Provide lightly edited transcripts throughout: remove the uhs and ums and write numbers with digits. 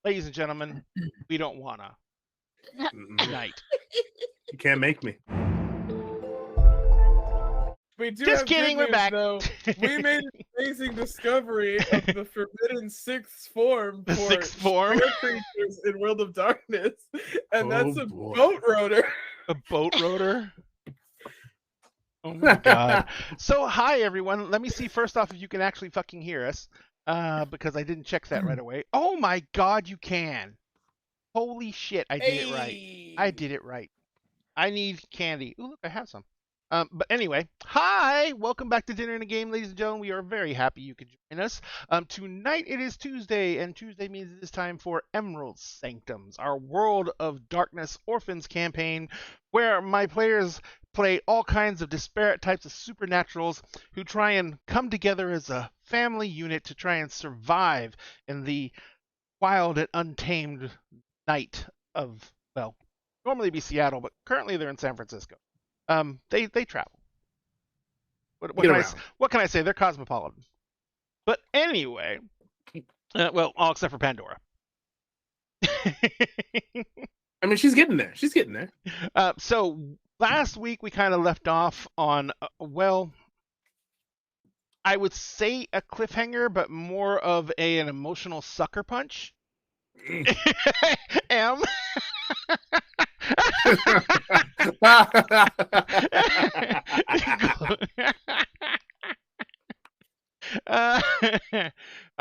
Ladies and gentlemen, we don't wanna. Night. You can't make me. We do Just have kidding, good we're news, back. though. We made an amazing discovery of the forbidden sixth form The for sixth form? spare creatures in World of Darkness, and that's a boy. boat rotor. A boat rotor? Oh my god. So, hi everyone. Let me see first off if you can actually fucking hear us. Because I didn't check that right away. Oh my god, you can. Holy shit, I did it right. I did it right. I need candy. Ooh, look, I have some. But anyway, hi! Welcome back to Dinner and a Game, ladies and gentlemen. We are very happy you could join us. Tonight it is Tuesday, and Tuesday means it is time for Emerald Sanctums, our World of Darkness Orphans campaign, where my players play all kinds of disparate types of supernaturals who try and come together as a family unit to try and survive in the wild and untamed night of, well, normally be Seattle, but currently they're in San Francisco. They travel. What can I say? They're cosmopolitan. But anyway, well, all except for Pandora. I mean, she's getting there. She's getting there. So last week we kind of left off on, well, I would say a cliffhanger, but more of an emotional sucker punch. Am.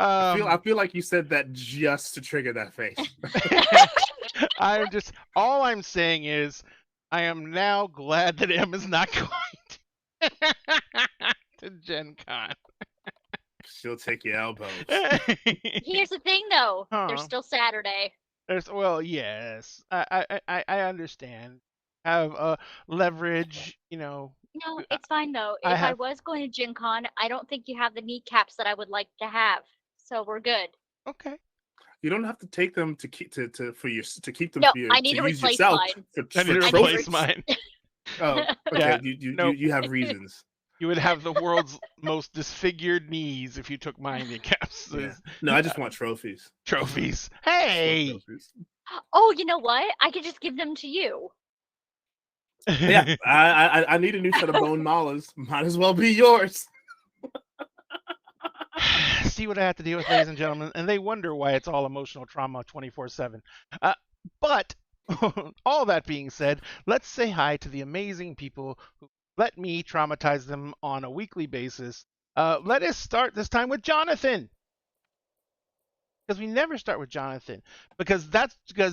I feel like you said that just to trigger that face. All I'm saying is I am now glad that Em is not going to Gen Con. She'll take your elbows. Here's the thing, though. Huh. There's still Saturday. Well, yes, I understand. Have leverage, you know. No, it's fine though. If I was going to Gen Con, I don't think you have the kneecaps that I would like to have. So we're good. Okay. You don't have to take them to keep to keep them. No, for your, I need to use replace yourself mine. I need to trophies. replace mine. Oh, okay. Yeah, You have reasons. You would have the world's most disfigured knees if you took my kneecaps. Yeah. No, I just want trophies. Trophies. Hey. Trophies. Oh, you know what? I could just give them to you. Yeah, I need a new set of bone malas. Might as well be yours. See what I have to deal with, ladies and gentlemen, and they wonder why it's all emotional trauma 24/7. But all that being said, let's say hi to the amazing people who let me traumatize them on a weekly basis. Let us start this time with Jonathan. Because we never start with Jonathan. Because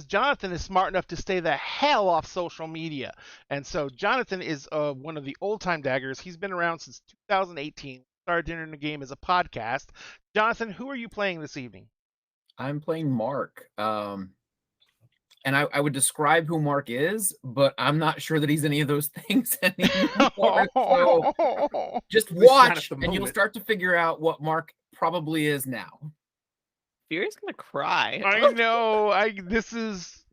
Jonathan is smart enough to stay the hell off social media. And so Jonathan is one of the old-time daggers. He's been around since 2018. Started Dinner in the Game as a podcast. Jonathan, who are you playing this evening? I'm playing Mark. And I would describe who Mark is, but I'm not sure that he's any of those things anymore. So just watch, and you'll start to figure out what Mark probably is now. Fury's gonna cry. I know. Emerson's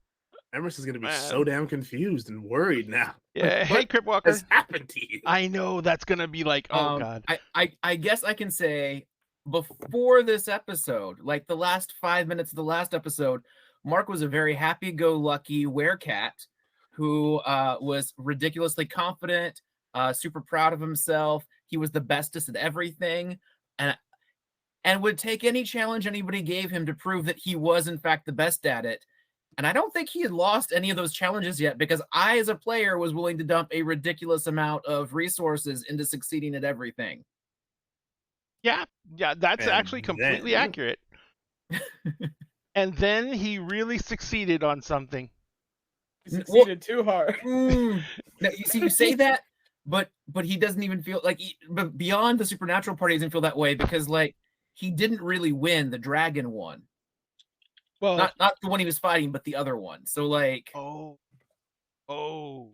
gonna be so damn confused and worried now. Yeah. Hey, What Cripwalker. has happened to you? I know that's gonna be like, oh god. I guess I can say before this episode, like the last 5 minutes of the last episode, Mark was a very happy-go-lucky werecat who was ridiculously confident, super proud of himself. He was the bestest at everything, and would take any challenge anybody gave him to prove that he was, in fact, the best at it. And I don't think he had lost any of those challenges yet, because I, as a player, was willing to dump a ridiculous amount of resources into succeeding at everything. Yeah, that's actually completely accurate. And then he really succeeded on something. He succeeded too hard. Now, you see, you say that, but he doesn't even feel like, but beyond the supernatural part, he doesn't feel that way, because like he didn't really win. The dragon won. Well, not the one he was fighting, but the other one. So like, Wow.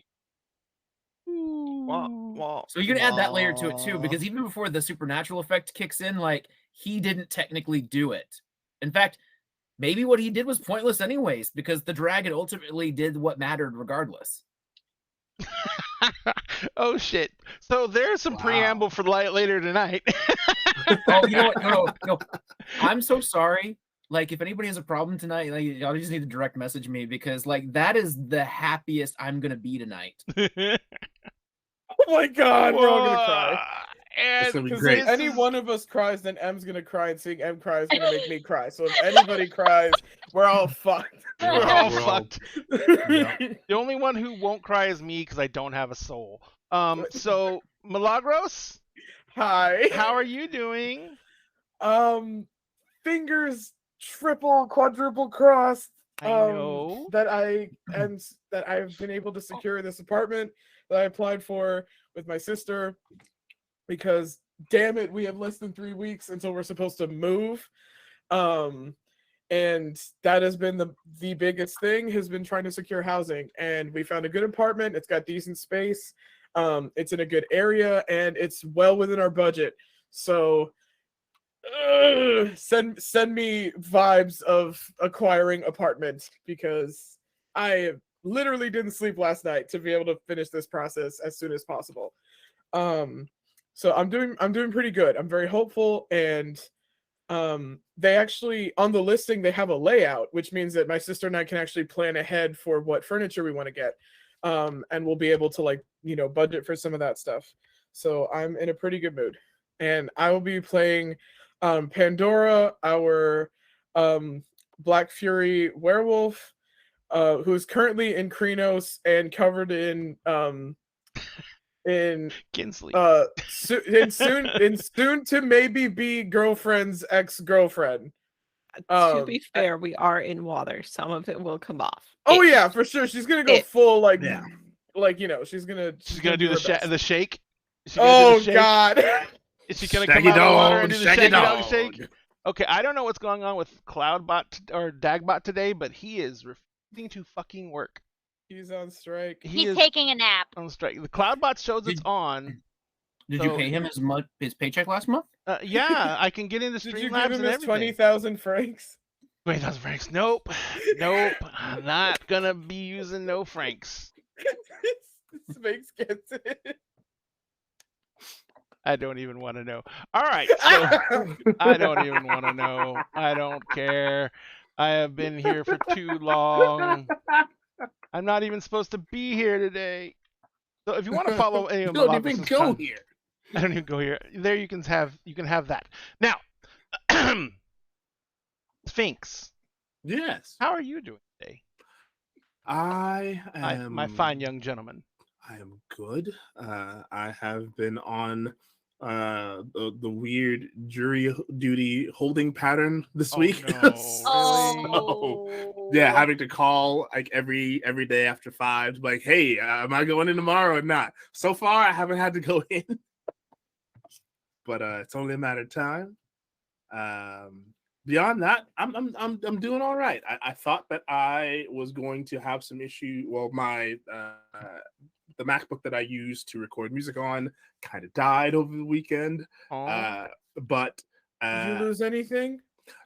So you're gonna add that layer to it too, because even before the supernatural effect kicks in, like he didn't technically do it. In fact, maybe what he did was pointless anyways, because the dragon ultimately did what mattered regardless. Oh shit! So there's some preamble for later tonight. Oh, you know what? No. I'm so sorry, like, if anybody has a problem tonight, like, y'all just need to direct message me because, like, that is the happiest I'm gonna be tonight. Oh my god, we're all gonna cry. It's gonna be Because great. if any one of us cries, then M's gonna cry, and seeing M cry is gonna make me cry. So if anybody cries, we're all fucked. We're all We're all- fucked. Yeah. The only one who won't cry is me because I don't have a soul. So Milagros, Hi. how are you doing? Fingers triple, quadruple crossed. I know. That I've been able to secure this apartment that I applied for with my sister, because damn it, we have less than 3 weeks until we're supposed to move. And that has been the biggest thing, has been trying to secure housing. And we found a good apartment. It's got decent space. It's in a good area, and it's well within our budget. So send me vibes of acquiring apartment, because I literally didn't sleep last night to be able to finish this process as soon as possible. So I'm doing pretty good. I'm very hopeful, and they actually, on the listing, they have a layout, which means that my sister and I can actually plan ahead for what furniture we want to get, and we'll be able to, like, budget for some of that stuff. So I'm in a pretty good mood, and I will be playing Pandora, our Black Fury werewolf, who's currently in Krenos and covered in Kinsley. soon to maybe be girlfriend's ex-girlfriend. To be fair, we are in water. Some of it will come off. Oh yeah, for sure. She's gonna go full, like, Yeah. like, she's gonna do her the best. the shake. Is she gonna do Oh the shake? god. Is she gonna Shaggy come out of the water and dog, do the shaggy shaggy dog dog. shake? Okay, I don't know what's going on with Cloudbot or Dagbot today, but he is refusing to fucking work. He's on strike. He He's is taking a nap. on strike. The Cloudbot shows it's on. Did So- you pay him his paycheck last month? Yeah, I can get into Did you Streamlabs give him and his everything. 20,000 francs? 20,000 francs. Nope. I'm not gonna be using no francs. Sphinx gets it. I don't even want to know. All right, so I don't even want to know. I don't care. I have been here for too long. I'm not even supposed to be here today. So if you want to follow any You of don't Milagros' even go here. I don't even go here. There you can have that. Now, Sphinx, Yes. how are you doing today? I am My fine young gentleman. I am good. I have been on the weird jury duty holding pattern this Oh, week. no. So, yeah, having to call like every day after 5 to be like, hey, am I going in tomorrow or not? So far, I haven't had to go in, but it's only a matter of time. Beyond that, I'm doing all right. I thought that I was going to have some issue. Well, my the MacBook that I used to record music on kind of died over the weekend. Aw. But Did you lose anything?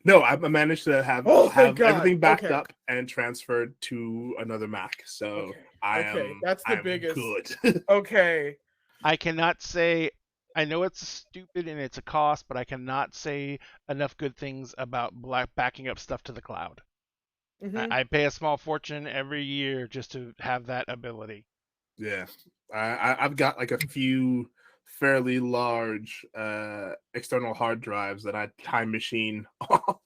no, I managed to have thank God. everything backed Okay. up and transferred to another Mac. So Okay. I Okay, am that's the I'm biggest. good. Okay. I cannot say. I know it's stupid and it's a cost, but I cannot say enough good things about backing up stuff to the cloud. Mhm. I pay a small fortune every year just to have that ability. Yeah, I've got like a few fairly large external hard drives that I time machine off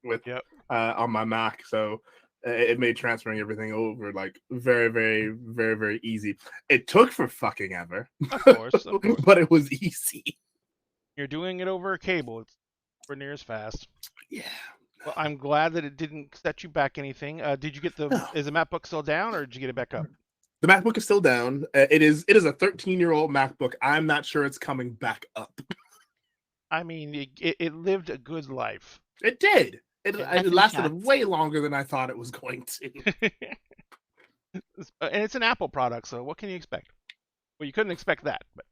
with Yep. On my Mac, so it made transferring everything over like very, very, very, very easy. It took for fucking ever, Of course, of course. but it was easy. You're doing it over a cable. It's nowhere near as fast. Yeah. Well, I'm glad that it didn't set you back anything. Did you get the? No. Is the MacBook still down, or did you get it back up? The MacBook is still down. It is a 13-year-old MacBook. I'm not sure it's coming back up. I mean, it lived a good life. It did. It Nothing lasted shots. way longer than I thought it was going to. And it's an Apple product, so what can you expect? Well, you couldn't expect that, but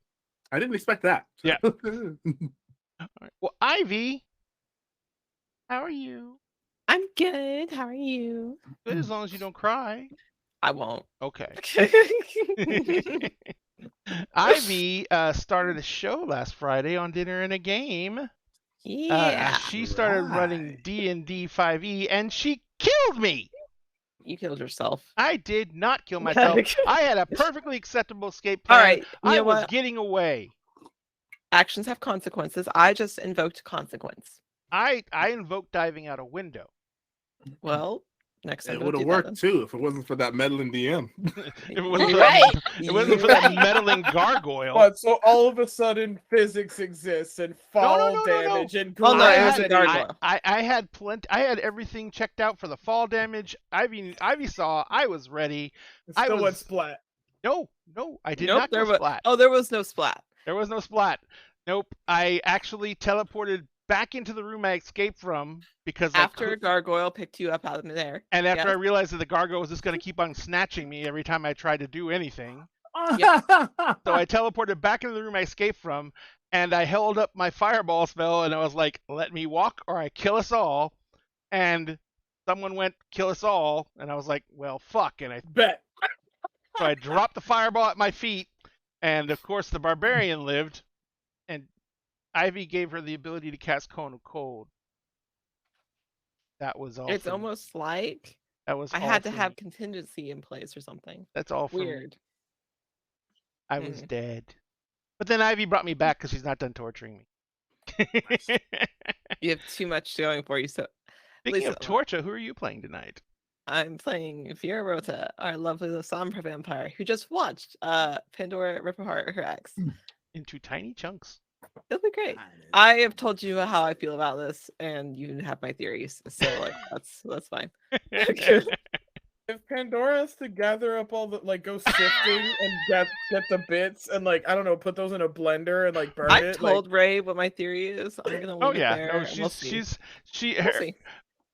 I didn't expect that. Yeah. all right. Well, Ivy, how are you? I'm good. How are you? Good, as long as you don't cry. I won't. Okay. Ivy started a show last Friday on Dinner and a Game. Yeah. She started running Right. D&D 5e, and she killed me. You killed yourself. I did not kill myself. I had a perfectly acceptable escape plan. All right. You I know was what? getting away. Actions have consequences. I just invoked consequence. I invoked diving out a window. Well, next time It don't would have do that worked then. too if it wasn't for that meddling DM. It wasn't for Right. that, it wasn't for that meddling gargoyle. But so all of a sudden physics exists and fall no. damage and Oh, no, it was gravity. a gargoyle. I had plenty. I had everything checked out for the fall damage. Ivy saw. I was ready. I Still was went splat. no. I did Nope, not go splat. Oh, there was no splat. There was no splat. Nope. I actually teleported back into the room I escaped from because After a gargoyle picked you up out of there. and after I Yes. realized that the gargoyle was just going to keep on snatching me every time I tried to do anything. Yep. So I teleported back into the room I escaped from, and I held up my fireball spell, and I was like, "Let me walk, or I kill us all." And someone went, "Kill us all," and I was like, "Well, fuck!" And Bet. so I dropped the fireball at my feet, and of course the barbarian lived, and Ivy gave her the ability to cast Cone of Cold. That was all. It's almost like that was. I all had to for have me. contingency in place or something. That's all for me. Weird. I was dead. But then Ivy brought me back because she's not done torturing me. You have too much going for you. So Speaking Lisa, of torture, who are you playing tonight? I'm playing Vera Rota, our lovely Sombra vampire, who just watched Pandora rip apart her ex. Into tiny chunks. It'll be great. I have told you how I feel about this, and you have my theories. So like that's fine. If Pandora has to gather up all the go sifting and get the bits and I don't know, put those in a blender and burn I've it. told Ray what my theory is. I'm gonna leave it there. No, and we'll see.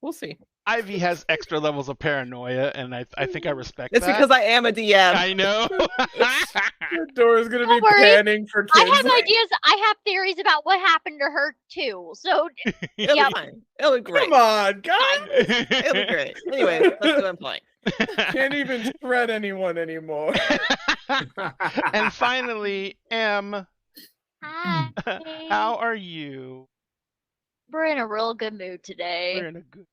We'll see. Ivy has extra levels of paranoia, and I think I respect it's that. because I am a DM. I know. Pandora's gonna be Don't worry. panning for kids. I have ideas. I have theories about what happened to her too. So It'll Yep. be fine. It'll be great. Come on, guys. It'll be great. Anyway, let's do what I'm playing. Can't even shred anyone anymore. And finally, Em, hi. how are you? We're in a real good mood We're today. in a good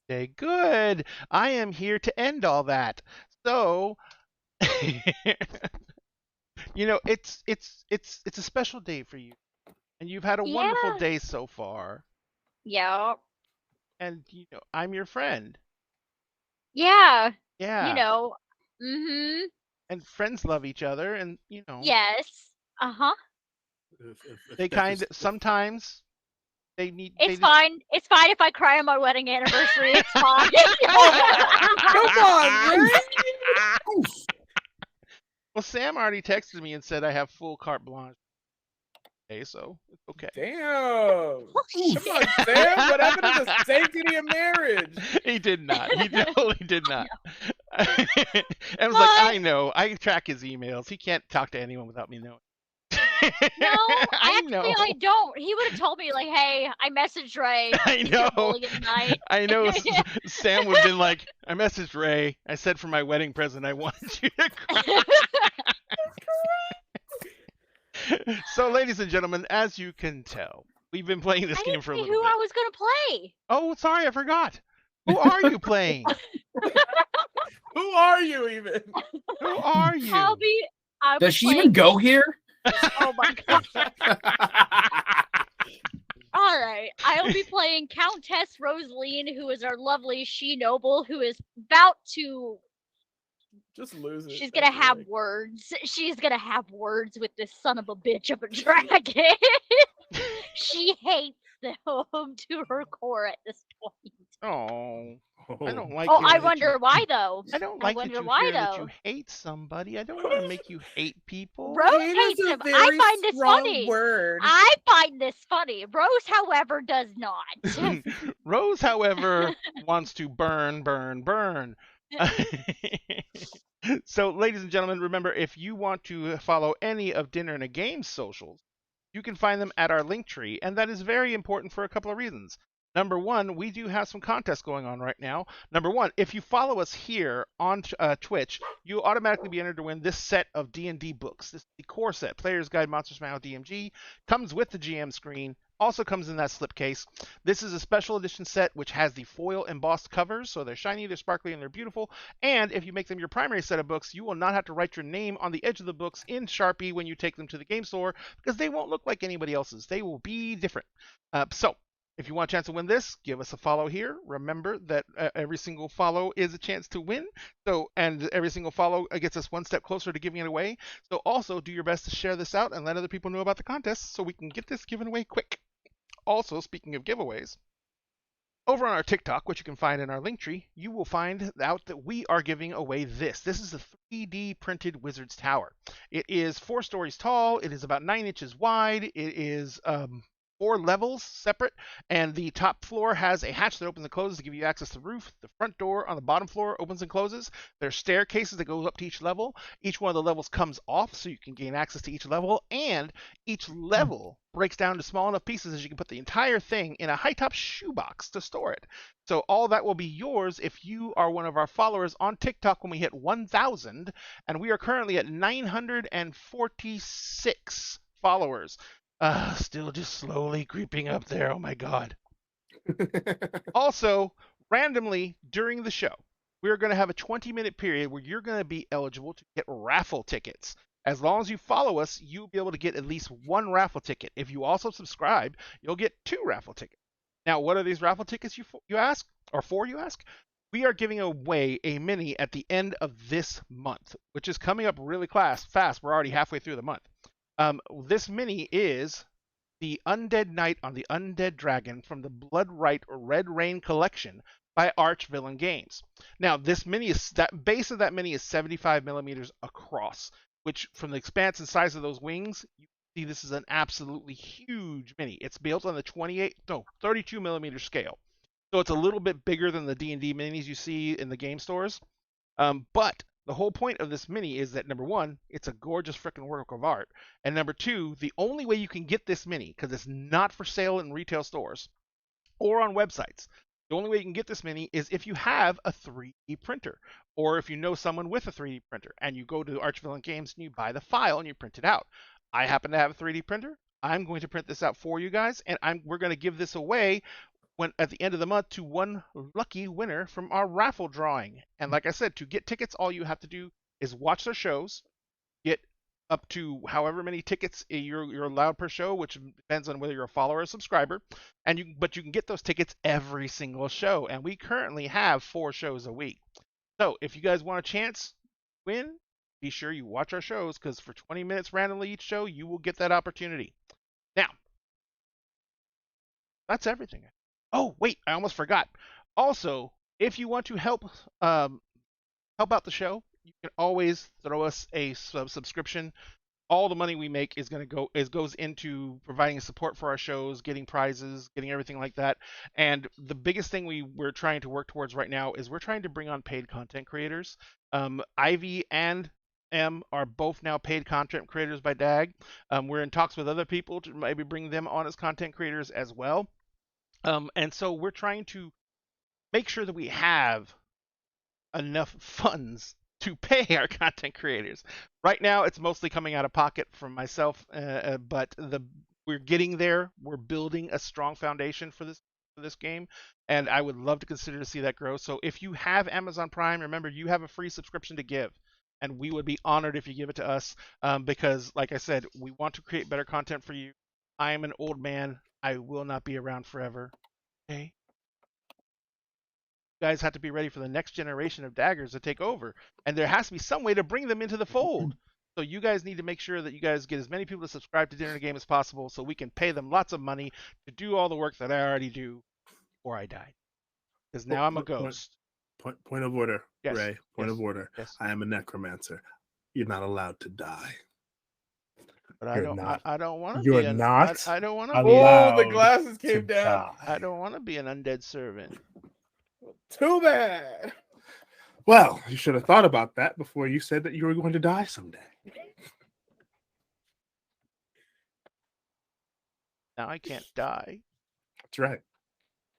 day. Good. I am here to end all that. So, it's a special day for you, and you've had a wonderful Yeah. day so far. Yeah. And I'm your friend. Yeah. Yeah. Mm-hmm. And friends love each other, and Yes. Uh-huh. they sometimes they need. It's fine. It's fine if I cry on my wedding anniversary. It's fine. Come on, Ray. Well, Sam already texted me and said I have full carte blanche. Okay, so it's okay. Damn. Come on, Sam. What happened to the sanctity of marriage? He did not. He totally did not. And I was like, I know. I track his emails. He can't talk to anyone without me knowing. No, I know. I don't. He would have told me hey, I messaged Ray. I He's know. bowling at night. I know. Sam would have been like, I messaged Ray. I said for my wedding present, I wanted you to cry. So, ladies and gentlemen, as you can tell, we've been playing this I game didn't for a say little who bit. I was gonna play. Oh, sorry, I forgot. Who are you playing? Who are you even? Who are you? I'll be Does she playing... even go here? Oh my god. All right, I'll be playing Countess Rosaline, who is our lovely she-noble, who is about to. Just lose it. She's gonna have words. She's gonna have words with this son of a bitch of a dragon. She hates them to her core at this point. Oh, I don't like. Oh, hearing I that wonder you, why though. I don't like that wonder you why hear that though. you hate somebody. I don't want to make you hate people. Rose Hate hates is a him. I very find this strong funny. word. I find this funny. Rose, however, does not. Rose, however, wants to burn. So, ladies and gentlemen, remember, if you want to follow any of Dinner and a Game socials, you can find them at our link tree, and that is very important for a couple of reasons. Number one, we do have some contests going on right now. Number one, if you follow us here on Twitch, you automatically be entered to win this set of D&D books. This is the core set, Player's Guide, Monsters Manual, DMG. Comes with the GM screen. Also comes in that slipcase. This is a special edition set which has the foil embossed covers, so they're shiny, they're sparkly, and they're beautiful. And if you make them your primary set of books, you will not have to write your name on the edge of the books in Sharpie when you take them to the game store, because they won't look like anybody else's. They will be different. So if you want a chance to win this, give us a follow here. Remember that every single follow is a chance to win. And every single follow gets us one step closer to giving it away. So also do your best to share this out and let other people know about the contest so we can get this given away quick. Also, speaking of giveaways, over on our TikTok, which you can find in our link tree, you will find out that we are giving away this. This is a 3D printed Wizard's Tower. It is 4 stories tall. It is about 9 inches wide. It is 4 levels separate, and the top floor has a hatch that opens and closes to give you access to the roof. The front door on the bottom floor opens and closes. There's staircases that go up to each level. Each one of the levels comes off so you can gain access to each level, and each level breaks down to small enough pieces as you can put the entire thing in a high-top shoebox to store it. So all that will be yours if you are one of our followers on TikTok when we hit 1,000, and we are currently at 946 followers. Still just slowly creeping up there. Oh my god. Also, randomly during the show, we're going to have a 20-minute period where you're going to be eligible to get raffle tickets. As long as you follow us, you'll be able to get at least 1 raffle ticket. If you also subscribe, you'll get 2 raffle tickets. Now, what are these raffle tickets you ask? Or for, you ask? We are giving away a mini at the end of this month, which is coming up really fast. We're already halfway through the month. This mini is the Undead Knight on the Undead Dragon from the Bloodright Red Rain collection by Archvillain Games. Now, this mini base of that mini is 75 millimeters across, which from the expanse and size of those wings, you see this is an absolutely huge mini. It's built on the 32 millimeter scale. So it's a little bit bigger than the D&D minis you see in the game stores. But the whole point of this mini is that, number one, it's a gorgeous freaking work of art. And number two, the only way you can get this mini, because it's not for sale in retail stores or on websites, the only way you can get this mini is if you have a 3D printer, or if you know someone with a 3D printer, and you go to Archvillain Games and you buy the file and you print it out. I happen to have a 3D printer. I'm going to print this out for you guys, and we're going to give this away at the end of the month to one lucky winner from our raffle drawing. And like I said, to get tickets, all you have to do is watch their shows, get up to however many tickets you're allowed per show, which depends on whether you're a follower or a subscriber. But you can get those tickets every single show, and we currently have 4 shows a week. So if you guys want a chance to win, be sure you watch our shows, because for 20 minutes randomly each show, you will get that opportunity. Now, that's everything. Oh, wait, I almost forgot. Also, if you want to help out the show, you can always throw us a subscription. All the money we make goes into providing support for our shows, getting prizes, getting everything like that. And the biggest thing we're trying to work towards right now is we're trying to bring on paid content creators. Ivy and M are both now paid content creators by DAG. We're in talks with other people to maybe bring them on as content creators as well. And so we're trying to make sure that we have enough funds to pay our content creators. Right now, it's mostly coming out of pocket from myself, but we're getting there. We're building a strong foundation for this game, and I would love to consider to see that grow. So if you have Amazon Prime, remember you have a free subscription to give, and we would be honored if you give it to us, because, like I said, we want to create better content for you. I am an old man. I will not be around forever. Okay? You guys have to be ready for the next generation of daggers to take over, and there has to be some way to bring them into the fold. So you guys need to make sure that you guys get as many people to subscribe to Dinner Game as possible, so we can pay them lots of money to do all the work that I already do before I die. Because now I'm a ghost. Point of order, Yes. Ray. Point of order. Yes. I am a necromancer. You're not allowed to die. But You're not. I don't want to You're be not I don't want to allowed. be. Oh, the glasses to came down. die. I don't want to be an undead servant. Too bad. Well, you should have thought about that before you said that you were going to die someday. Now I can't die. That's right.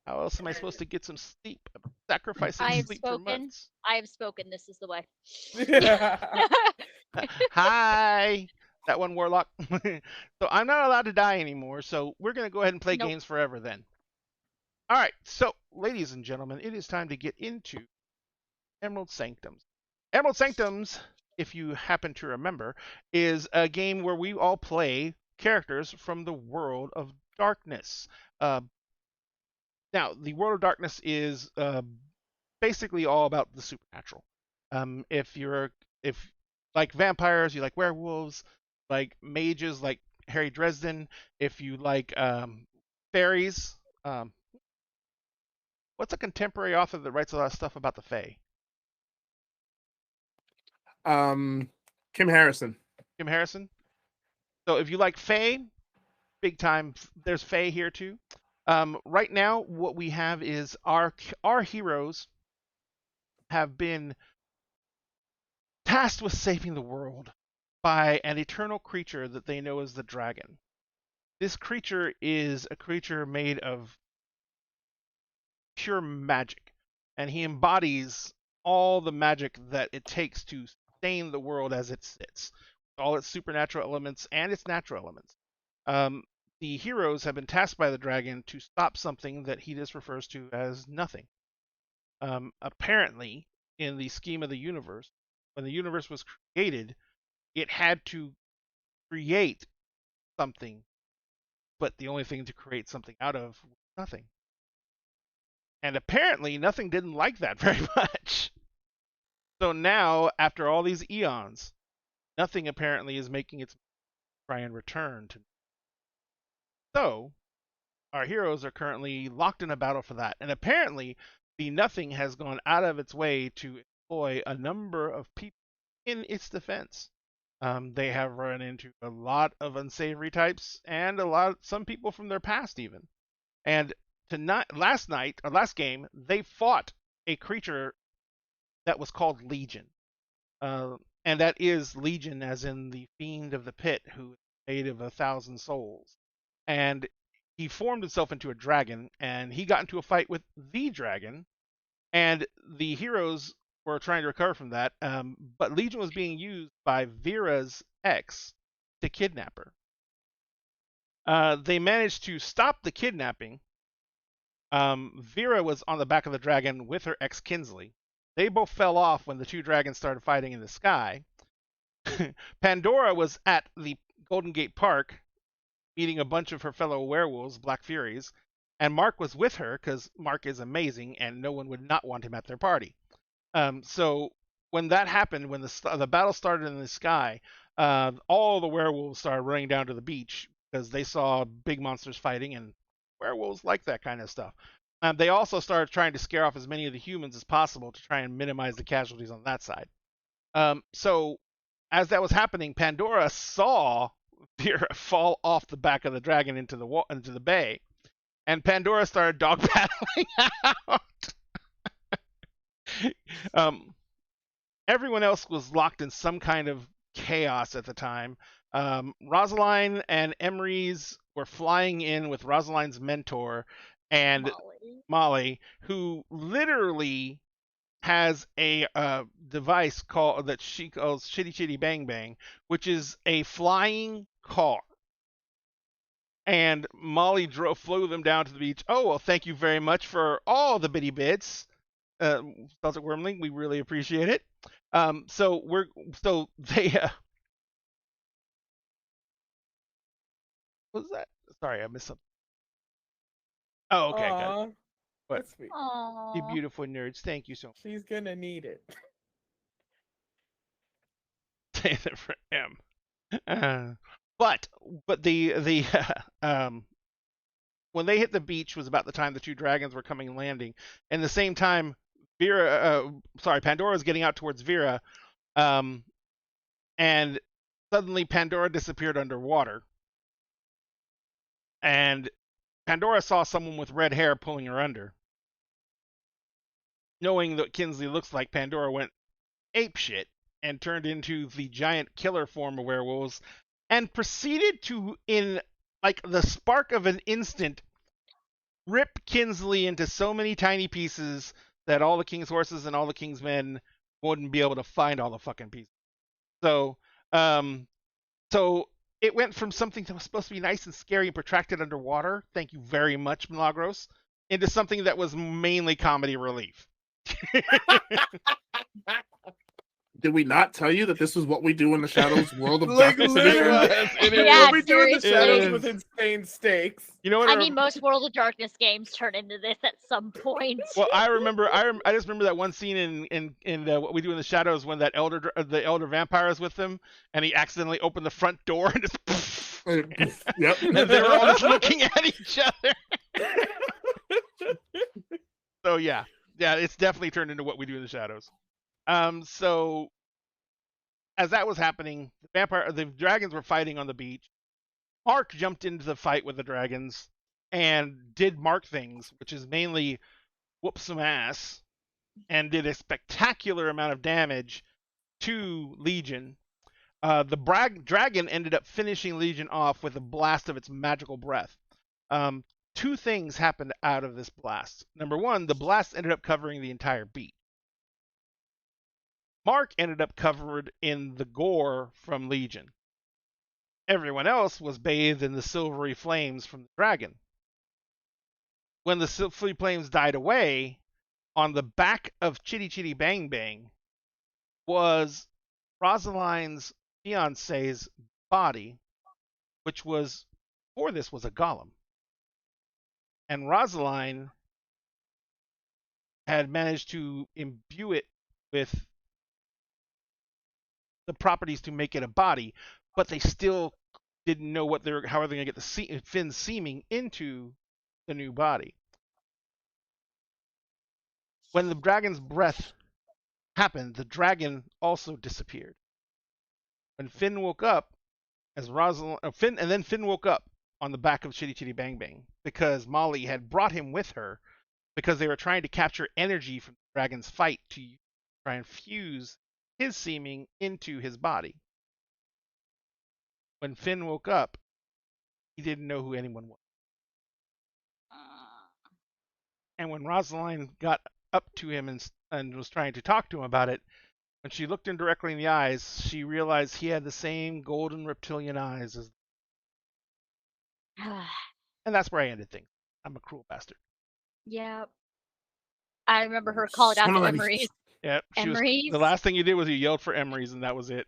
How else am I supposed to get some sleep? I'm sacrificing I have sleep for spoken. months. I have spoken. This is the way. Hi, that one warlock. So I'm not allowed to die anymore. So we're gonna go ahead and play Nope. games forever then. All right. So, ladies and gentlemen, it is time to get into Emerald Sanctums. Emerald Sanctums, if you happen to remember, is a game where we all play characters from the world of darkness. Uh, Now, the world of darkness is basically all about the supernatural. If like vampires, you like werewolves, like mages, like Harry Dresden. If you like fairies, um, what's a contemporary author that writes a lot of stuff about the Fae? Kim Harrison. Kim Harrison. So if you like Fae, big time. There's Fae here too. Right now, what we have is our heroes have been tasked with saving the world by an eternal creature that they know as the dragon. This creature is a creature made of pure magic, and he embodies all the magic that it takes to sustain the world as it sits, all its supernatural elements and its natural elements. Um, the heroes have been tasked by the dragon to stop something that he just refers to as nothing. Apparently, in the scheme of the universe, when the universe was created, it had to create something, but the only thing to create something out of was nothing. And apparently, nothing didn't like that very much. So now, after all these eons, nothing apparently is making its try and return to. So, our heroes are currently locked in a battle for that. And apparently, the nothing has gone out of its way to employ a number of people in its defense. They have run into a lot of unsavory types and some people from their past even. And last game, they fought a creature that was called Legion. And that is Legion as in the fiend of the pit who is made of 1,000 souls. And he formed himself into a dragon, and he got into a fight with the dragon, and the heroes were trying to recover from that. But Legion was being used by Vera's ex to kidnap her. They managed to stop the kidnapping. Vera was on the back of the dragon with her ex Kinsley. They both fell off when the two dragons started fighting in the sky. Pandora was at the Golden Gate Park meeting a bunch of her fellow werewolves, Black Furies, and Mark was with her because Mark is amazing and no one would not want him at their party. So when that happened, when the battle started in the sky, all the werewolves started running down to the beach because they saw big monsters fighting, and werewolves like that kind of stuff. They also started trying to scare off as many of the humans as possible to try and minimize the casualties on that side. So as that was happening, Pandora saw Vera fall off the back of the dragon into the bay, and Pandora started dog paddling out. Everyone else was locked in some kind of chaos at the time. Rosaline and Emery's were flying in with Rosaline's mentor and Molly, who literally has a device that she calls Chitty Chitty Bang Bang, which is a flying car. And Molly flew them down to the beach. Oh, well, thank you very much for all the bitty bits. Celtic Wormling, we really appreciate it. So they what was that? Sorry, I missed something. Oh, okay, good. What? That's sweet. You beautiful nerds, thank you so much. She's gonna need it. Say that for M. But the when they hit the beach was about the time the two dragons were coming and landing, and the same time Pandora was getting out towards Vera, and suddenly Pandora disappeared underwater, and Pandora saw someone with red hair pulling her under. Knowing that Kinsley looks like, Pandora went apeshit and turned into the giant killer form of werewolves and proceeded to, in like the spark of an instant, rip Kinsley into so many tiny pieces that all the king's horses and all the king's men wouldn't be able to find all the fucking pieces. So, so it went from something that was supposed to be nice and scary and protracted underwater, thank you very much, Milagros, into something that was mainly comedy relief. Did we not tell you that this was what we do in the shadows world of Like, darkness? literally. It is. Yeah, What we do in the shadows seriously. with insane stakes. You know what? I mean, most World of Darkness games turn into this at some point. Well, I just remember that one scene in what we do in the shadows when that the elder vampire is with them, and he accidentally opened the front door and just, Yep. and they were all just looking at each other. So yeah, it's definitely turned into what we do in the shadows. So as that was happening, the dragons were fighting on the beach. Mark jumped into the fight with the dragons and did Mark things, which is mainly whoop some ass, and did a spectacular amount of damage to Legion. The dragon ended up finishing Legion off with a blast of its magical breath. Two things happened out of this blast. Number one, the blast ended up covering the entire beach. Mark ended up covered in the gore from Legion. Everyone else was bathed in the silvery flames from the dragon. When the silvery flames died away, on the back of Chitty Chitty Bang Bang was Rosaline's fiance's body, which was, before this, was a golem. And Rosaline had managed to imbue it with the properties to make it a body, but they still didn't know how are they going to get the fin seeming into the new body. When the dragon's breath happened, the dragon also disappeared. When Finn woke up, Finn woke up on the back of Chitty Chitty Bang Bang because Molly had brought him with her because they were trying to capture energy from the dragon's fight to try and fuse his seeming into his body. When Finn woke up, he didn't know who anyone was. And when Rosaline got up to him and was trying to talk to him about it, when she looked him directly in the eyes, she realized he had the same golden reptilian eyes as. And that's where I ended things. I'm a cruel bastard. Yep. I remember her calling out Son to of a- Emery's. Yeah, Emery's? the last thing you did was you yelled for Emery's, and that was it.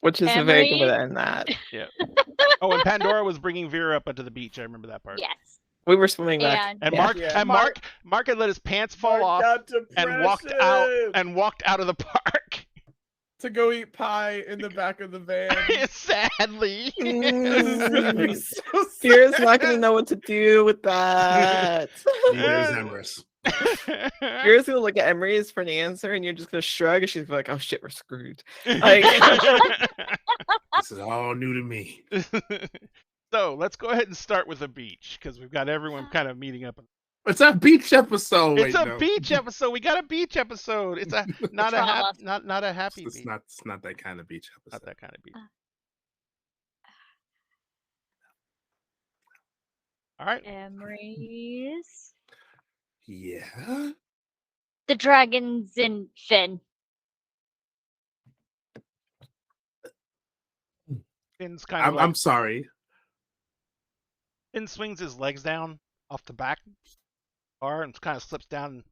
Which is a very good way to Emery? end that. Yeah. Oh, and Pandora was bringing Vera up onto the beach. I remember that part. Yes. We were swimming back. And And Yeah. Mark had let his pants fall Mark off got and walked out of the park. to go eat pie in the back of the van. Sadly. This is gonna be so Fear's sad. not gonna know what to do with that. Neither is Emrys. Fear's gonna look at Emery's for an answer, and you're just gonna shrug, and she's gonna be like, "Oh shit, we're screwed." Like, This is all new to me. So let's go ahead and start with the beach because we've got everyone kind of meeting up. It's a beach episode. It's Wait, a no. beach episode. We got a beach episode. It's a not Drama. not a happy It's beach. not that kind of beach Not episode. that kind of beach. All right. Emery's. Yeah. The dragons in Finn. Finn's kind of I'm sorry. Finn swings his legs down off the back bar and kind of slips down. And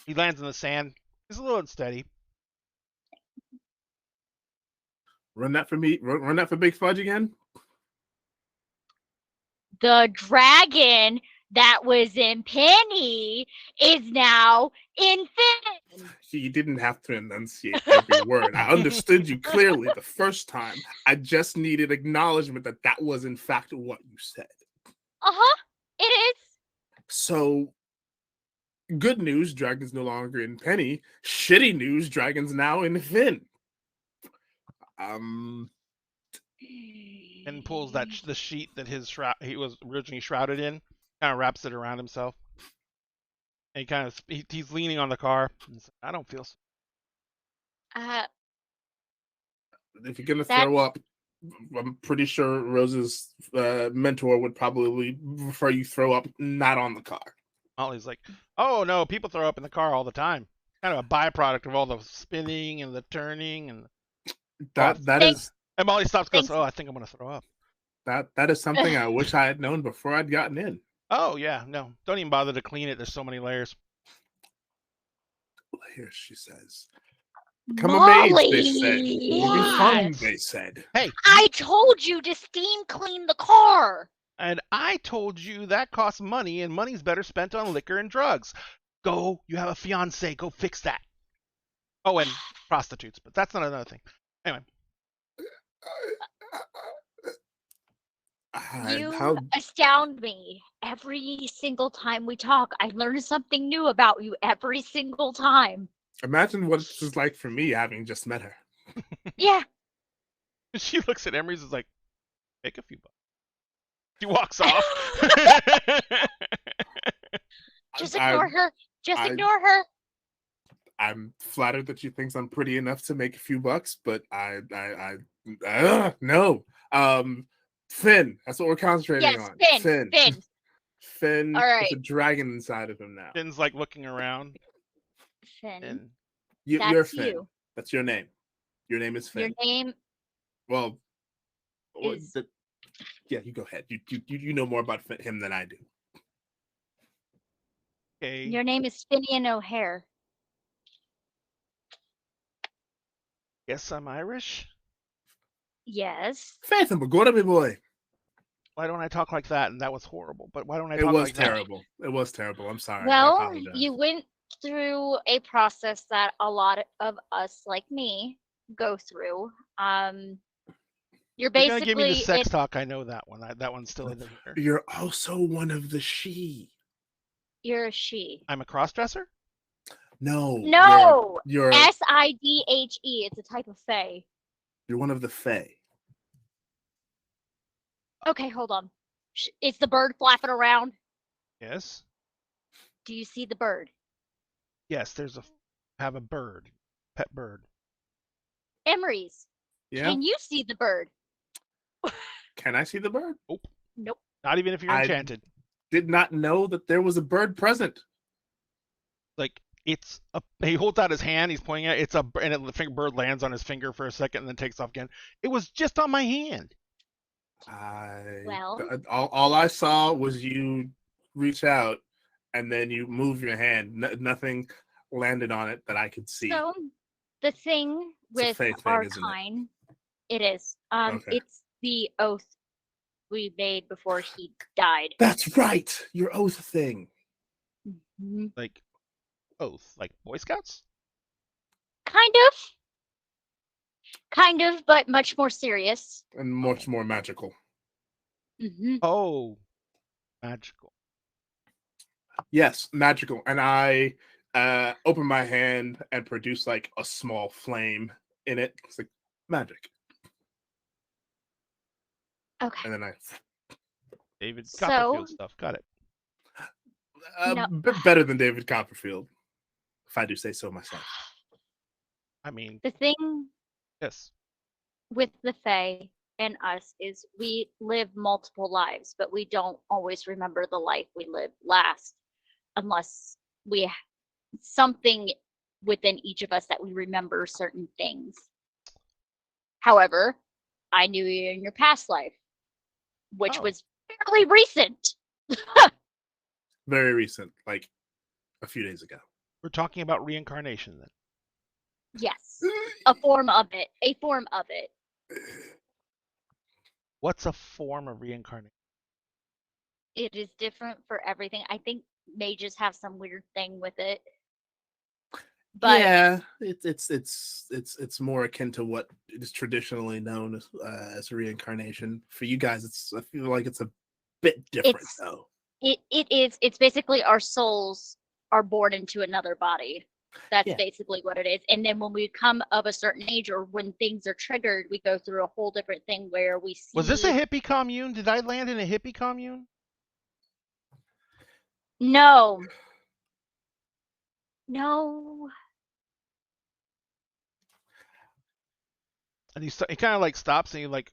he lands in the sand. He's a little unsteady. Run that for me. Run that for Big Fudge again. The dragon that was in Penny is now in Finn. You didn't have to enunciate every word. I understood you clearly the first time. I just needed acknowledgement that that was in fact what you said. It is. So, good news, Dragon's no longer in Penny. Shitty news, Dragon's now in Finn. And pulls the sheet that he was originally shrouded in, kind of wraps it around himself. And he's leaning on the car. And says, I don't feel so. If you're gonna throw up, I'm pretty sure Rose's mentor would probably prefer you throw up not on the car. Molly's like, oh no, people throw up in the car all the time. Kind of a byproduct of all the spinning and the turning and That Thanks. is and Molly stops and goes, Thanks. oh, I think I'm gonna throw up. that is something I wish I had known before I'd gotten in. Oh yeah, no, don't even bother to clean it. There's so many layers. Here she says, "Come of age," they said. Molly! It'll be fun, What? they said. Hey, I told you to steam clean the car. and I told you that costs money, and money's better spent on liquor and drugs. Go, you have a fiance. Go fix that. Oh, and prostitutes, but that's not another thing. Anyway, You How astound me every single time we talk. I learn something new about you every single time. imagine what this is like for me having just met her. Yeah. she looks at Emery's and is like, make a few bucks. She walks off. Just I- ignore her. Just I- ignore her. I'm flattered that she thinks I'm pretty enough to make a few bucks, but no. Finn, that's what we're concentrating Yes, on. Finn. Finn. Finn. All There's right. a dragon inside of him now. Finn's like looking around, Finn. and You're That's Finn. you. That's your name. Your name is Your Finn. name Well, is- yeah, you go ahead. You know more about him than I do. okay, your name is Finian O'Hare. guess I'm Irish. Yes. Faith, I'm a good boy. Why don't I talk like that? And that was horrible. But why don't I It talk was like that? terrible. It was terrible. I'm sorry. I Well, apologize. you went through a process that a lot of us, like me, go through. You're You're gonna basically give me the sex in- talk. I know that one. That one's still in here. You're also one of the she. you're a she. I'm a crossdresser. No. No, You're Sidhe. It's a type of fae. you're one of the Fae. Okay, hold on. Is the bird flapping around? Yes. Do you see the bird? Yes. Have a bird, pet bird. Emery's. Yeah. Can you see the bird? Can I see the bird? Nope. Not even if you're I- enchanted. Did not know that there was a bird present. Like he holds out his hand. He's pointing at it, and the bird lands on his finger for a second and then takes off again. It was just on my hand. Well- All I saw was you reach out and then you move your hand. Nothing landed on it that I could see. So the thing It's a with fae thing, our isn't it? kind, it is. Okay. It's the oath we made before he died. That's right. Your oath thing. Mhm. Like oath, like Boy Scouts. Kind of, but much more serious. And much more magical. Hmm. Oh, magical. Yes, magical. And I open my hand and produce like a small flame in it. It's like magic. Okay. And then I David So- Copperfield stuff. Got it. No. bit better than David Copperfield, if I do say so myself. I mean, The thing yes. with the Fae and us is we live multiple lives, but we don't always remember the life we lived last unless we something within each of us that we remember certain things. However, I knew you in your past life, which Oh. was fairly recent. Very recent, like a few days ago. We're talking about reincarnation then. Yes, a form of it. A form of it. What's a form of reincarnation? It is different for everything. I think mages have some weird thing with it. But yeah, it's more akin to what is traditionally known as reincarnation. For you guys, I feel like it's a bit different It's- though. it's basically our souls are born into another body. That's Yeah. basically what it is. And then when we come of a certain age or when things are triggered, we go through a whole different thing where we see Was this a hippie commune? Did I land in a hippie commune? No. No. And he kind of like stops and he like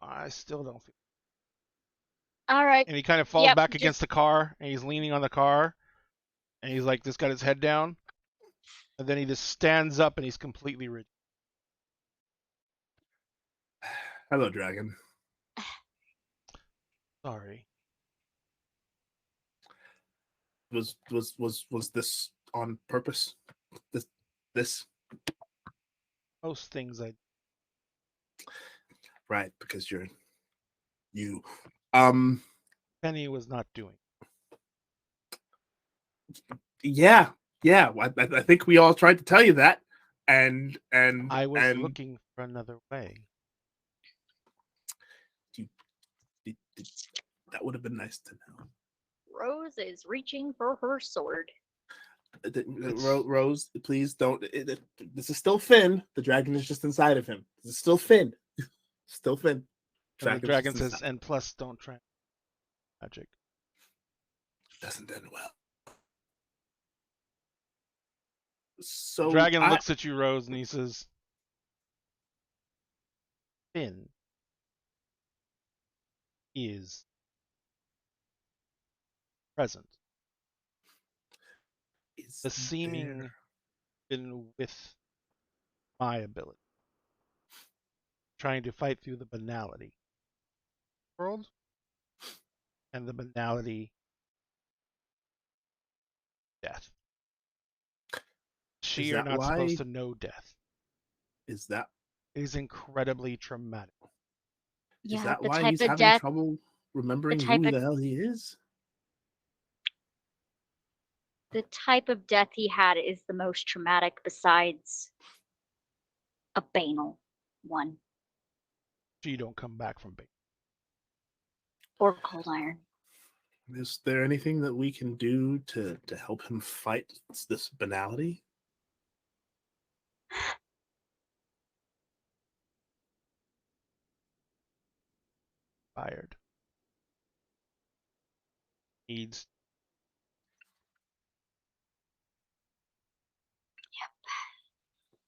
I still don't feel. All right. And he kind of falls Yep, back just- against the car, and he's leaning on the car, and he's like, just got his head down, and then he just stands up, and he's completely rigid. Hello, dragon. Sorry. Was this on purpose? This Most things I right, because you Penny was not doing. yeah. I think we all tried to tell you that, and I was and looking for another way. that would have been nice to know. Rose is reaching for her sword. Rose, please don't. This is still Finn. The dragon is just inside of him. This is still Finn. Still Finn. And the dragon just says, inside. and plus, don't try magic. Doesn't end well. The So dragon looks at you, Rose, and he says, Finn is present. The seeming been with my ability, trying to fight through the banality world and the banality death. She Is are that not why- supposed to know death. Is that It is incredibly traumatic. is Yeah, that the why type he's of having death. trouble remembering type who of- the hell he is? The type of death he had is the most traumatic besides a banal one She don't come back from base. or cold iron. Is there anything that we can do to help him fight this banality? Fired. Needs.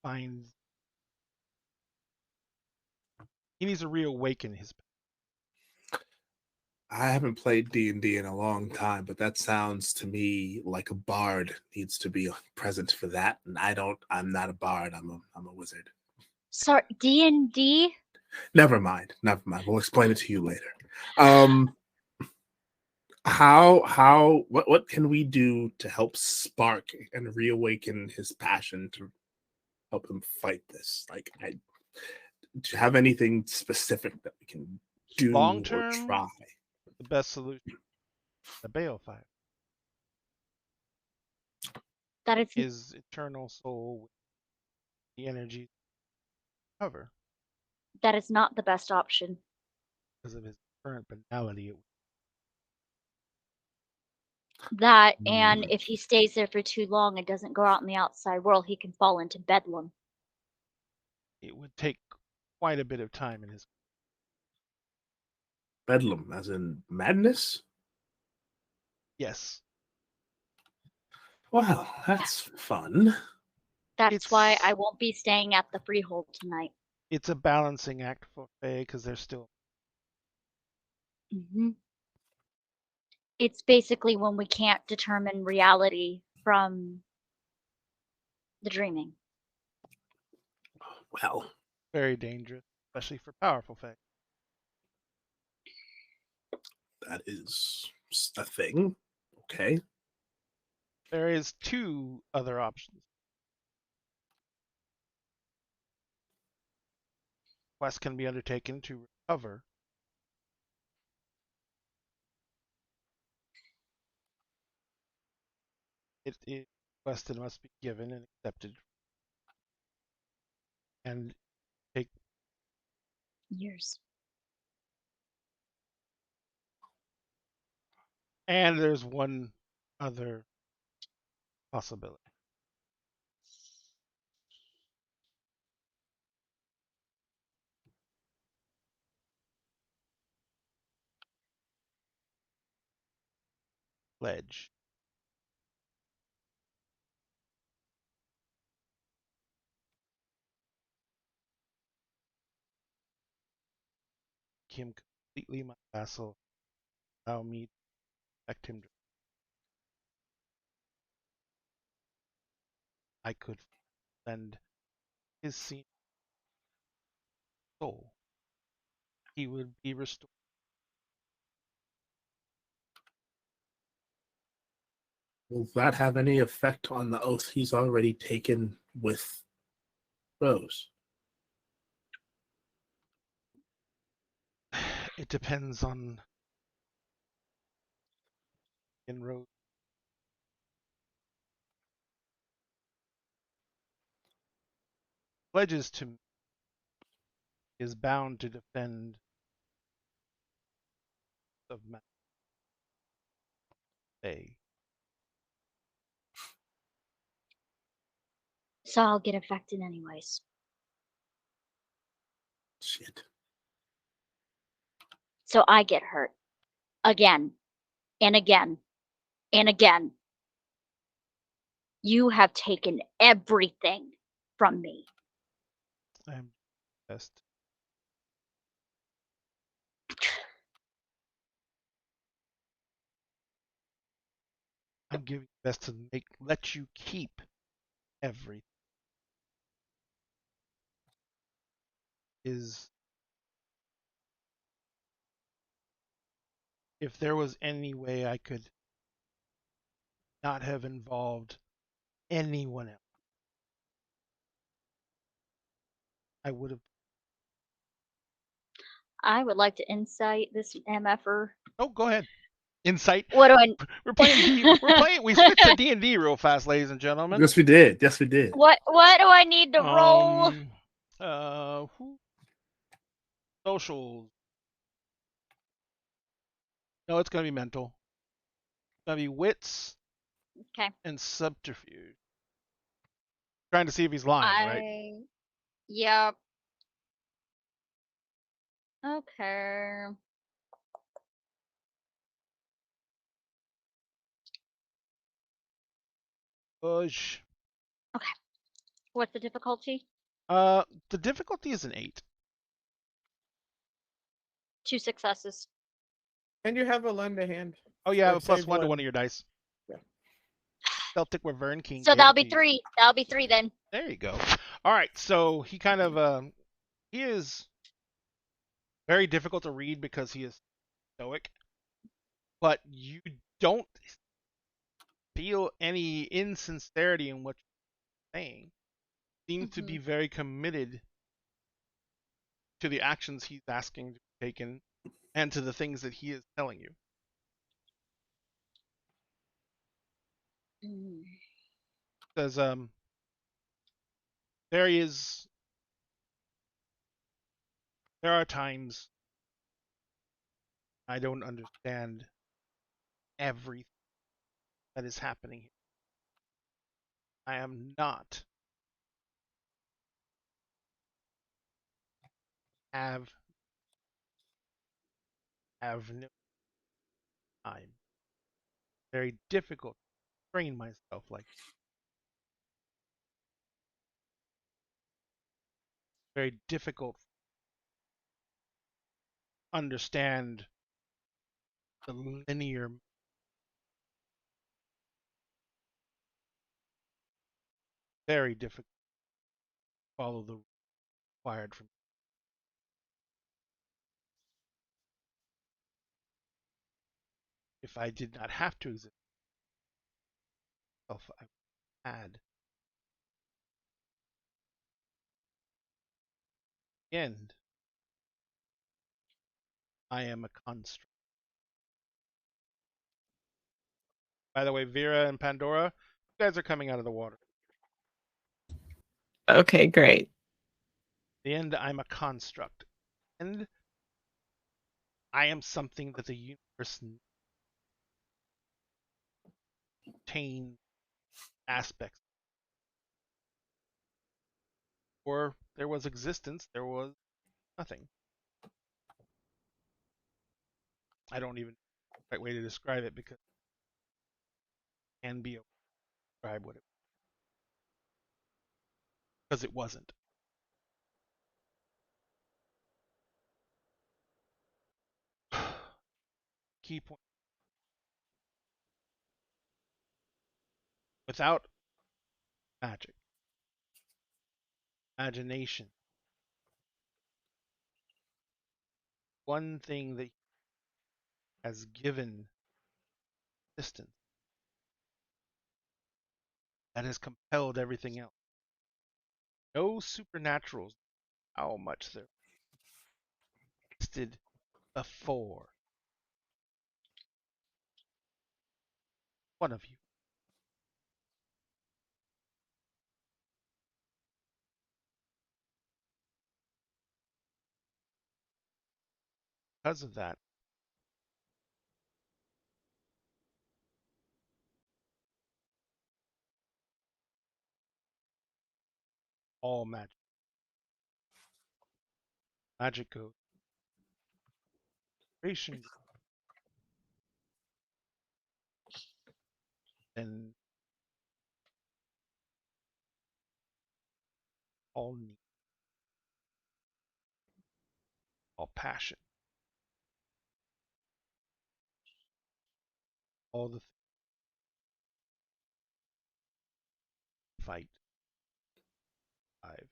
Finds. He needs to reawaken his. I haven't played D&D in a long time, but that sounds to me like a bard needs to be present for that. And I'm not a bard. I'm a wizard. Sorry, D&D? Never mind. We'll explain it to you later. What can we do to help spark and reawaken his passion to help him fight this? Like, do you have anything specific that we can do Long or term, try? the best solution. The balefire. That is His eternal soul with the energy cover that is not the best option. because of his current banality. That and if he stays there for too long and doesn't go out in the outside world, he can fall into bedlam. It would take quite a bit of time in his. Bedlam, as in madness? Yes. Wow, that's fun. That's why It's- I won't be staying at the freehold tonight. It's a balancing act for Faye because they're still. hmm It's basically when we can't determine reality from the dreaming. Well, Very dangerous, especially for powerful Fae. that is a thing. Okay. There is two other options. Quest can be undertaken to recover. It quested must be given and accepted, and take Years. And there's one other possibility. Pledge. him completely my vassal. Allow me to affect him. I could send his soul. He would be restored. Will that have any effect on the oath he's already taken with Rose? It depends on Rose. Pledges to me is bound to defend of Bay. So I'll get affected anyways. Shit. So I get hurt again and again and again. You have taken everything from me. I'm best. I'm giving best to let you keep everything. Is if there was any way I could not have involved anyone else, I would have. I would like to insight this MFer. Oh, go ahead. Insight. What do I? We're playing D. We're playing. We switched to D&D real fast, ladies and gentlemen. Yes, we did. Yes, we did. What do I need to roll? Socials. No, it's gonna be mental. It's gonna be wits Okay. and subterfuge. Trying to see if he's lying, right? Yep. Okay. Push. Okay. What's the difficulty? The difficulty is an 8. 2 successes. And you have a lend a hand. Oh, you have Or a plus save 1 to one. one of your dice. Yeah. Celtic Wyvern King. So gave that'll it be to you. 3. That'll be 3 then. There you go. All right, so he kind of he is very difficult to read because he is stoic, but you don't feel any insincerity in what you're saying. Seems to be very committed to the actions he's asking to be taken and to the things that he is telling you. Says there are times I don't understand everything that is happening here. I am not have no time. Very difficult to train myself like this. Very difficult to understand the linear. Very difficult to follow the required from. If I did not have to exist, I had. End. I am a construct. By the way, Vera and Pandora, you guys are coming out of the water. Okay, great. The end, I'm a construct. And I am something that the universe contains aspects. Or there was existence, there was nothing. I don't even know the right way to describe it because it can be a describe what it was. Because it wasn't. key point. Without magic, imagination, one thing that has given existence, that has compelled everything else. No supernaturals, how much there existed before. One of you. Because of that, all magic goes, creation goes, and all need, all passion, all the fight, five.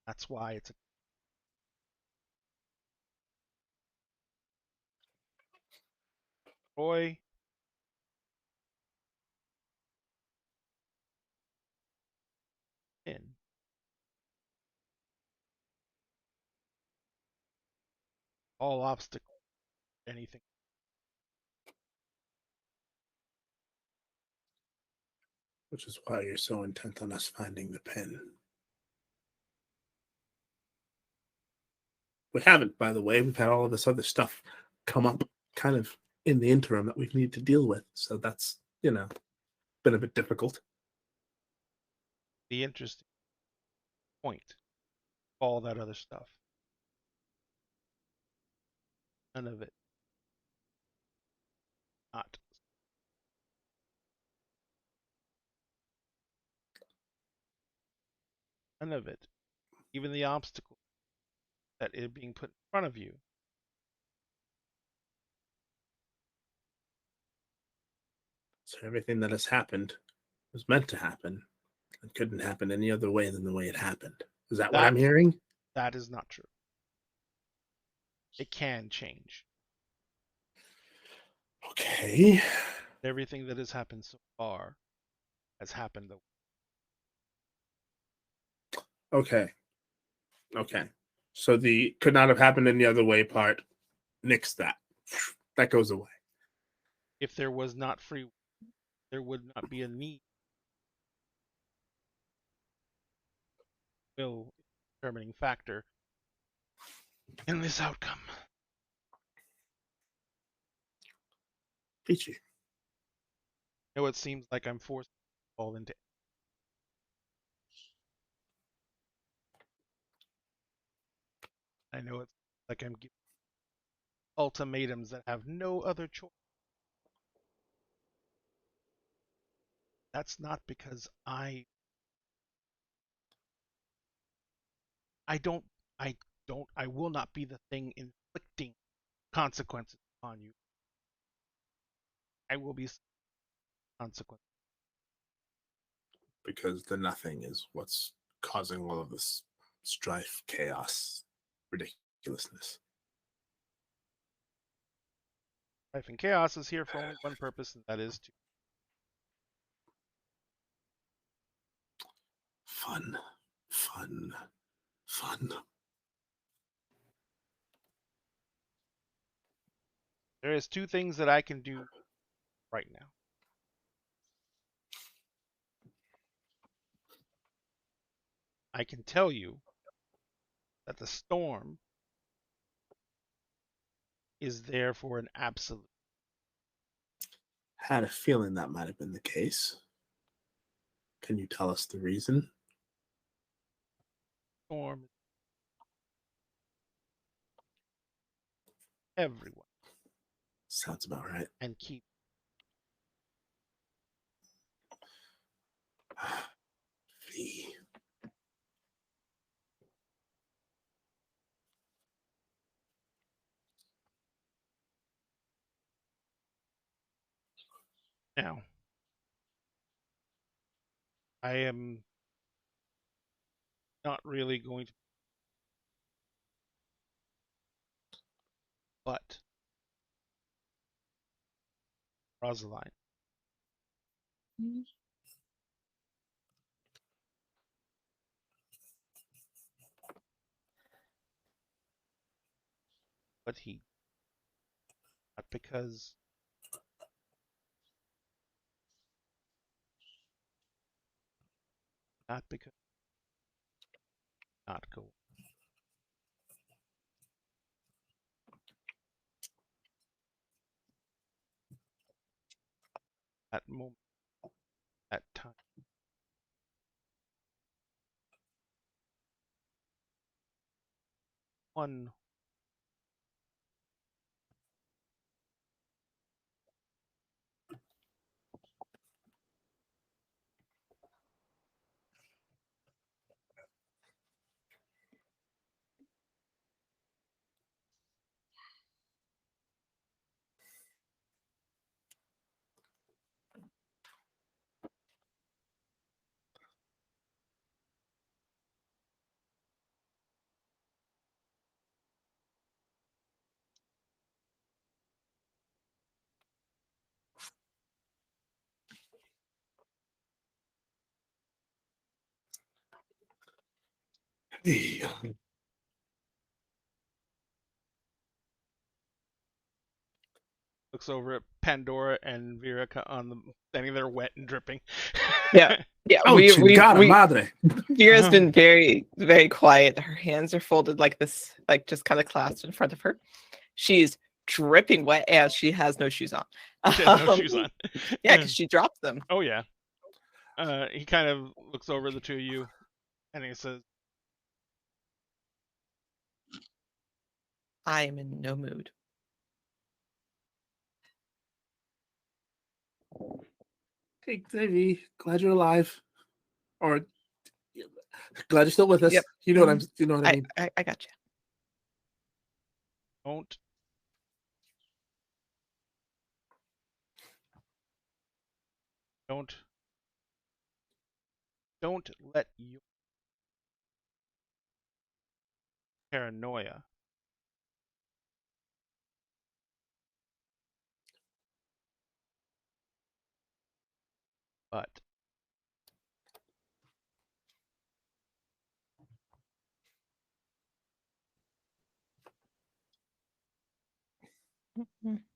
That's why it's a Troy. In all obstacles, anything. Which is why you're so intent on us finding the pin. We haven't, by the way. We've had all of this other stuff come up kind of in the interim that we need to deal with. So that's, been a bit difficult. The interesting point, all that other stuff. None of it. Not. None of it. Even the obstacle that is being put in front of you. So everything that has happened was meant to happen and couldn't happen any other way than the way it happened. Is that what I'm hearing? That is not true. It can change. Okay. Everything that has happened so far has happened the Okay. So the could not have happened any other way part, nix that. That goes away. If there was not free, there would not be a need. Will determining factor in this outcome. Peachy. I know it seems like I'm forced to fall into. I know it's like I'm giving ultimatums that have no other choice. That's not because I don't I will not be the thing inflicting consequences on you. I will be consequences. Because the nothing is what's causing all of this strife, chaos, ridiculousness. Life and chaos is here for only one purpose, and that is to Fun. there is two things that I can do right now. I can tell you that the storm is there for an absolute. Had a feeling that might have been the case. Can you tell us the reason? Storm everyone Sounds about right. and keep V. Now, I am not really going to, but Rosaline. But he, not because, not because, not go. At moment, at time. One looks over at Pandora and Vira on the standing there wet and dripping. Yeah. Yeah, Oh, chingada madre. Vera's been very, very quiet. Her hands are folded like this, like just kind of clasped in front of her. She's dripping wet and she has no shoes on. She has no shoes on. Yeah, because she dropped them. Oh yeah. He kind of looks over the two of you, and he says, I am in no mood. Hey, Davey, glad you're alive. Or glad you're still with us. Yep. You know what I'm. You know what I mean. I got you. "Don't, don't, don't let your paranoia but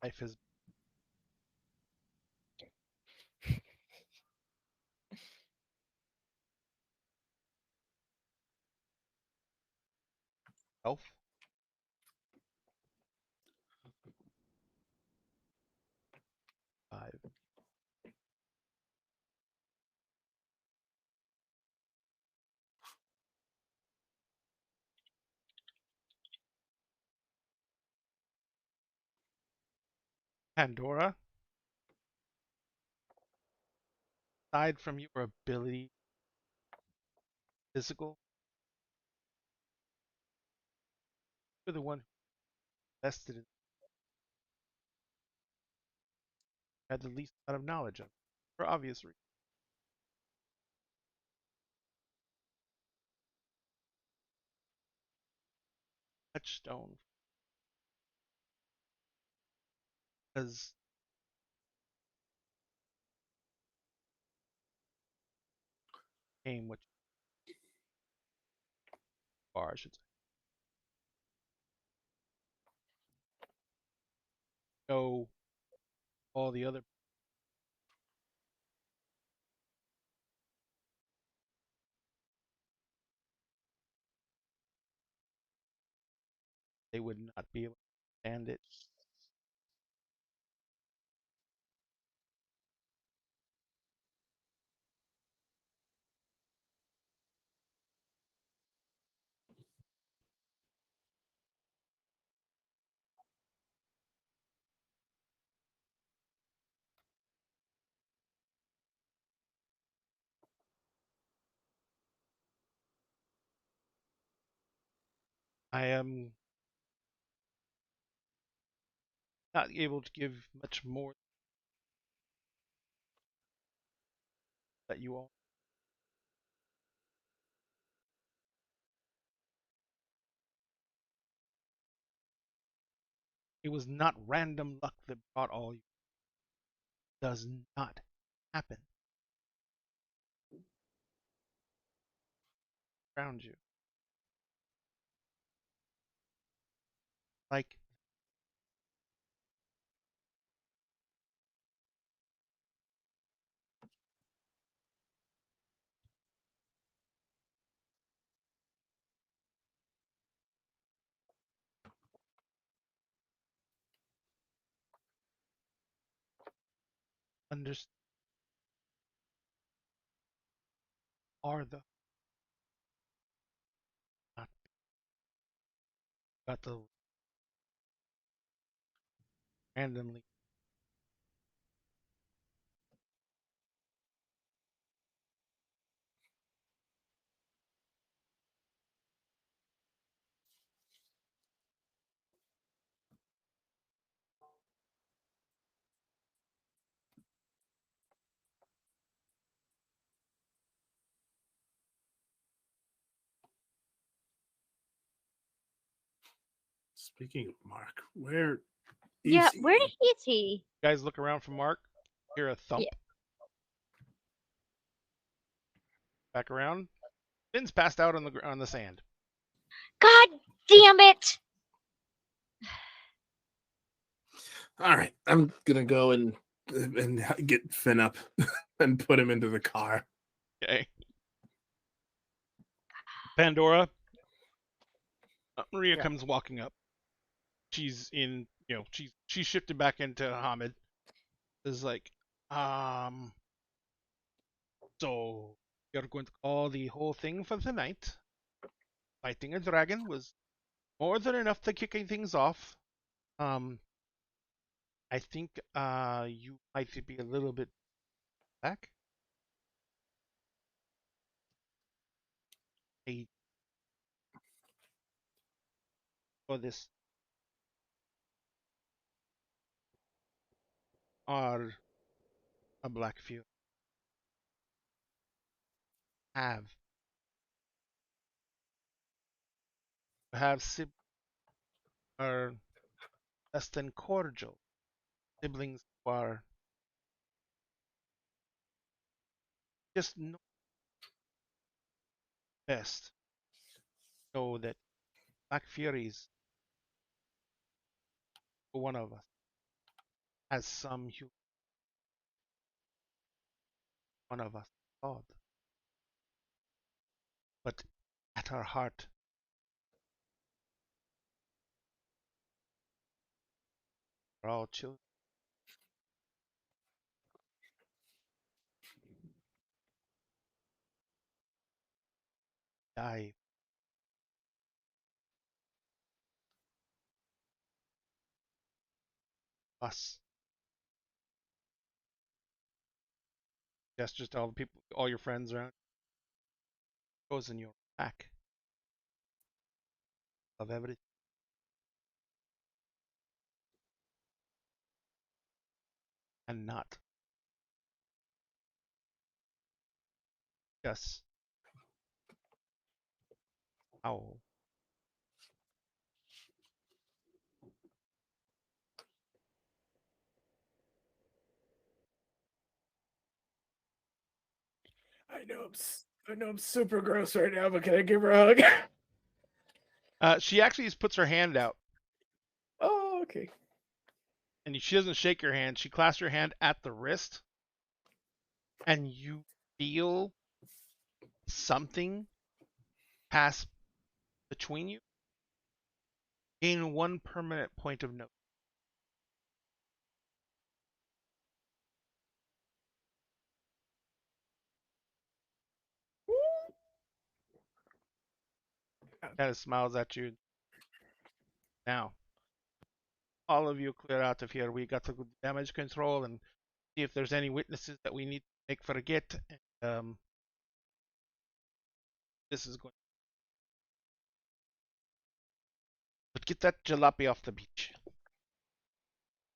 life is self. Five. Pandora, aside from your ability, physical, you're the one who invested in, had the least amount of knowledge of, for obvious reasons. Touchstone, because came what you are, I should say. Know all the other. They would not be able to stand it. I am not able to give much more that you own. It was not random luck that brought all you. Does not happen around you. Like, understand are the not got the randomly. Speaking of Mark, where Yeah, is where he? is he? You guys look around for Mark. Hear a thump. Yeah. Back around. Finn's passed out on the sand. God damn it! All right, I'm gonna go and get Finn up and put him into the car. Okay. Pandora. Maria Yeah. comes walking up. She's in, she's shifted back into Hamid. Is like, so you're going to call the whole thing for tonight. Fighting a dragon was more than enough to kicking things off. I think you might be a little bit back. For this are a black few have siblings are less than cordial. Siblings who are just know best. Know that Black Furies, one of us, has some human, one of us God. But at our heart, we're all children. Die. Us. Gestures to all the people, all your friends around. Goes in your back of everything. And not just how I know I'm super gross right now, but can I give her a hug? she actually just puts her hand out Oh, okay. and she doesn't shake your hand. She clasps your hand at the wrist and you feel something pass between you. Gain 1 permanent point of note. Kind of smiles at you. Now, all of you clear out of here. We got to go to damage control and see if there's any witnesses that we need to make forget. And, this is going. But get that jalopy off the beach.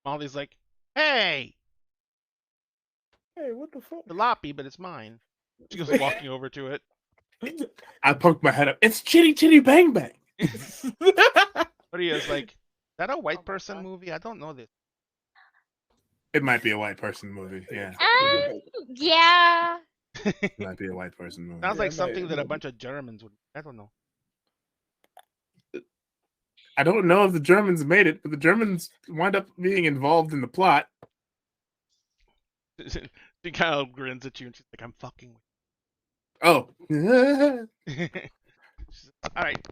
Molly's like, hey! Hey, what the fuck? Jalopy, but it's mine. She goes walking over to it. I poked my head up. It's Chitty Chitty Bang Bang. Maria's like, is that a white person movie? I don't know this. It might be a white person movie. Yeah, Yeah. it might be a white person movie. Sounds Yeah, like it something might- that a bunch of Germans would. I don't know. I don't know if the Germans made it, but the Germans wind up being involved in the plot. She kind of grins at you and she's like, I'm fucking with Oh, you. She's like, all right.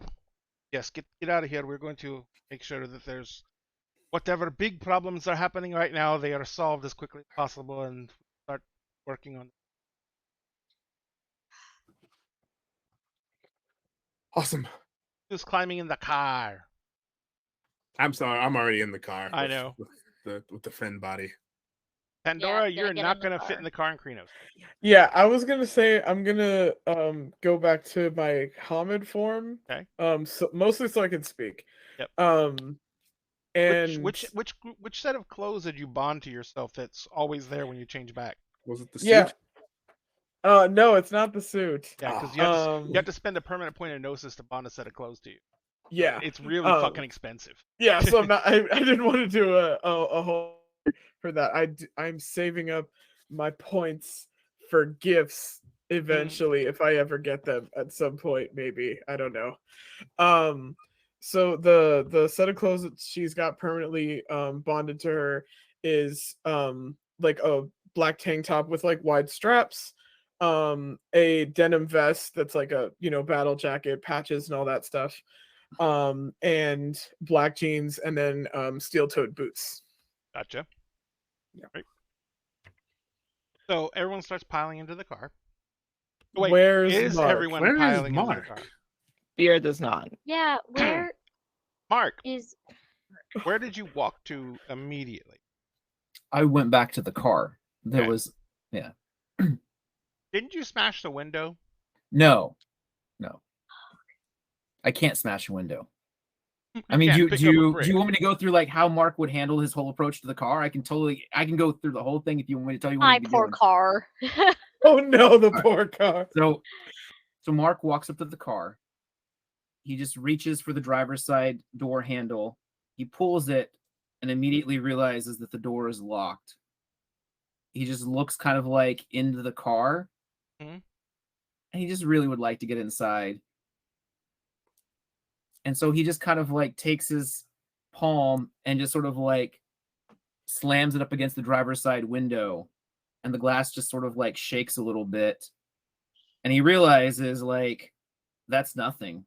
Yes, get out of here. We're going to make sure that there's whatever big problems are happening right now, they are solved as quickly as possible and start working on. awesome. Who's climbing in the car? I'm sorry, I'm already in the car. I know. With the fin body. Pandora, it's gonna you're get not in the going to fit car. in the car in Krenos. Yeah, I was gonna say I'm gonna go back to my Hamid form. Okay. So, mostly so I can speak. Yep. And Which set of clothes did you bond to yourself that's always there when you change back? Was it the suit? yeah. No, it's not the suit. Yeah, because Oh. you have to spend a permanent point of gnosis to bond a set of clothes to you. Yeah. It's really fucking expensive. Yeah, so I'm not. I didn't want to do a whole for that. I'm saving up my points for gifts eventually if I ever get them at some point. Maybe I don't know. So the set of clothes that she's got permanently bonded to her is like a black tank top with like wide straps, a denim vest that's like a battle jacket, patches and all that stuff, and black jeans, and then steel-toed boots. Gotcha. Yeah. Right. So everyone starts piling into the car. Wait, Where's is Mark? everyone Where is piling into the Mark? car? Beer does not. Yeah. Where Mark, is? where did you walk to immediately? I went back to the car. There Okay. was Didn't you smash the window? no. I can't smash a window. I mean, can't do pick up a you brick. want me to go through like how Mark would handle his whole approach to the car? I can go through the whole thing if you want me to tell you what My he'd be poor doing. car. Oh no, the All right. poor car. So Mark walks up to the car. He just reaches for the driver's side door handle. He pulls it and immediately realizes that the door is locked. He just looks kind of like into the car. Mhm. And he just really would like to get inside. And so he just kind of like takes his palm and just sort of like slams it up against the driver's side window. And the glass just sort of like shakes a little bit. And he realizes like that's nothing.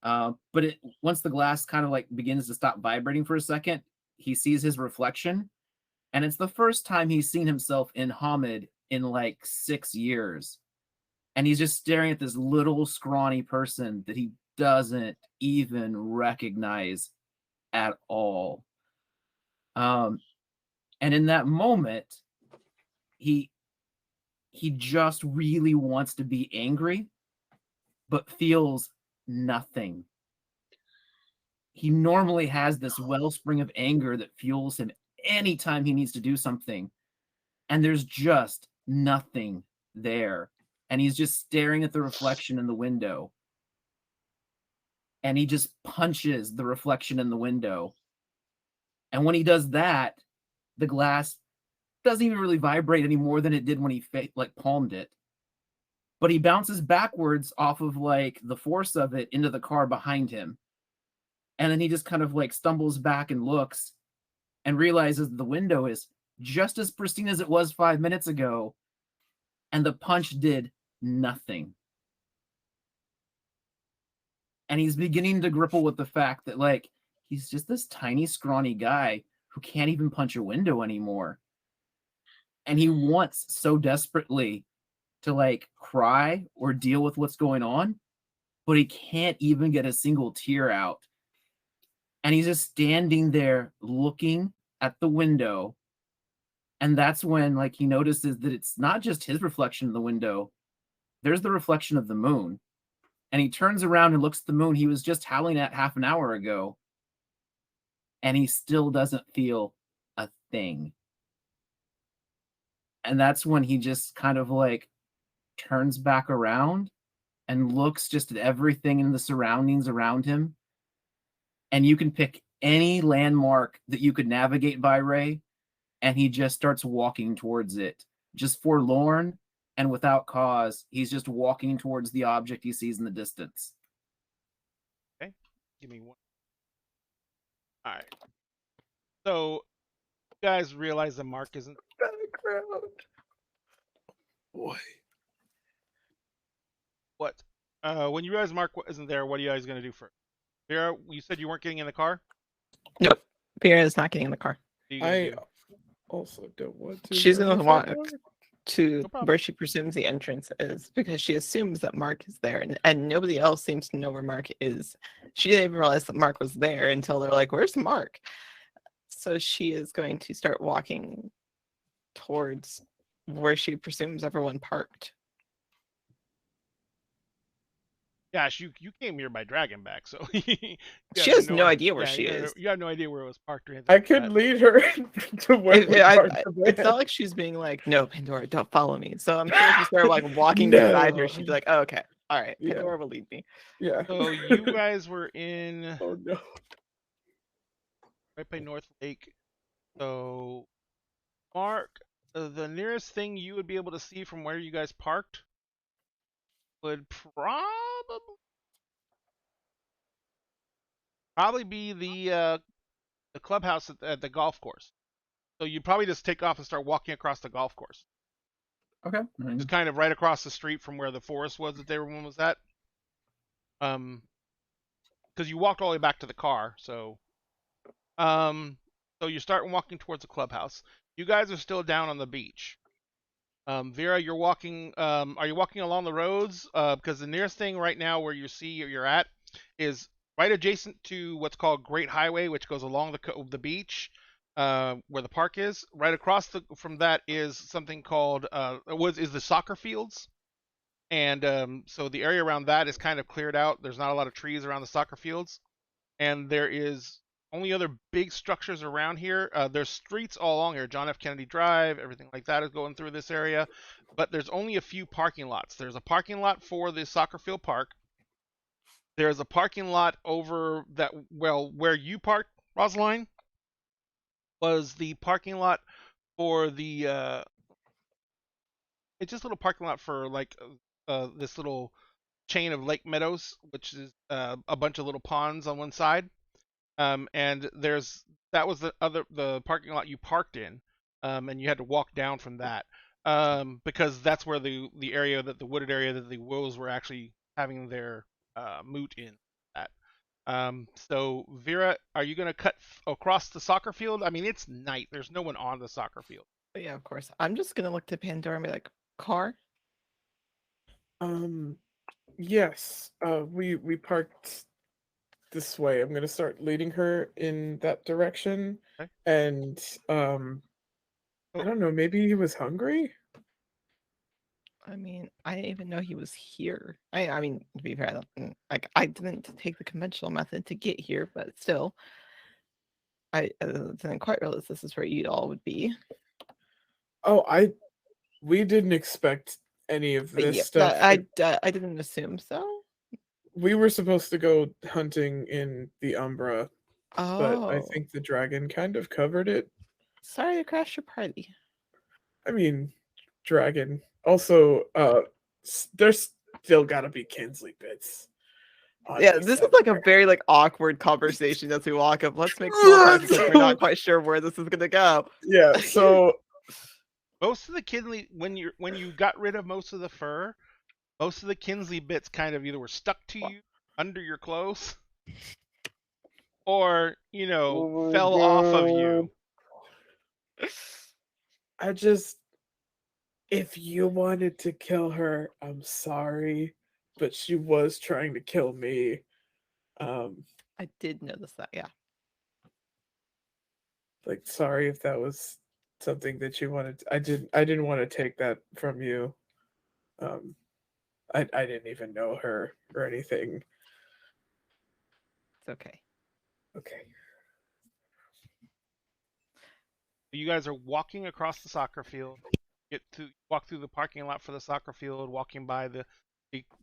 But once the glass kind of like begins to stop vibrating for a second, he sees his reflection. And it's the first time he's seen himself in Hamid in like 6 years. And he's just staring at this little scrawny person that he doesn't even recognize at all. And in that moment, he just really wants to be angry, but feels nothing. He normally has this wellspring of anger that fuels him anytime he needs to do something. And there's just nothing there. And he's just staring at the reflection in the window. And he just punches the reflection in the window. And when he does that, the glass doesn't even really vibrate any more than it did when he palmed it. But he bounces backwards off of like the force of it into the car behind him. And then he just kind of like stumbles back and looks and realizes the window is just as pristine as it was 5 minutes ago. And the punch did nothing. And he's beginning to grapple with the fact that like he's just this tiny, scrawny guy who can't even punch a window anymore. And he wants so desperately to like cry or deal with what's going on, but he can't even get a single tear out. And he's just standing there looking at the window. And that's when like he notices that it's not just his reflection in the window. There's the reflection of the moon. And he turns around and looks at the moon he was just howling at half an hour ago. And he still doesn't feel a thing. And that's when he just kind of like turns back around and looks just at everything in the surroundings around him. And you can pick any landmark that you could navigate by, Ray, and he just starts walking towards it, just forlorn and without cause. He's just walking towards the object he sees in the distance. Okay, give me one. All right. So you guys realize that Mark isn't. Background. Boy. What? When you realize Mark isn't there, what are you guys gonna do first? Vera, you said you weren't getting in the car. Nope. Vera is not getting in the car. What are you gonna I do? also don't want to. She's go gonna with walk that one. to No problem. where she presumes the entrance is because she assumes that Mark is there, and nobody else seems to know where Mark is. She didn't even realize that Mark was there until they're like, "Where's Mark?" So she is going to start walking towards where she presumes everyone parked. Gosh, you came here by dragon back, so She has no idea where yeah, she is. You have no idea where it was parked or anything. I like could that. lead her to where we parked the It's van. not like she's being like, "No, Pandora, don't follow me." So I'm sure if you start like walking beside her, she'd be like, "Oh, okay, all right, Yeah. Pandora will lead me." Yeah. So you guys were in Oh no. right by North Lake. So Mark, the nearest thing you would be able to see from where you guys parked would probably be the clubhouse at the golf course. So you'd probably just take off and start walking across the golf course. Okay. Just kind of right across the street from where the forest was that everyone was at. Because you walked all the way back to the car, so you start walking towards the clubhouse. You guys are still down on the beach. Vera, you're walking. Are you walking along the roads? Because the nearest thing right now where you see you're at is right adjacent to what's called Great Highway, which goes along the beach, where the park is. Right across from that is something called is the soccer fields, and so the area around that is kind of cleared out. There's not a lot of trees around the soccer fields, and there is only other big structures around here. There's streets all along here. John F. Kennedy Drive, everything like that is going through this area. But there's only a few parking lots. There's a parking lot for the soccer field park. There's a parking lot over that, well, where you parked, Rosaline, was the parking lot for the, it's just a little parking lot for like this little chain of lake meadows, which is a bunch of little ponds on one side. And that was the parking lot you parked in, and you had to walk down from that, because that's where the wooded area that the wolves were actually having their moot in at. So Vera, are you gonna cut across the soccer field? I mean, it's night. There's no one on the soccer field. But yeah, of course. I'm just gonna look to Pandora and be like, "Car." Yes. We parked this way. I'm gonna start leading her in that direction. Okay. And I don't know, maybe he was hungry? I mean, I didn't even know he was here. I mean, to be fair, like I didn't take the conventional method to get here, but still, I didn't quite realize this is where you all would be. Oh, we didn't expect any of But this yeah, stuff. I didn't assume so. We were supposed to go hunting in the Umbra, but I Oh, think the dragon kind of covered it. sorry to crash your party. I mean, dragon. Also, there's still gotta be Kinsley bits. on Yeah, these this is like a somewhere. very like awkward conversation as we walk up. Let's make small talk because we're not quite sure where this is gonna go. Yeah, so Most of the Kinsley, when you got rid of most of the fur, most of the Kinsley bits kind of either were stuck to you under your clothes, or fell off of you. I just, if you wanted to kill her, I'm sorry, but she was trying to kill me. I did notice that. Yeah. Like, sorry if that was something that you wanted. I didn't want to take that from you. I didn't even know her or anything. It's okay. Okay. You guys are walking across the soccer field. walk through the parking lot for the soccer field, walking by the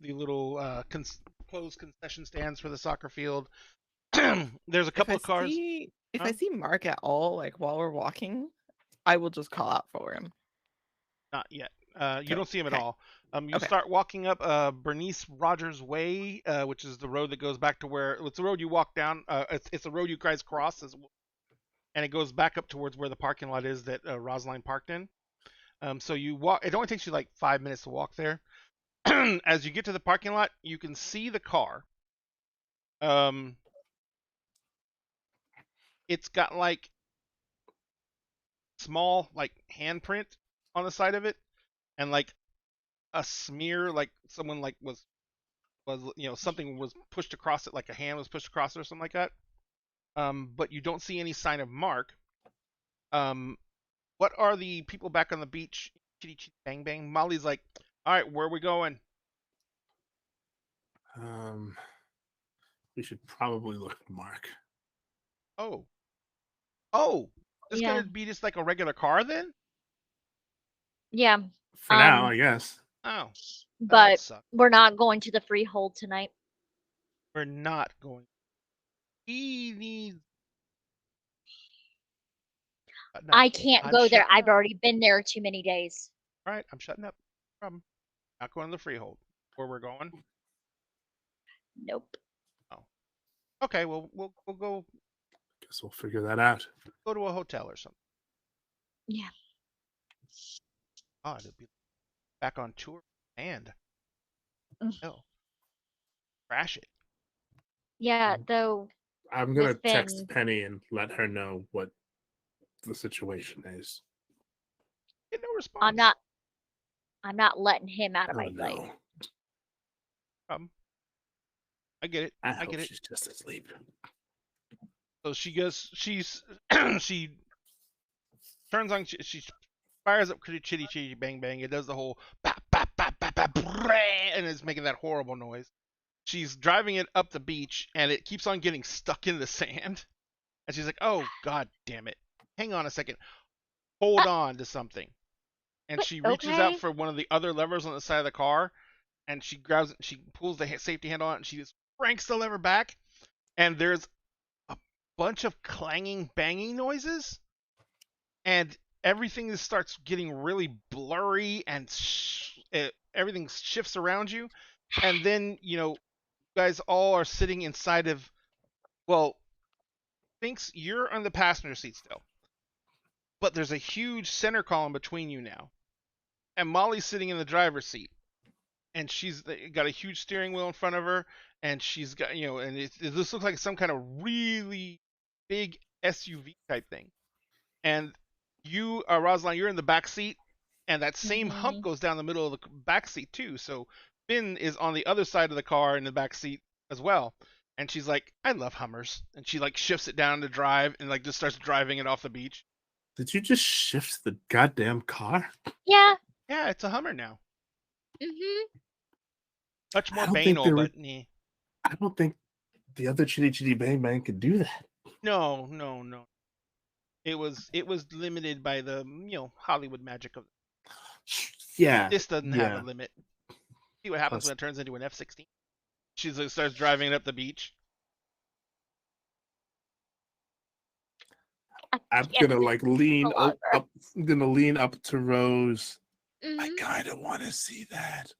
little closed concession stands for the soccer field. There's a couple of cars. If Huh? I see Mark at all, like while we're walking, I will just call out for him. Not yet. You Cool. don't see him at Okay. all. You Okay. start walking up Bernice Rogers Way, which is the road that goes back to where it's the road you walk down. It's the road you guys cross, and it goes back up towards where the parking lot is that Rosaline parked in. So you walk. It only takes you like 5 minutes to walk there. As you get to the parking lot, you can see the car. It's got like small like handprint on the side of it, and like a smear, like someone like was something was pushed across it, like a hand was pushed across it or something like that. But you don't see any sign of Mark. What are the people back on the beach? Chitty chitty bang bang. Molly's like, all right, where are we going? We should probably look at Mark. Oh, this Yeah. gonna be just like a regular car then? Yeah, For now, I guess. Oh, that but sucks. we're not going to the freehold tonight. We're not going. He needs. No, I can't I'm go there. shutting I've up. already been there too many days. All right, I'm shutting up. No problem. Not going to the freehold. Where we're going? Nope. Okay, well we'll go Guess we'll figure that out. to a hotel or something. Yeah. Oh, it'll be back on tour and hell, crash it. Yeah, though. I'm gonna With text Finn. Penny and let her know what the situation is. Get no response. I'm not letting him out of my Oh, sight. no. I get it. I I hope get it. she's just asleep. So she's she turns on, she fires up chitty chitty bang bang. It does the whole bap bap bap bap bap, and it's making that horrible noise. She's driving it up the beach, and it keeps on getting stuck in the sand. And she's like, "Oh God damn it! Hang on a second. Hold on to something." And she reaches Okay. out for one of the other levers on the side of the car, and she grabs it. She pulls the safety handle out, and she just cranks the lever back. And there's a bunch of clanging, banging noises, and everything just starts getting really blurry, and everything shifts around you. And then you guys all are sitting inside of, well, Sphinx, you're on the passenger seat still, but there's a huge center column between you now, and Molly's sitting in the driver's seat, and she's got a huge steering wheel in front of her, and she's got and this looks like some kind of really big SUV type thing, and you, Rosalind, you're in the back seat, and that same hump goes down the middle of the back seat too. So Finn is on the other side of the car in the back seat as well. And she's like, I love Hummers. And she like shifts it down to drive and like just starts driving it off the beach. Did you just shift the goddamn car? Yeah. Yeah, it's a Hummer now. Mhm. Much more I don't think banal, there but I don't think the other Chitty Chitty Bang Bang could do that. no. It was limited by the Hollywood magic of Yeah. this. Doesn't have yeah. a limit. See what happens Plus- when it turns into an F-16. She starts driving it up the beach. I'm Yeah, gonna like lean no up, longer. I'm gonna lean up to Rose. I Mhm. kind of want to see that.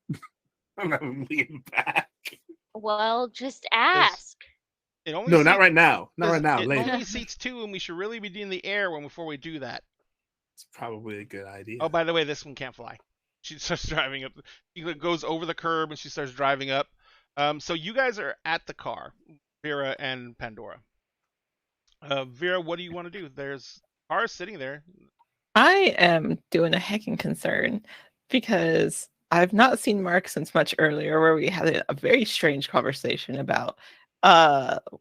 I'm gonna lean back. Well, just ask. It only No, seats, not right now. Not right now. It Later. only seats two, and we should really be in the air before we do that. It's probably a good idea. Oh, by the way, this one can't fly. She starts driving up. She goes over the curb and she starts driving up. So you guys are at the car, Vera and Pandora. Vera, what do you want to do? There's cars sitting there. I am doing a heckin' concern because I've not seen Mark since much earlier, where we had a very strange conversation about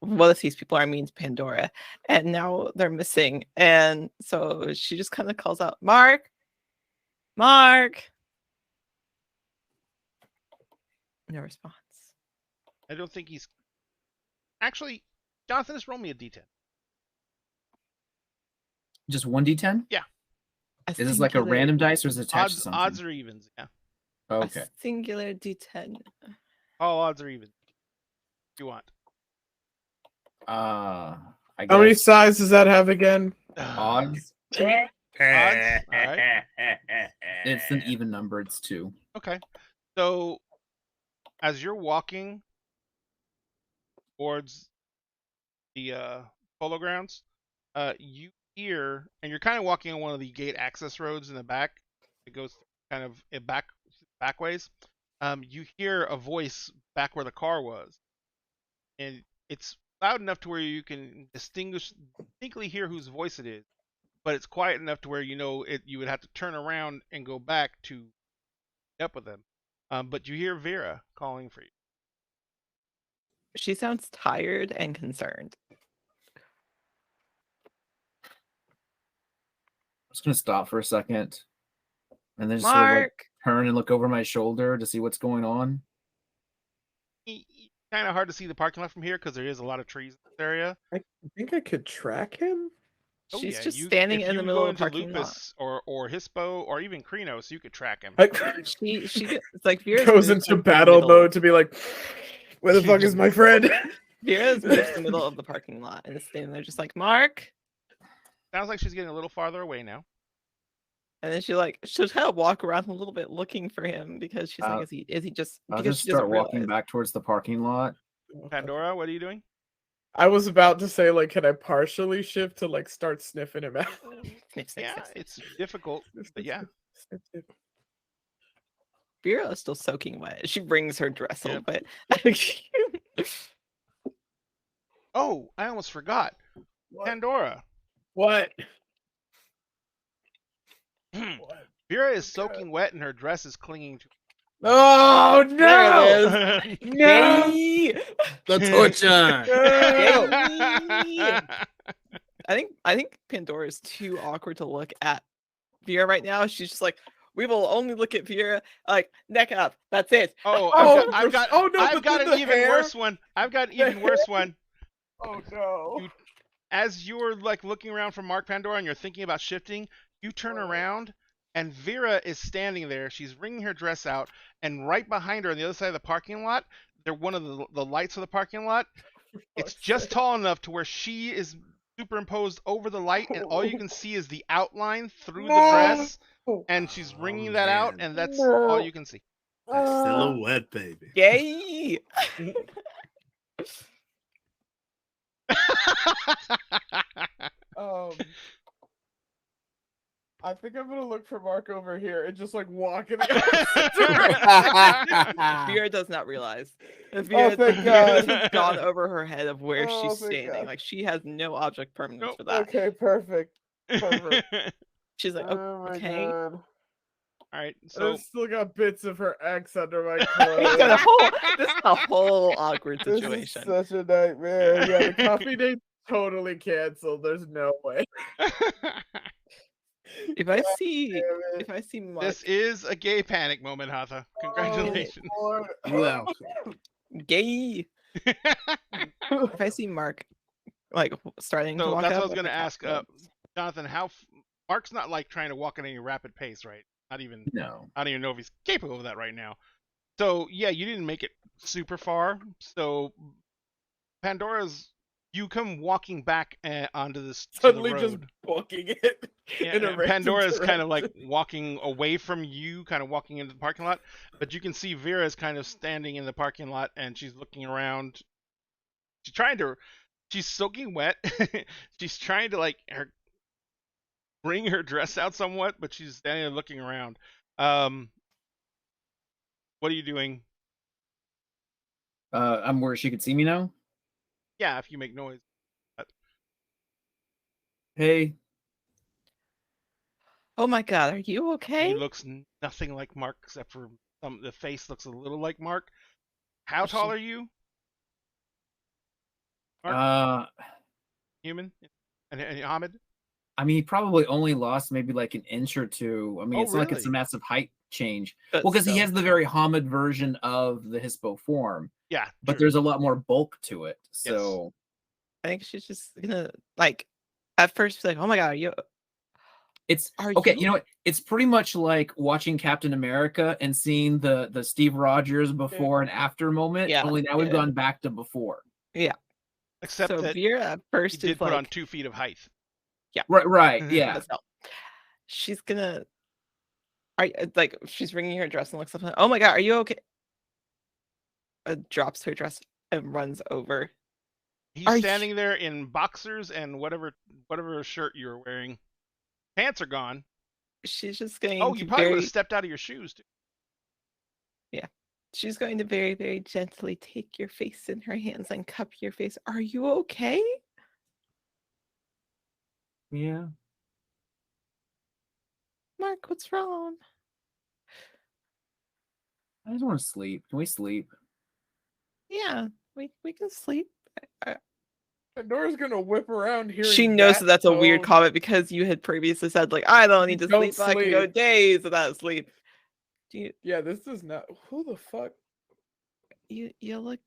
what if these people are mean to Pandora, and now they're missing. And so she just kind of calls out, Mark. No response. I don't think he's. Actually, Jonathan, just roll me a d10. Just 1d10? Yeah. Is this like a random dice or is it attached to something? Odds or evens, yeah. Okay. A singular D10. All odds are even. If you want. I guess How many sides does that have again? odds. Odds? Alright. It's an even number. It's 2. Okay. So as you're walking towards the polo grounds, you hear, and you're kind of walking on one of the gate access roads in the back. It goes kind of back ways. You hear a voice back where the car was, and it's loud enough to where you can distinctly hear whose voice it is, but it's quiet enough to where you know it. You would have to turn around and go back to meet up with them. But you hear Vera calling for you. She sounds tired and concerned. I'm just gonna stop for a second, and then just Mark! sort of like turn and look over my shoulder to see what's going on. Kind of hard to see the parking lot from here because there is a lot of trees in this area. I think I could track him. Oh, She's yeah, just you- standing if in you the go middle of the into parking lot. Lupus or Hispo or even Krenos, you could track him. It's like Vera's Goes moved into to the battle middle. mode to be like, where the fuck is my friend? Vera's moved to the middle of the parking lot and is standing there just like, Mark. Sounds like she's getting a little farther away now. And then she'll kind of walk around a little bit looking for him because she's like, is he just I'll because just she doesn't start walking realize. back towards the parking lot. Pandora, what are you doing? I was about to say, like, can I partially shift to like start sniffing him out? Sniff, sniff, Yeah, sniff, sniff. it's difficult, but yeah. Sniff, sniff. Vera is still soaking wet. She brings her dress a little bit. Oh, I almost forgot. What? Pandora. What? Vera is soaking wet and her dress is clinging to. Oh no! There it is. No! Yay! The torture. No! I think Pandora is too awkward to look at Vera right now. She's just like, we will only look at Vera like neck up. That's it. Oh, Oh, I've got oh, no, I've but got then an the even hair- worse one. I've got an even worse one. Oh no! As you're like looking around for Mark Pandora and you're thinking about shifting, you turn around and Vera is standing there. She's wringing her dress out, and right behind her on the other side of the parking lot, they're one of the lights of the parking lot. It's just tall enough to where she is superimposed over the light, and all you can see is the outline through the dress, and she's wringing that out, and that's all you can see. That silhouette, baby. Yay! I think I'm gonna look for Mark over here and just like walk in. Vera does not realize. thank Vera God. has gone over her head of where Oh, she's thank standing. God. Like she has no object permanence Nope. for that. Okay, perfect. Perfect. She's like, Oh my okay. God. All right, so I've still got bits of her ex under my He's clothes. got a whole, this is a whole awkward This is situation. such a nightmare. Yeah, the coffee date totally canceled. There's no way. If I see Damn it. Mark this is a gay panic moment, Hatha. Congratulations. Oh, Lord. Well, gay, if I see Mark like starting to So walk that's up, what I was going to like, ask. Jonathan, Mark's not like trying to walk at any rapid pace, right? Not even. No. I don't even know if he's capable of that right now. So yeah, you didn't make it super far. So Pandora's, you come walking back onto this Suddenly to the just road. booking it. Yeah, in a and random Pandora's kind of like direction. walking away from you, kind of walking into the parking lot. But you can see Vera's kind of standing in the parking lot, and she's looking around. She's soaking wet. She's trying to like bring her dress out somewhat, but she's standing there looking around. What are you doing? I'm where she could see me now. Yeah, if you make noise. Hey, oh my God, are you okay? He looks nothing like Mark, except for the face looks a little like Mark. How tall are you? Mark? Human? And Ahmed? I mean, he probably only lost maybe like an inch or two. I mean, Oh, it's not like it's a really? massive height change. But Well, because he still. has the very Hamid version of the Hispo form, Yeah, but true. there's a lot more bulk to it. So I think she's just gonna like at first be like, oh my God, are you It's Are okay. you? You know what? It's pretty much like watching Captain America and seeing the Steve Rogers before and after moment. Yeah, Only now we've yeah. gone back to before. Except So that Vera at he first did is put like, on 2 feet of height. Right. Yeah. that's all. She's gonna. Like she's wringing her dress and looks up. And, oh my god, are you okay? Drops her dress and runs over. He's Are you- standing there in boxers and whatever shirt you're wearing. Pants are gone. She's just going Oh, to you probably would very. have stepped out of your shoes too. She's going to very, very gently take your face in her hands and cup your face. Are you okay? Yeah. Mark, what's wrong? I just want to sleep. Can we sleep? Yeah, we can sleep. Pandora's gonna whip around here. She knows that that's a weird comment because you had previously said like I don't need to Don't sleep. I can go sleep. days without sleep. Do you Yeah, this is not. Who the fuck? you look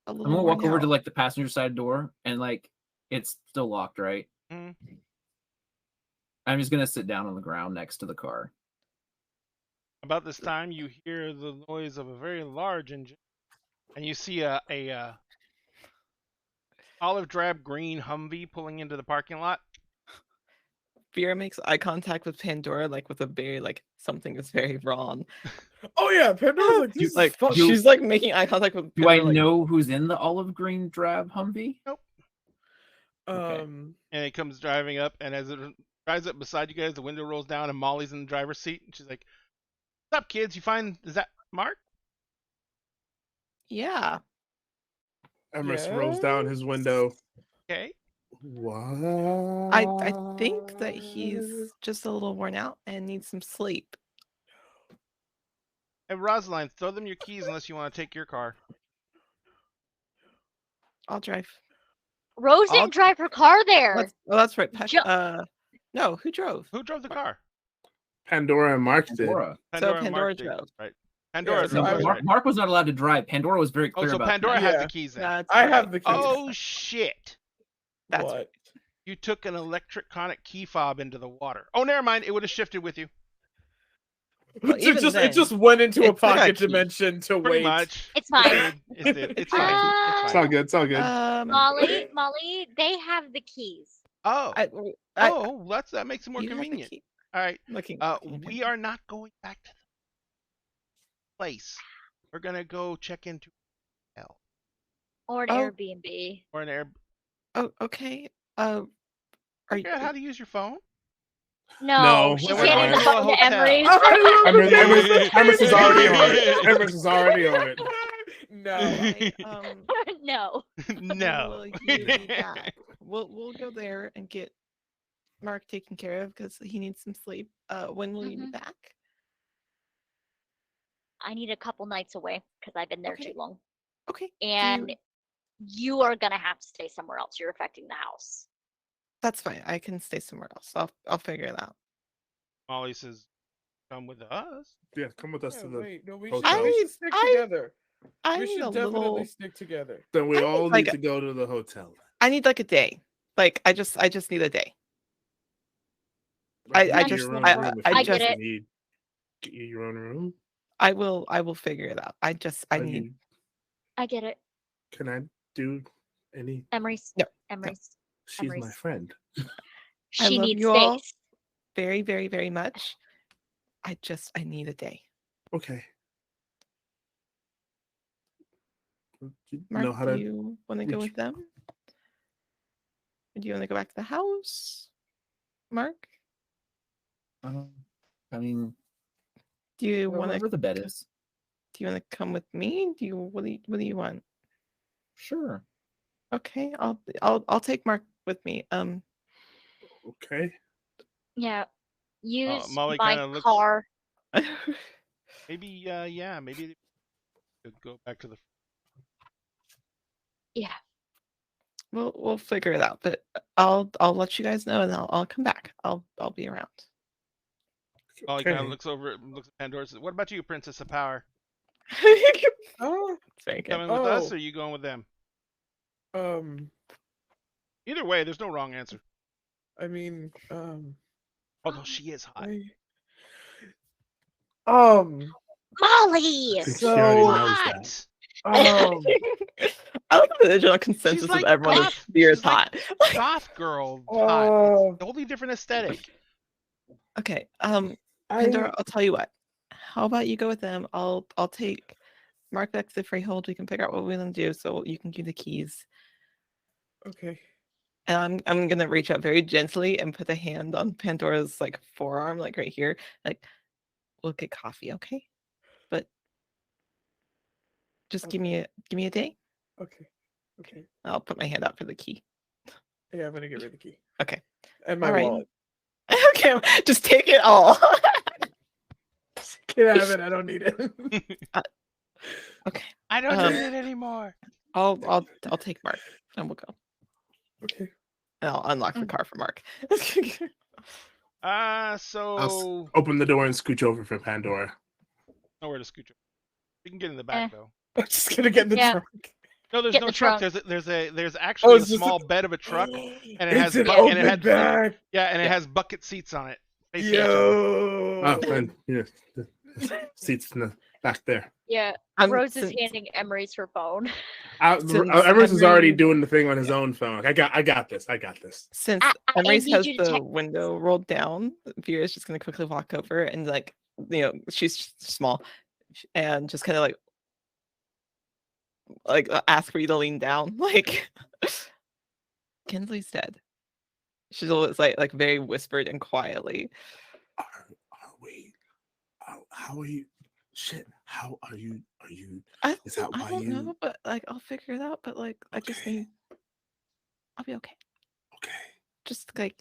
a little I'm gonna worn walk over to out. like the passenger side door and like it's still locked, right? Mhm. I'm just gonna sit down on the ground next to the car. About this time, you hear the noise of a very large engine, and you see a olive drab green Humvee pulling into the parking lot. Vera makes eye contact with Pandora, like with a very like something is very wrong. Oh yeah, Pandora's like, this is Like fuck- she's like making eye contact with. Do I Pandora, like, know who's in the olive green drab Humvee? okay. And it comes driving up, and as it drives up beside you guys, the window rolls down, and Molly's in the driver's seat, and she's like, "What's up, kids? Is that Mark?" Yeah. Emerson rolls down his window. Okay. What? I think that he's just a little worn out and needs some sleep. Hey, Rosaline, throw them your keys unless you want to take your car. I'll drive. Rose I'll- didn't drive her car there. That's right. Peck. Jo- No, who drove? Who drove the car? Pandora and Mark did. Pandora. Pandora and Pandora Mark did, drove. right? Pandora so No, drove. I that's Mark, right. Mark was not allowed to drive. Pandora was very Oh, clear so about Pandora that. has Yeah. the keys then. That's I right. have the keys. Oh shit! That's what? You took an electronic key fob into the water. Oh, never mind. It would have shifted with you. Well, even It just went into a it's like a pocket key. dimension to Pretty wait. much. It's fine. It did. It's fine. It's It's fine. all good. It's all good. Molly, they have the keys. Oh, I, that makes it more you have the convenient. key. All right. Looking. We are not going back to the place. We're gonna go check into hell Or an Oh. Airbnb. or an air. Oh, okay. Are you? Figure out how to use your phone. No, No, she's we're handing going the to a phone to hotel. Emery. Emerson's already on it. Emerson's already on it. No. No. No. Will you be back? We'll go there and get Mark taken care of because he needs some sleep. When will you be Mhm. back? I need a couple nights away because I've been there Okay. too long. Okay. And you are gonna have to stay somewhere else. You're affecting the house. That's fine. I can stay somewhere else. I'll figure it out. Molly says, "Come with us." Yeah, come with us Yeah, to the. wait, no, we hotel. should stick I- together. I We need should a definitely little. stick together. Then we I all need, like, need to go to the hotel. I need like a day. Like I just need a day. I Get just- your own I- room if I you get it. need. Get you your own room. I will figure it out. I Are need. you- I get it. Can I do any? Emery's. No, Emery's. She's my Emery's. friend. I She love needs you all. space. Very, very, very much. I need a day. Okay. You Mark, know how do to. you want to go reach- with them? Or do you want to go back to the house? Mark, I mean, do you want wherever to? the bed is. Do you want to come with me? What do you want? Sure. Okay, I'll take Mark with me. Okay. Yeah. Use Molly my kinda looks- car. Maybe, yeah, maybe they could go back to the. Yeah. we'll figure it out. But I'll let you guys know, and I'll come back. I'll be around. Molly kind of Okay. looks over, looks at Pandora, says, "What about you, Princess of Power? Oh, It's very good. Coming with us, Oh. or are you going with them? um, Either way, there's no wrong answer." I mean, Although she is hot. Molly. I think she So already knows that. Hot. I like the general consensus She's like of everyone goth. is beer is She's like hot. goth girl hot. Oh. It's a totally different aesthetic. Okay, Pandora, I'll tell you what. How about you go with them? I'll take Mark back to the freehold. We can figure out what we're gonna do. So you can give the keys, Okay. and I'm gonna reach out very gently and put a hand on Pandora's like forearm, like right here. Like, we'll get coffee, okay? But just give me a day. Okay. Okay. I'll put my hand out for the key. Yeah, I'm gonna get rid of the key. Okay. And my All right. wallet. Okay, just take it all. Can I have it? I don't need it. Okay. I don't need it anymore. I'll take Mark and we'll go. Okay. And I'll unlock the car for Mark. So Open the door and scooch over for Pandora. nowhere to scooch. We can get in the back though. I'm just gonna get in the Yeah. trunk. No, there's Get no the truck. trunk. There's actually a it's just small bed of a truck, and it has it's an and it open had bag. and it Yeah. has bucket seats on it. Facing each other. Yo. Oh, and the seats in the back there. Yeah. I'm- Rose is since- handing Emery's her phone. Since Emerson's already Emery- doing the thing on his own phone. Like, I got this. I got this. Since I Emery's need has you to the check- window rolled down, Vera's just gonna quickly walk over and like, she's small, and just kind of ask for you to lean down. Like, Kinsley's dead. She's always like very whispered and quietly. Are we? How are you? Shit. How are you? Are you? I Is that why don't you? know, but like I'll figure it out. But like I just Okay. need, I'll be okay. Okay. Just like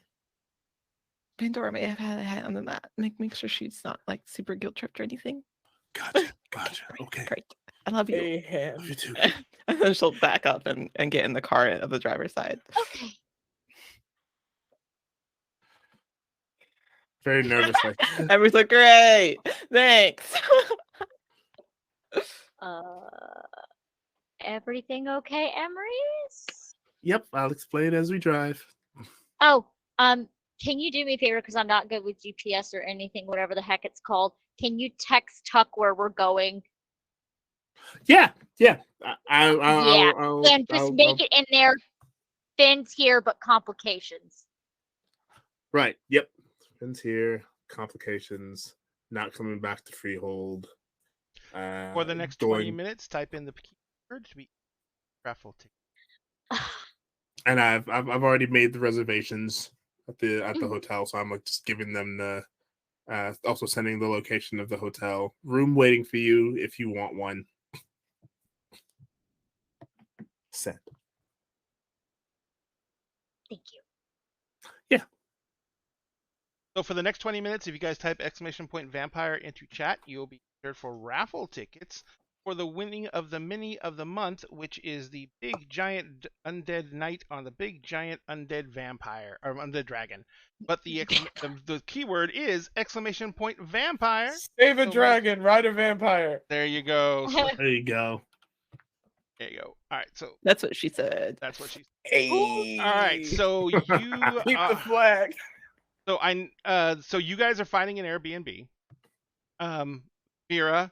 Pandora may have had a hand on that. Make sure she's not like super guilt tripped or anything. Gotcha. Gotcha. Okay. Great. I love you. A Love hand. you too. And then she'll back up and get in the car of the driver's side. Okay. Very nervous. Like, Everyone's like, great, thanks. Everything okay, Emery's? yep. I'll explain as we drive. Oh, can you do me a favor because I'm not good with GPS or anything, whatever the heck it's called? Can you text Tuck where we're going? Yeah. Yeah. And just make it in there. Finn's here, but complications. Right. Yep. Friends here. Complications. Not coming back to Freehold. For the next 20 minutes, type in the keyword to be raffle ticket. And I've already made the reservations at the hotel, so I'm like just giving them the also sending the location of the hotel room waiting for you if you want one. Sent. Thank you. So for the next 20 minutes, if you guys type !vampire into chat, you'll be entered for raffle tickets for the winning of the mini of the month, which is the big giant undead knight on the big giant undead vampire or undead dragon. But the keyword is !vampire. Save a So dragon, ride a vampire. There you go. So, There you go. there you go. All right, so That's what she said. that's what she's. Hey. All right, so you. Keep the flag. So you guys are finding an Airbnb. Vera,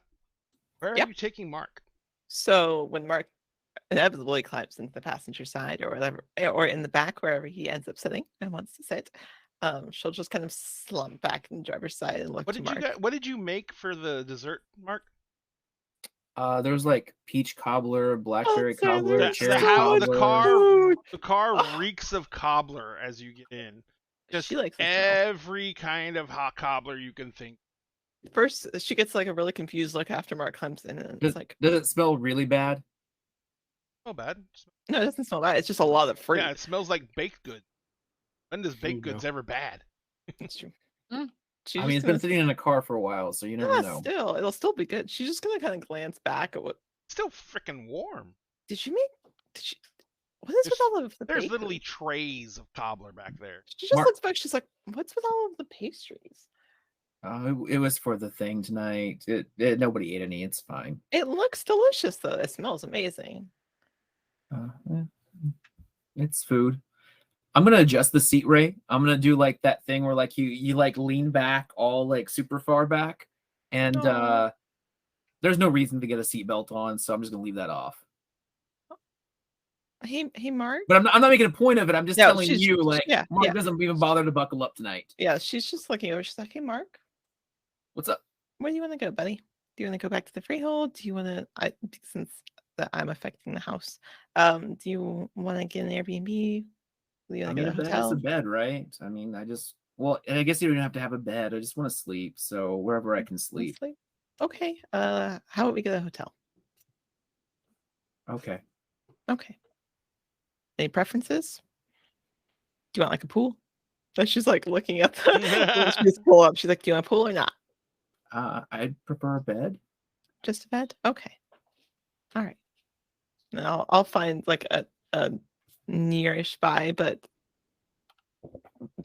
where Yeah. are you taking Mark? So when Mark inevitably climbs into the passenger side or whatever, or in the back, wherever he ends up sitting and wants to sit, she'll just kind of slump back in the driver's side and look What to did Mark. what did you make for the dessert, Mark? There was like peach cobbler, blackberry sorry, cobbler, there's cherry so the cobbler. car the car reeks of cobbler as you get in. Just She likes the smell. every kind of hot cobbler you can think. First, she gets like a really confused look after Mark comes in, and Does, it's like, does it smell really bad? Oh, bad. no, it doesn't smell bad. It's just a lot of fruit. Yeah, it smells like baked goods. When does baked There you goods go. ever bad? That's true. Mm. She's I mean, just it's been gonna- sitting in a car for a while, so you never yeah, know. still, it'll still be good. She's just gonna kind of glance back at what It's still freaking warm. did you make? Did she? What is with all of the? There's bakery? literally trays of cobbler back there. She just Mark- looks back. She's like, "What's with all of the pastries? It was for the thing tonight. Nobody ate any. It's fine. It looks delicious, though. It smells amazing." Eh, it's food. I'm gonna adjust the seat, Ray. I'm gonna do like that thing where like you like lean back all like super far back, and Aw. there's no reason to get a seatbelt on, so I'm just gonna leave that off. Hey, Mark. But I'm not making a point of it. I'm just No, telling she's- you, like, yeah, Mark yeah. doesn't even bother to buckle up tonight. Yeah, she's just looking over. She's like, "Hey, Mark, What's up? where do you want to go, buddy? Do you want to go back to the freehold? Do you want to? Since that I'm affecting the house, do you want to get an Airbnb? Do you I want to mean, go a to a bed is a hotel? bed, right? I mean, I guess you don't have to have a bed. I just want to sleep, so wherever I can sleep. Okay. How about we get a hotel? Okay. Okay. Any preferences? Do you want like a pool? And she's like looking at the she's pull up. She's like, "Do you want a pool or not? I'd prefer a bed. Just a bed? Okay. All right. And I'll find like a nearish buy, but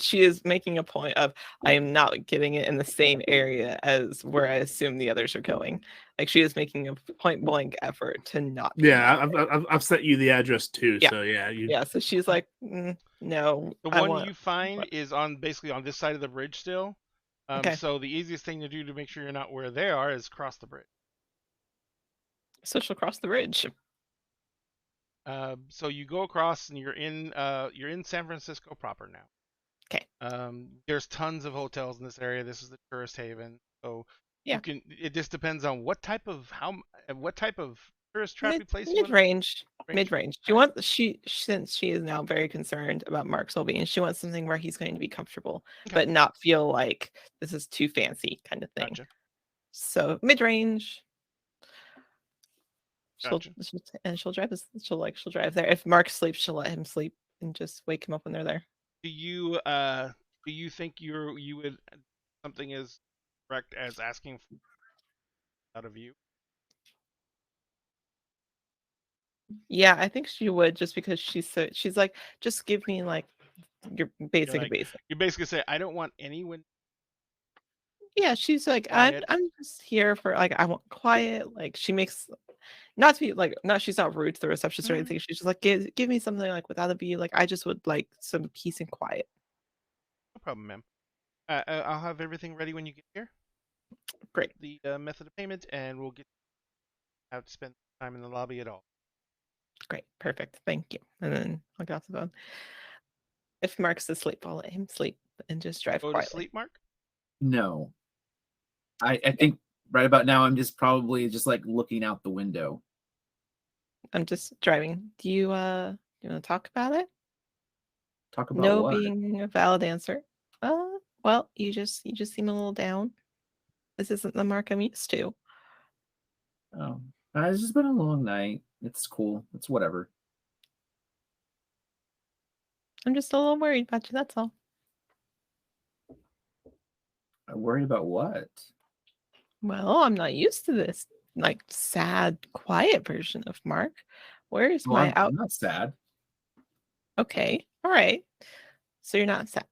she is making a point of I am not getting it in the same area as where I assume the others are going. Like she is making a point blank effort to not. Be Yeah, I've sent you the address too. Yeah. So yeah, Yeah. So she's like, no. The I one want. you find is basically on this side of the bridge still. Okay. So the easiest thing to do to make sure you're not where they are is cross the bridge. So she'll cross the bridge. So you go across and you're in San Francisco proper now. Okay. There's tons of hotels in this area. This is the tourist haven. So Yeah. it just depends on what type of tourist trap place you want. Mid-range. She Alright. wants since she is now very concerned about Mark's well-being, she wants something where he's going to be comfortable, Okay. but not feel like this is too fancy kind of thing. Gotcha. So mid-range. Gotcha. She'll drive there. If Mark sleeps, she'll let him sleep and just wake him up when they're there. Do you think you would something as correct as asking out of you? Yeah, I think she would just because she's like, just give me like your basic like- basic. You basically say, I don't want anyone. Yeah, she's like, Quiet. I'm just here for like I want quiet. Like she makes not to be like not she's not rude to the receptionist or Mhm. anything. She's just like give me something like without a B. Like I just would like some peace and quiet. No problem, ma'am. I'll have everything ready when you get here. Great. The method of payment, and we'll have to spend time in the lobby at all. Great. Perfect. Thank you. And then I'll get off the phone. If Mark's asleep, I'll let him sleep and just drive Go to quietly. sleep, Mark. No. I think right about now I'm just probably just like looking out the window. I'm just driving. Do you want to talk about it? Talk about No what? being a valid answer. Well, you just seem a little down. This isn't the Mark I'm used to. Oh, it's just been a long night. It's cool. It's whatever. I'm just a little worried about you, that's all. I worry about what? Well, I'm not used to this like sad, quiet version of Mark. Where's Well, my I'm not sad. Okay, all right. So you're not sad,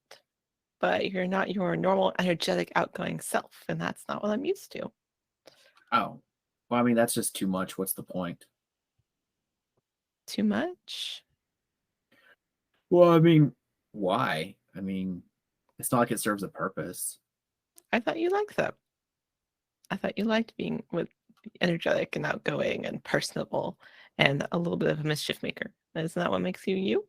but you're not your normal, energetic, outgoing self, and that's not what I'm used to. Oh, well, I mean, that's just too much. What's the point? Too much? Well, I mean, why? I mean, it's not like it serves a purpose. I thought you liked that. I thought you liked being with energetic and outgoing and personable and a little bit of a mischief maker. Isn't that what makes you you?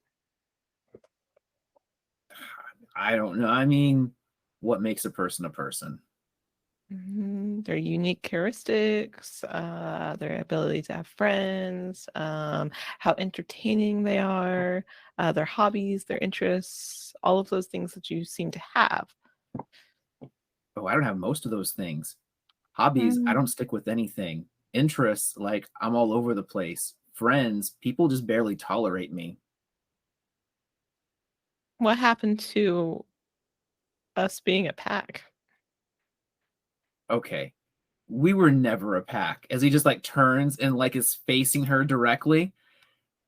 I don't know. I mean, what makes a person a person? Their unique characteristics, their ability to have friends, how entertaining they are, their hobbies, their interests, all of those things that you seem to have. Oh, I don't have most of those things. Hobbies, I Mm. don't stick with anything. Interests, like I'm all over the place. Friends, people just barely tolerate me. What happened to us being a pack? Okay, we were never a pack. As he just like turns and like is facing her directly,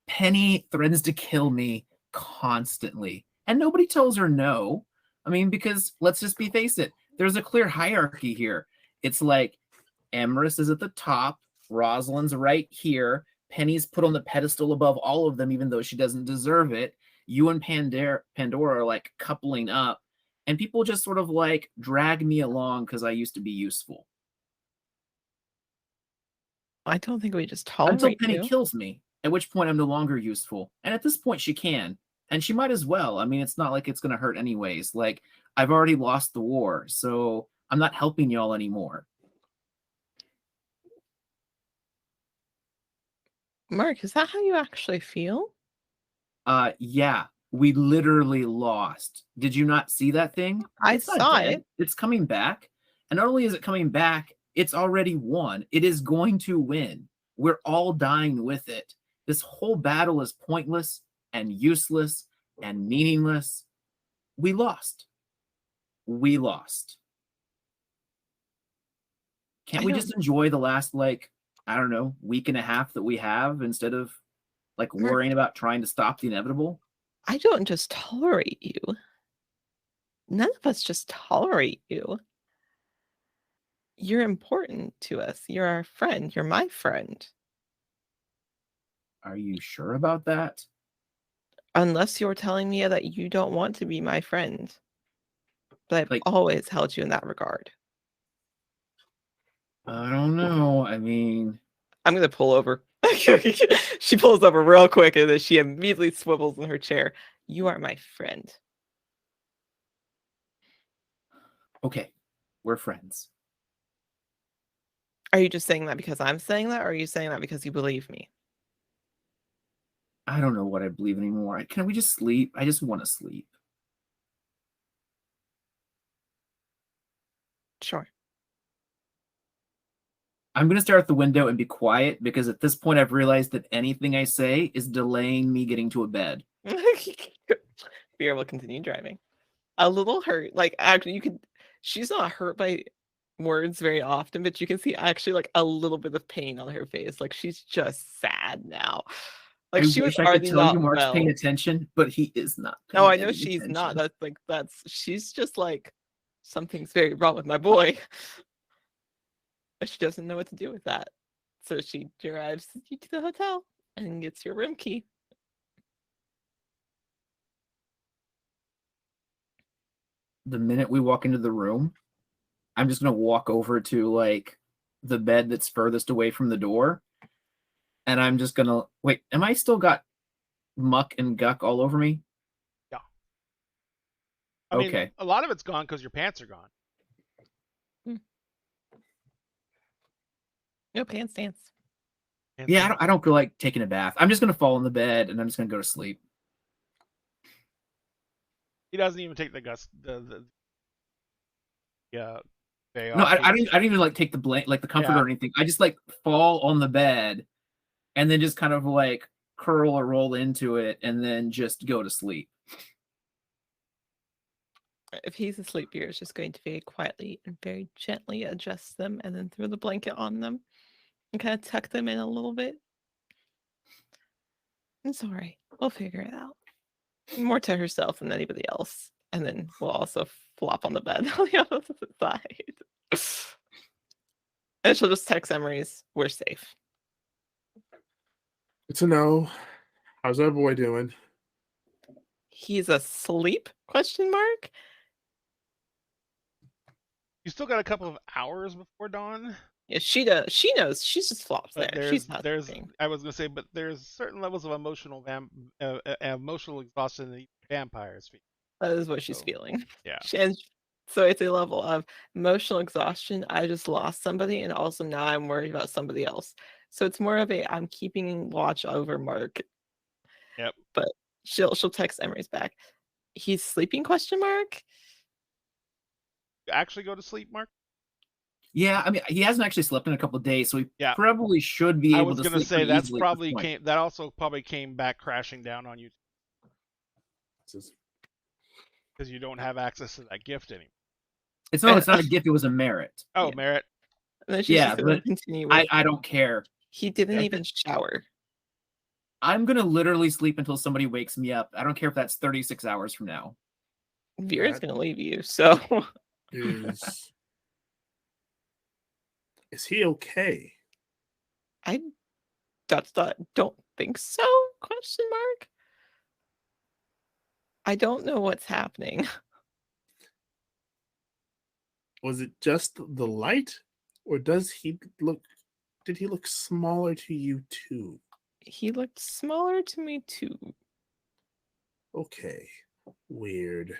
Penny threatens to kill me constantly, and nobody tells her no. I mean, because let's just face it, there's a clear hierarchy here. It's like Emerus is at the top, Rosalind's right here, Penny's put on the pedestal above all of them, even though she doesn't deserve it. you and Pandora are like coupling up, and people just sort of like drag me along because I used to be useful. I don't think we just Until tolerate Penny you. kills me, at which point I'm no longer useful. And at this point, she can. And she might as well. I mean, it's not like it's going to hurt anyways. Like, I've already lost the war, so I'm not helping y'all anymore. Mark, is that how you actually feel? Yeah, we literally lost. Did you not see that thing? I It's not saw dead. it. It's coming back. And not only is it coming back, it's already won. It is going to win. We're all dying with it. This whole battle is pointless and useless and meaningless. We lost. We lost. Can't I we don't- just enjoy the last, like, I don't know, week and a half that we have instead of like Mark- worrying about trying to stop the inevitable? I don't just tolerate you. None of us just tolerate you. You're important to us. You're our friend. You're my friend. Are you sure about that? Unless you're telling me that you don't want to be my friend. But I've Like- always held you in that regard. I don't know. I mean, I'm gonna pull over. She pulls over real quick and then she immediately swivels in her chair. You are my friend. okay, we're friends. Are you just saying that because I'm saying that, or are you saying that because you believe me? I don't know what I believe anymore. Can we just sleep? I just want to sleep. Sure. I'm going to stare out the window and be quiet because at this point I've realized that anything I say is delaying me getting to a bed. Be able to continue driving. A little hurt. Like, actually, you could. She's not hurt by words very often, but you can see actually like a little bit of pain on her face. Like, she's just sad now. Like, I she was wish I could already tell not you Mark's well. paying attention, but he is not. Paying No, I know any she's not. attention. She's just like, something's very wrong with my boy. But she doesn't know what to do with that. So she drives you to the hotel and gets your room key. The minute we walk into the room, I'm just going to walk over to like the bed that's furthest away from the door. And I'm just going to wait. Am I still got muck and guck all over me? I mean, Okay. a lot of it's gone because your pants are gone. No pants dance. Pants Yeah, are- I don't feel like taking a bath. I'm just going to fall in the bed and I'm just going to go to sleep. He doesn't even take the day No, off. I didn't even like take the blanket, like the comforter Yeah. or anything. I just like fall on the bed and then just kind of like curl or roll into it and then just go to sleep. If he's asleep, you're just going to very quietly and very gently adjust them and then throw the blanket on them and kind of tuck them in a little bit. It's all right. We'll figure it out. More to herself than anybody else. And then we'll also flop on the bed on the opposite side. And she'll just text Emery's, we're safe. Good to know. How's our boy doing? He's asleep? Question mark. You still got a couple of hours before dawn. Yeah, she does. She knows. She just flops But there. She's not there's sleeping. I was gonna say, but there's certain levels of emotional exhaustion that vampires feel. That is what she's So, feeling. yeah. So it's a level of emotional exhaustion. I just lost somebody, and also now I'm worried about somebody else. So it's more of a I'm keeping watch over Mark. Yep. But she'll text Emery's back. He's sleeping? Question mark. Actually, go to sleep, Mark. Yeah, I mean, he hasn't actually slept in a couple of days, so he Yeah. probably should be I able was to gonna sleep say pretty that's easily at this probably point. that also probably came back crashing down on you because you don't have access to that gift anymore. It's not a gift, it was a merit. Oh, Yeah. merit. And then she's Yeah, just gonna but continue with. I don't care. He didn't Yeah. even shower. I'm going to literally sleep until somebody wakes me up. I don't care if that's 36 hours from now. Vera's That- gonna leave you. So Is he okay? I don't think so? Question mark. I don't know what's happening. Was it just the light, or did he look smaller to you too? He looked smaller to me too. Okay, weird.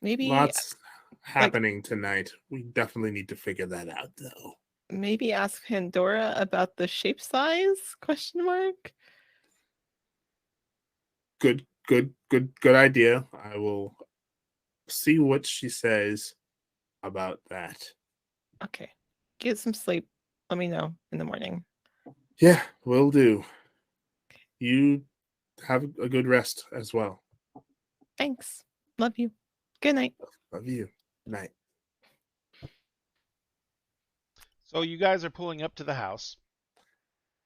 Maybe Lots happening tonight. We definitely need to figure that out, though. maybe ask Pandora about the shape size? Question mark. Good idea. I will see what she says about that. Okay. Get some sleep. Let me know in the morning. Yeah, will do. You have a good rest as well. Thanks. Love you. Good night. Love you. Night. So you guys are pulling up to the house.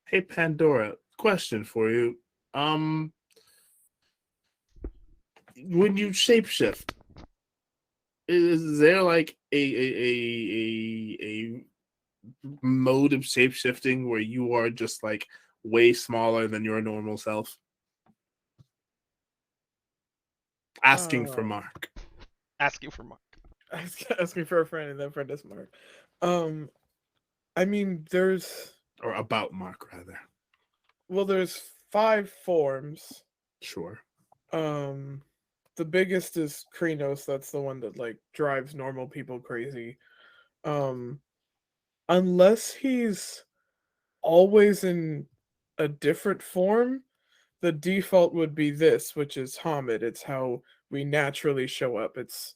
Hey Pandora, question for you. When you shapeshift, is there like a mode of shapeshifting where you are just like way smaller than your normal self? Asking for Mark. Asking for Mark. Asking for a friend, and then friend is Mark. I mean, there's Or about Mark, rather. there's 5 forms. Sure. The biggest is Krenos. That's the one that like drives normal people crazy. Unless he's always in a different form, the default would be this, which is Hamid. It's how we naturally show up. It's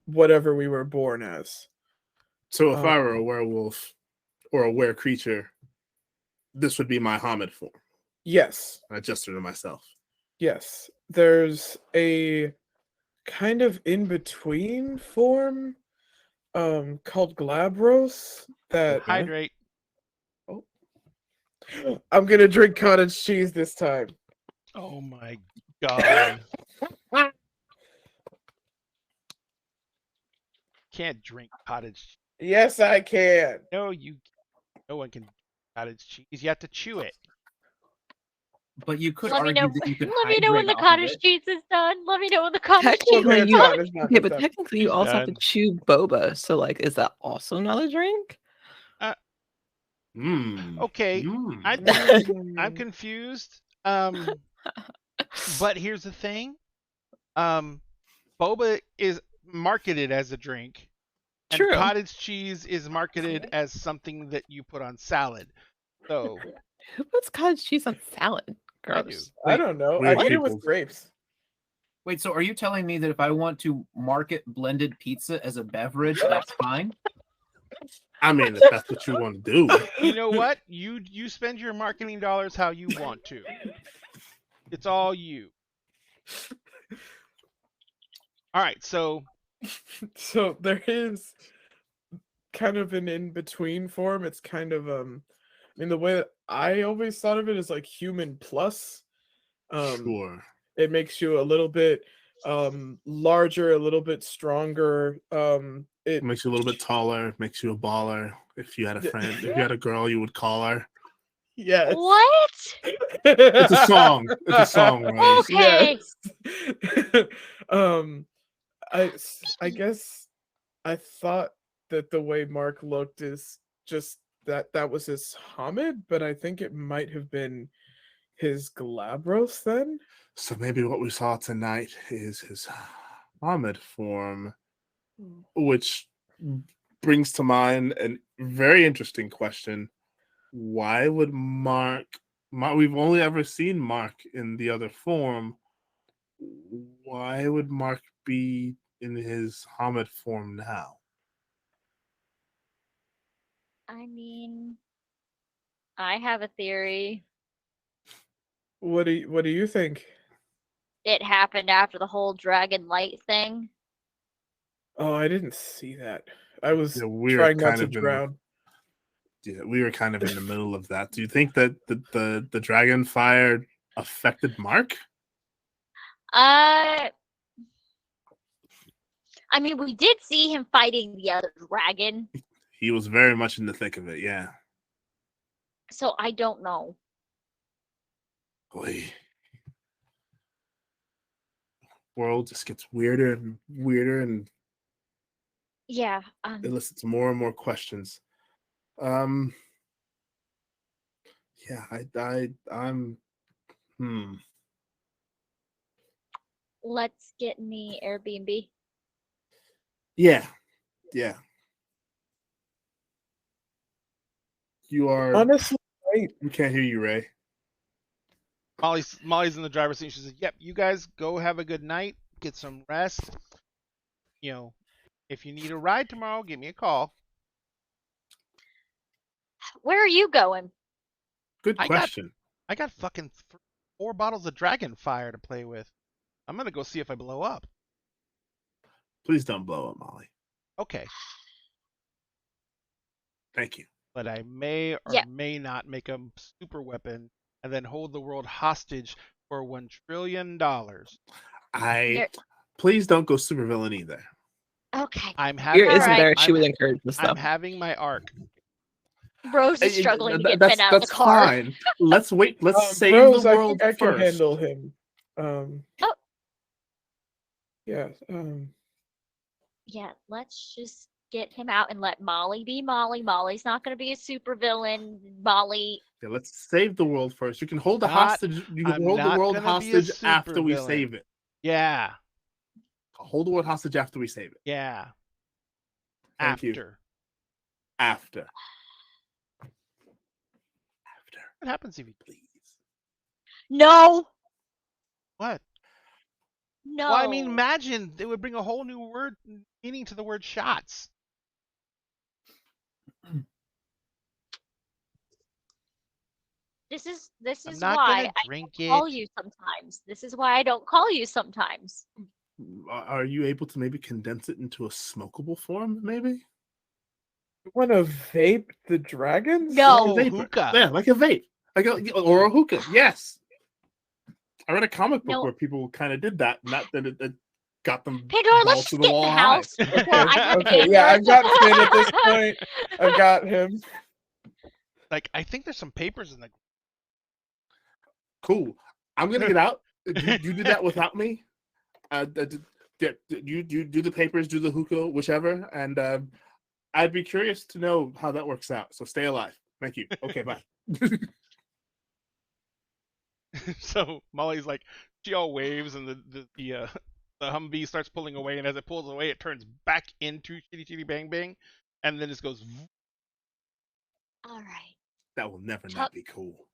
whatever we were born as. So if I were a werewolf or a were creature, this would be my Hamid form. Yes. I adjusted to myself. Yes. There's a kind of in between form called Glabros that Hydrate. I'm gonna drink cottage cheese this time. Oh my god. Can't drink cottage. Yes, I can. No, no one can cottage cheese. You have to chew it. But you could Let me argue know. that you could Let me know when hydrate the off of cottage it. cheese is done. Let me know when the cottage cheese Well, Technically, there's you not. It's not. okay, It's but not. technically you She's also have done. to chew boba. So, like, is that also not a drink? Okay. I'm confused. But here's the thing. Boba is marketed as a drink, and True. cottage cheese is marketed as something that you put on salad. So Who puts cottage cheese on salad? I Gross. do. I don't know. Weird I eat it people. with grapes. Wait, so are you telling me that if I want to market blended pizza as a beverage, that's fine? I mean, if that's what you want to do. You know what? You spend your marketing dollars how you want to. It's all you. All right, so So there is kind of an in between form. It's kind of I mean, the way that I always thought of it is like human plus. Sure. It makes you a little bit larger, a little bit stronger. It Makes you a little bit taller, makes you a baller. If you had a friend, if you had a girl, you would call her. yes. What? It's a song. It's a song, right? Okay. Yes. I guess I thought that the way Mark looked is just that was his Hamid, but I think it might have been his Glabros then. So maybe what we saw tonight is his Hamid form, which brings to mind a very interesting question. Why would Mark, we've only ever seen Mark in the other form. Why would Mark be in his Hamid form now? I mean, I have a theory. What do you think? It happened after the whole dragon light thing. Oh, I didn't see that. I was Yeah, we were trying not kind to of in the- drown. Yeah, we were kind of in the middle of that. Do you think that the dragon fire affected Mark? I mean, we did see him fighting the other dragon, He was very much in the thick of it, yeah. so I don't know. Boy. world just gets weirder and weirder, and Yeah. elicits more and more questions. Um, yeah, I'm. Let's get in the Airbnb. Yeah, yeah. You are. Honestly, right. We can't hear you, Ray. Molly's in the driver's seat. She says, "Yep, you guys go have a good night, get some rest. You know, if you need a ride tomorrow, give me a call." Where are you going? Good I question. got fucking 4 bottles of Dragon Fire to play with. I'm gonna go see if I blow up. Please don't blow up, Molly. Okay, Thank you. but I may or Yeah. may not make a super weapon and then hold the world hostage for $1 trillion. There- Please don't go supervillain either. Okay. I'm Here having. isn't Alright. there. She I'm- would encourage this I'm stuff. having my arc. Rose is struggling to get That's Ben out of the car. fine. Let's wait. Let's save Rose, the I world think I can first. handle him. Oh. Yeah. Yeah, let's just get him out and let Molly be Molly. Molly's not going to be a supervillain. Molly. Yeah, let's save the world first. You can hold the Not- hostage. You can I'm hold the not world gonna be a hostage after we supervillain. save it. Yeah, Hold the world hostage after we save it. yeah. Thank you. After. After, What happens if you please. No. what? No. Well, I mean, imagine it would bring a whole new word meaning to the word shots. This is I'm why not I gonna don't drink call it. you sometimes. This is why I don't call you sometimes. Are you able to maybe condense it into a smokable form? Maybe. You want to vape the dragons? No. Oh, Like a vapor. hookah. Yeah, like a vape, or a hookah. Yes. I read a comic book No. where people kind of did that, not that it got them Pandora, balls let's to just the get in wall the high. house before I have Okay, anger. yeah, I've got Finn at this point. I've got him. Like, I think there's some papers in the. Cool. I'm gonna get out. You do that without me. You do the papers, do the hookah, whichever, and I'd be curious to know how that works out. So stay alive. Thank you. Okay, bye. So Molly's like, she all waves, and the Humvee starts pulling away, and as it pulls away, it turns back into Chitty Chitty Bang Bang, and then just goes. All right. That will never Chuck- not be cool.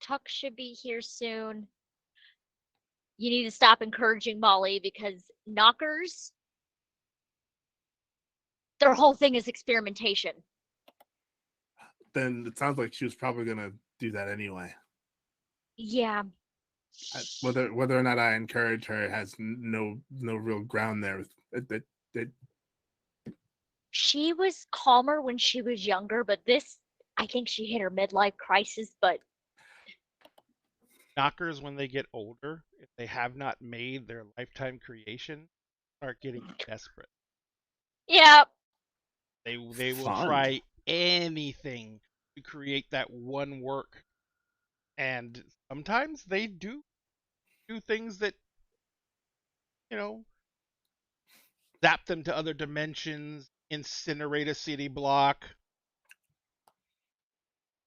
Tuck should be here soon. You need to stop encouraging Molly because knockers, their whole thing is experimentation. Then it sounds like she was probably gonna do that anyway. Yeah. Whether or not I encourage her has no real ground there. She was calmer when she was younger, but I think she hit her midlife crisis, but Knockers, when they get older, if they have not made their lifetime creation, start getting desperate. yeah. They will Fun. try anything to create that one work, and sometimes they do things that, zap them to other dimensions, incinerate a city block,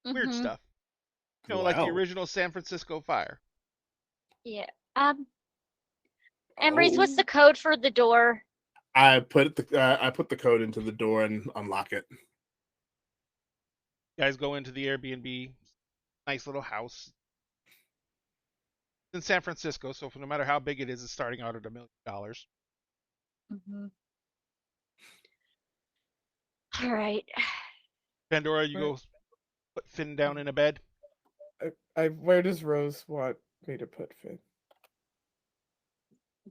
weird Mhm. stuff. Like the Wow. original San Francisco fire. Yeah. Emery's, what's the code for the door? I put the code into the door and unlock it. You guys go into the Airbnb, nice little house. It's in San Francisco, so no matter how big it is, it's starting out at $1 million. Mm-hmm. All right. Pandora, you go put Finn down in a bed. Where does Rose want me to put Finn?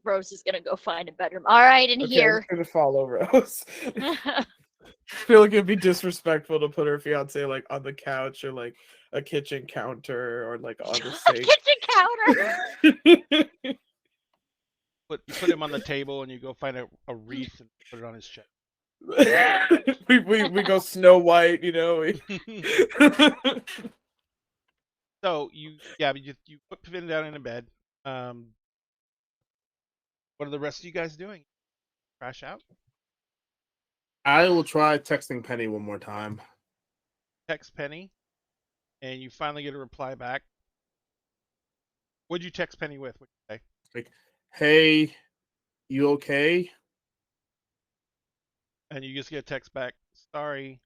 Rose is gonna go find a bedroom. All right, in Okay, here. I'm gonna follow Rose. I feel like it'd be disrespectful to put her fiance like on the couch or like a kitchen counter or like on the A sink. kitchen counter. You put him on the table, and you go find a wreath and put it on his chest. we go Snow White, So you put Finn down in a bed. What are the rest of you guys doing? Crash out? I will try texting Penny one more time. Text Penny, and you finally get a reply back. What'd you text Penny with? What'd you say? Like, hey, you okay? And you just get a text back. Sorry.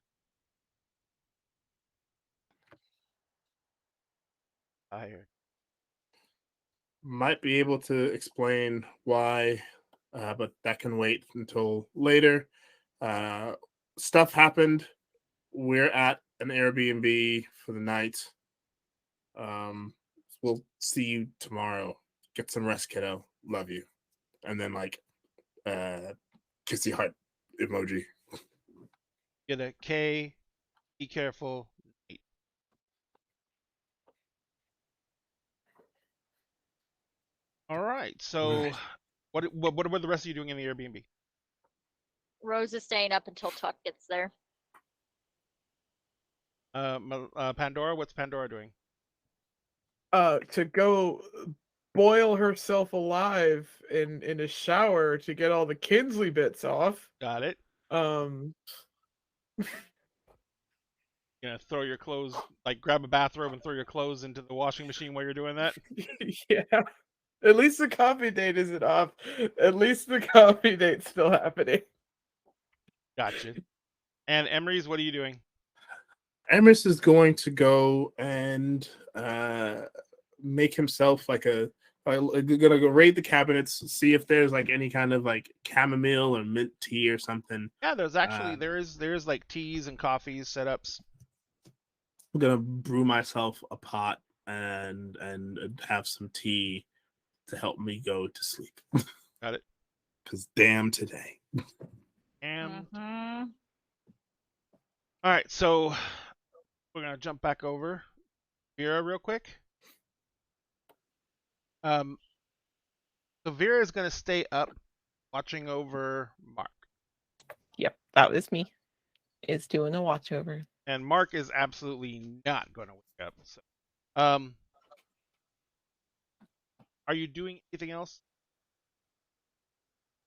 Tired. Might be able to explain why, but that can wait until later. Stuff happened. We're at an Airbnb for the night. We'll see you tomorrow. Get some rest, kiddo. Love you. And then like kissy heart emoji. Get a K. Be careful. All right. So, what are the rest of you doing in the Airbnb? Rose is staying up until Tuck gets there. Pandora, what's Pandora doing? To go boil herself alive in a shower to get all the Kinsley bits off. Got it. You gonna throw your clothes, like grab a bathrobe and throw your clothes into the washing machine while you're doing that? Yeah. At least the coffee date isn't off. At least the coffee date's still happening. Gotcha. And Emery's, what are you doing? Emerus is going to go and make himself like gonna go raid the cabinets, see if there's like any kind of like chamomile or mint tea or something. Yeah, there's actually there's like teas and coffees setups. I'm gonna brew myself a pot and have some tea to help me go to sleep. Got it. Because damn today. And Mm-hmm. all right, so we're gonna jump back over Vera real quick. So Vera is gonna stay up, watching over Mark, Yep, that was me. Is doing a watch over. and Mark is absolutely not gonna wake up. So, are you doing anything else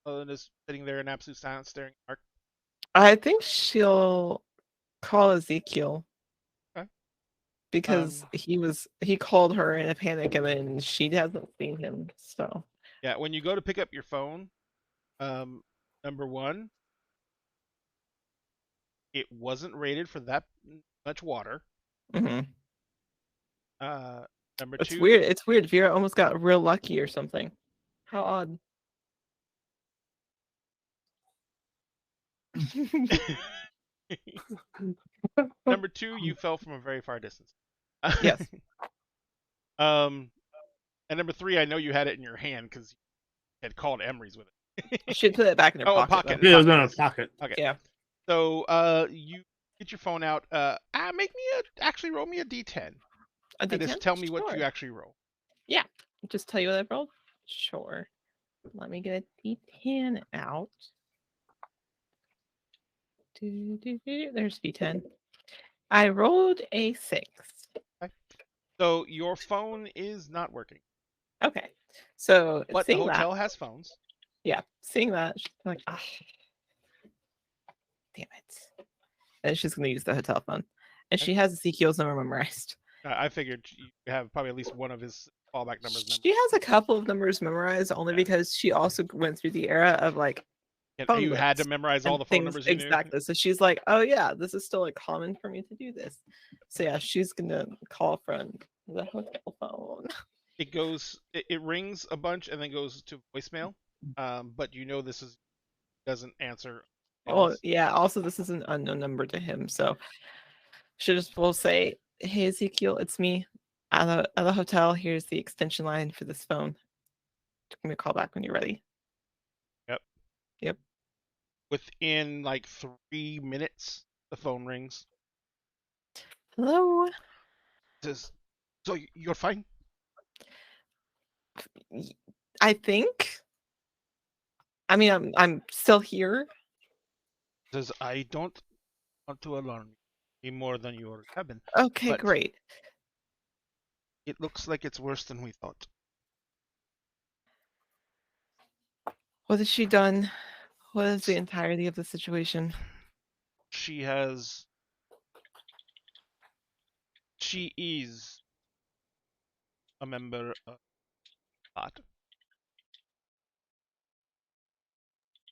other than just sitting there in absolute silence, staring at Mark? I think she'll call Ezekiel. Okay. Because he called her in a panic and then she hasn't seen him. So Yeah, when you go to pick up your phone, number one, it wasn't rated for that much water. mhm. Number It's two, weird. It's weird. Vera almost got real lucky or something. How odd. number two, you fell from a very far distance. Yes. And number three, I know you had it in your hand because you had called Emery's with it. She'd put it back in her Oh, a pocket. pocket. though. Yeah, it was in a pocket. Okay. Yeah. So, you get your phone out. Actually roll me a D10. A And just D10? tell me what you Sure. actually roll. Just tell you what I rolled? Sure. Let me get a D10 out. There's D10. I rolled a 6. So your phone is not working, Okay. So but the seeing hotel that, has phones. yeah, seeing that, she's like, ah, damn it. And she's going to use the hotel phone. And she has Ezekiel's number memorized. I figured you have probably at least one of his fallback numbers. She has a couple of numbers memorized only because she also went through the era of like phone You had to lists memorize all and the phone things numbers you knew. exactly. So she's like, oh yeah, this is still like common for me to do this. So yeah, she's gonna call from the hotel phone. It rings a bunch and then goes to voicemail. But you know this doesn't answer Oh calls. yeah. Also, this is an unknown number to him, so she just will say, "Hey Ezekiel, it's me at the hotel. Here's the extension line for this phone. Give me a call back when you're ready." Yep. Yep. Within like 3 minutes, the phone rings. Hello. Says, "So you're fine?" I think. I mean, I'm still here. Says, "I don't want to alarm you any more than you already have been. Okay, But- great. It looks like it's worse than we thought." What has she done? What is the entirety of the situation? She is a member of that,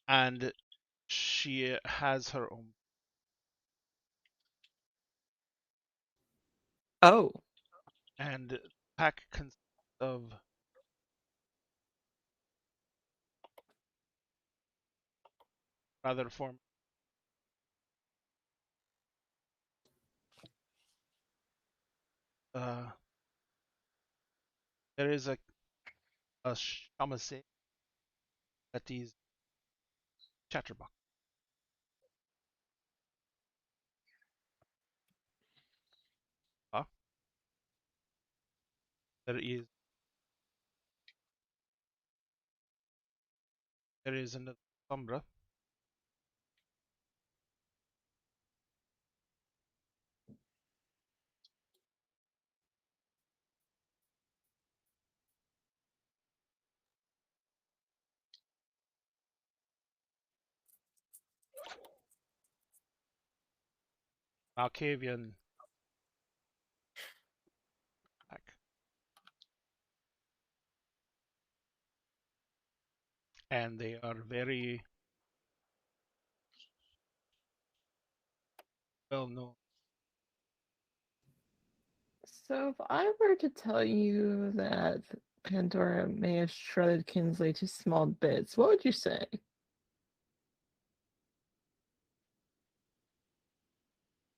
and she has her own. Oh, And pack consists of rather form. Uh, there is a shamasei that is chatterbox. There is another sombra. Malkavian pack. And they are very well known. so if I were to tell you that Pandora may have shredded Kinsley to small bits, what would you say?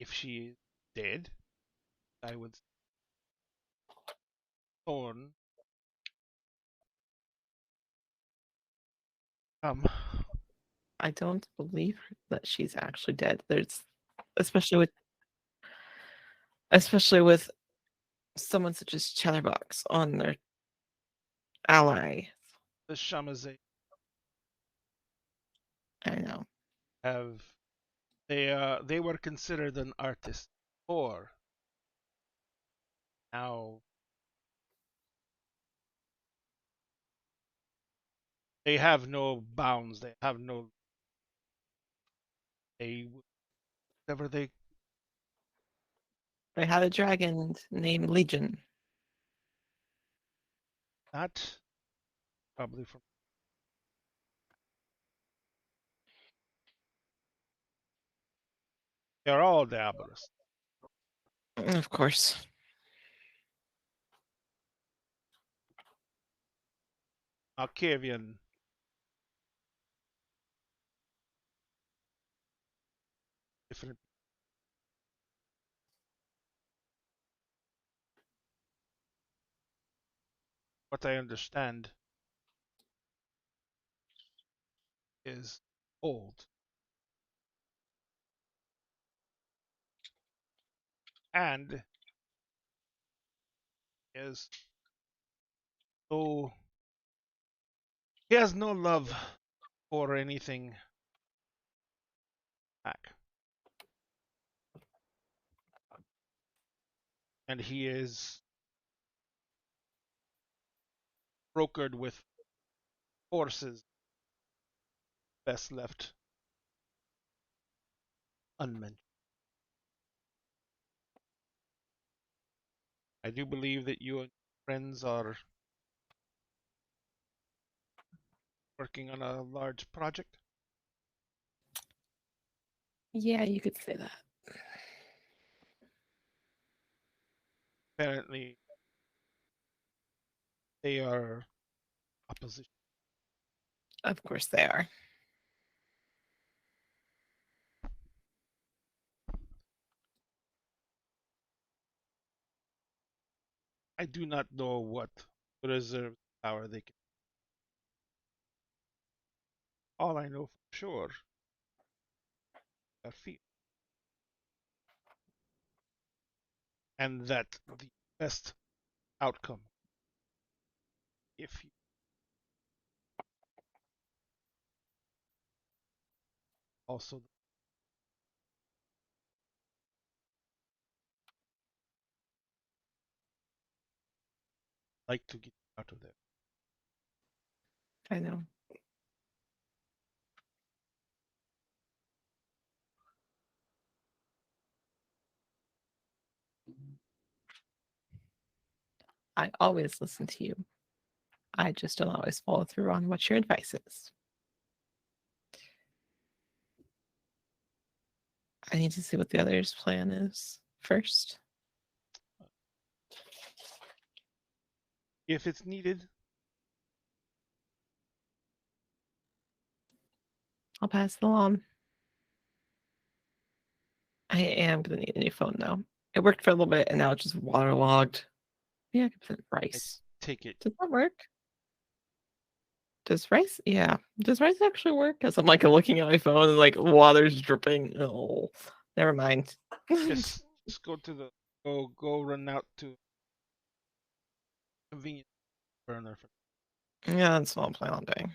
If she is dead, I would Thorn. I don't believe that she's actually dead. There's, especially with someone such as Chatterbox on their ally. The Shamaze I know. have they were considered an artist before. Now they have no bounds. They have no they whatever they They had a dragon named Legion. not probably from they're all Diabolus. Of course. Malkavian different. What I understand is old and is so he has no love for anything back. And he is brokered with forces best left unmentioned. I do believe that you and friends are working on a large project. Yeah, you could say that. Apparently, they are opposition. Of course they are. I do not know what reserve power they can. All I know for sure are fear. And that the best outcome, if you also like to get out of there. I know. I always listen to you. I just don't always follow through on what your advice is. I need to see what the other's plan is first. If it's needed. I'll pass it along. I am going to need a new phone, though. It worked for a little bit, and now it's just waterlogged. Yeah, I could put rice. Take it. Does that work? Does rice? Yeah. Does rice actually work? Because I'm like looking at my phone and like water's dripping. Oh, never mind. Just go to the go run out to convenience burner. Yeah, that's what I'm planning on doing.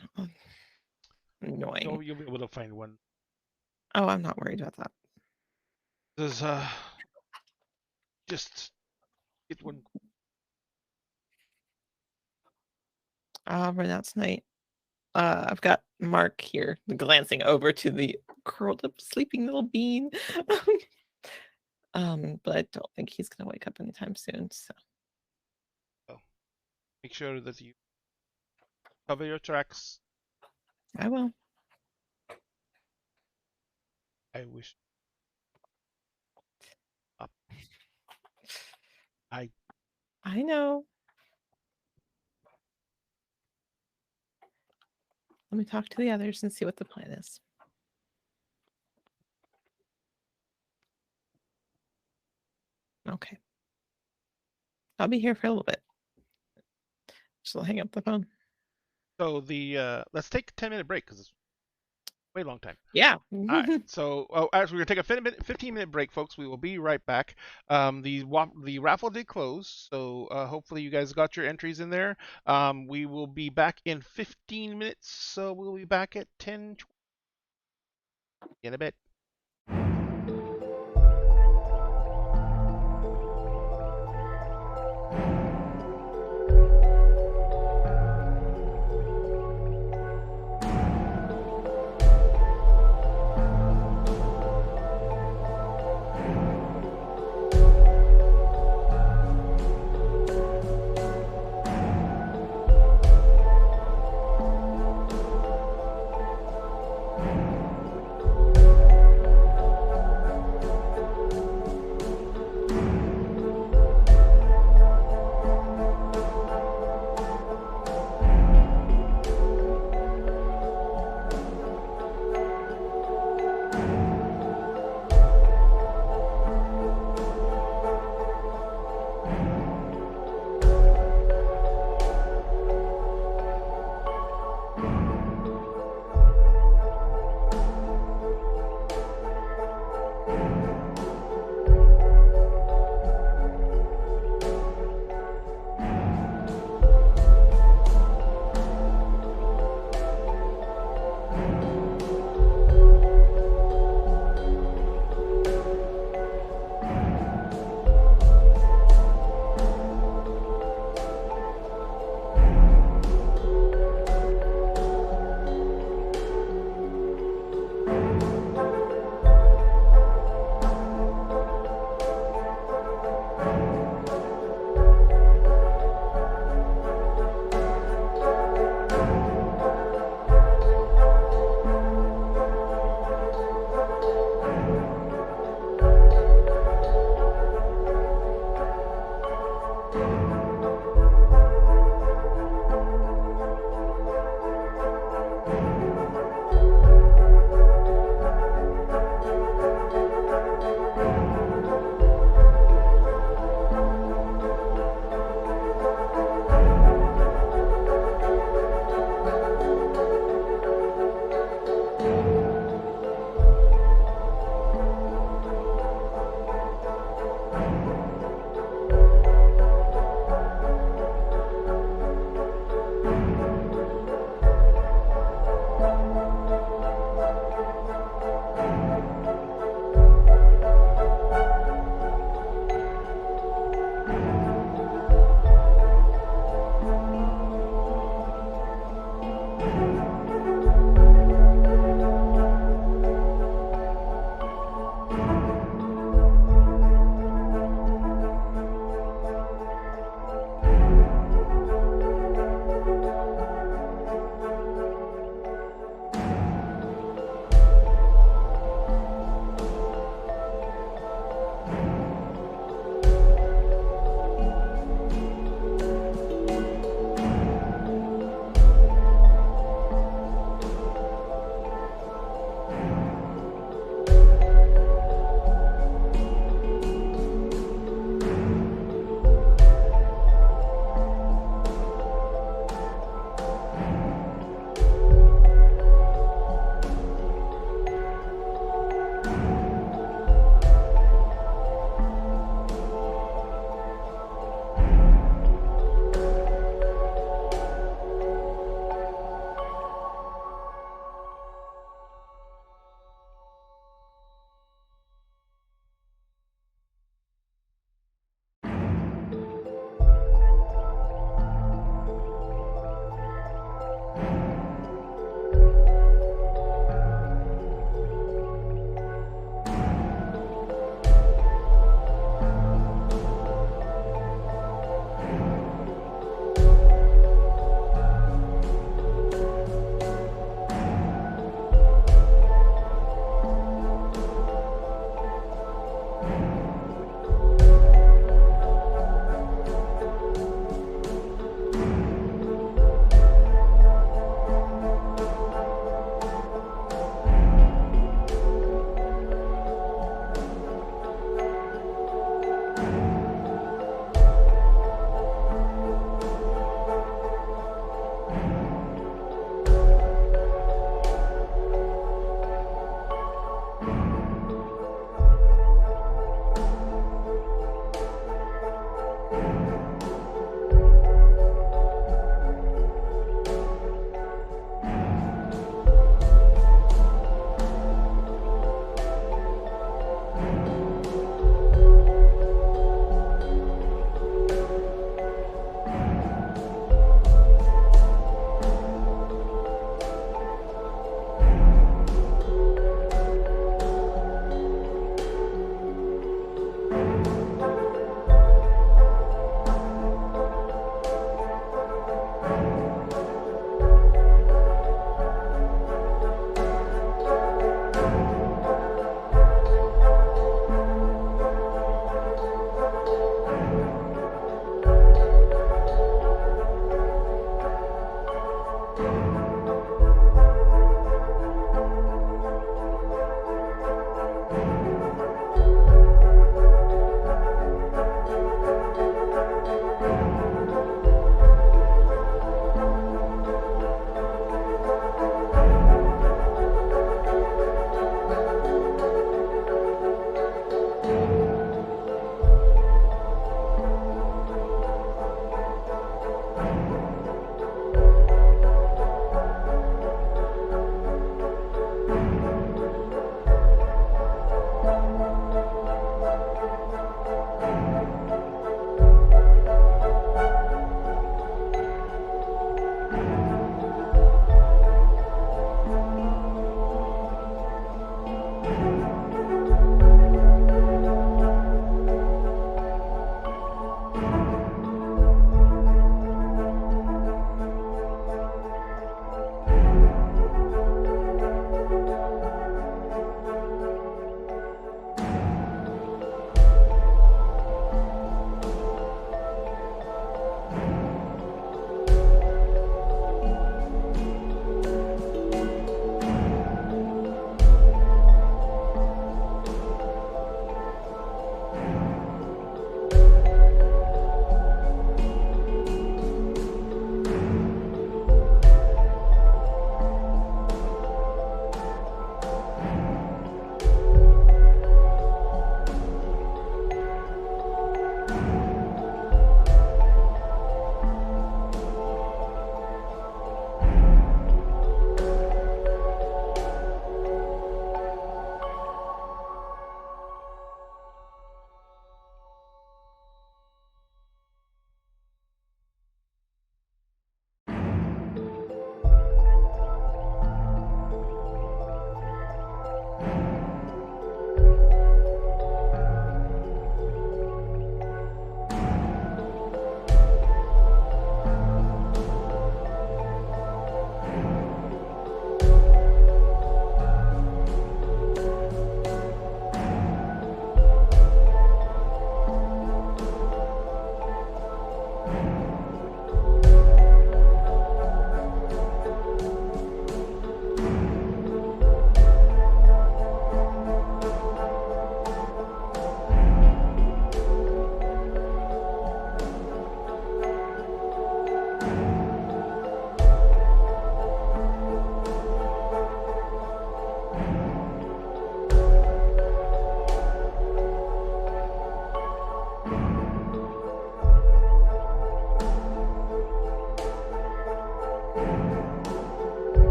Annoying. So you'll be able to find one. Oh, I'm not worried about that. There's just get one. I'll run out tonight. I've got Mark here glancing over to the curled up sleeping little bean. But I don't think he's gonna wake up anytime soon. So Make sure that you cover your tracks. I will. I wish. Up. I know. Let me talk to the others and see what the plan is. Okay. I'll be here for a little bit. So I'll hang up the phone. So let's take a 10-minute break because it's way long time. Yeah. All right. So actually, we're gonna take a 15-minute break, folks. We will be right back. The raffle did close, so hopefully you guys got your entries in there. We will be back in 15 minutes, so we'll be back at 10 in a bit.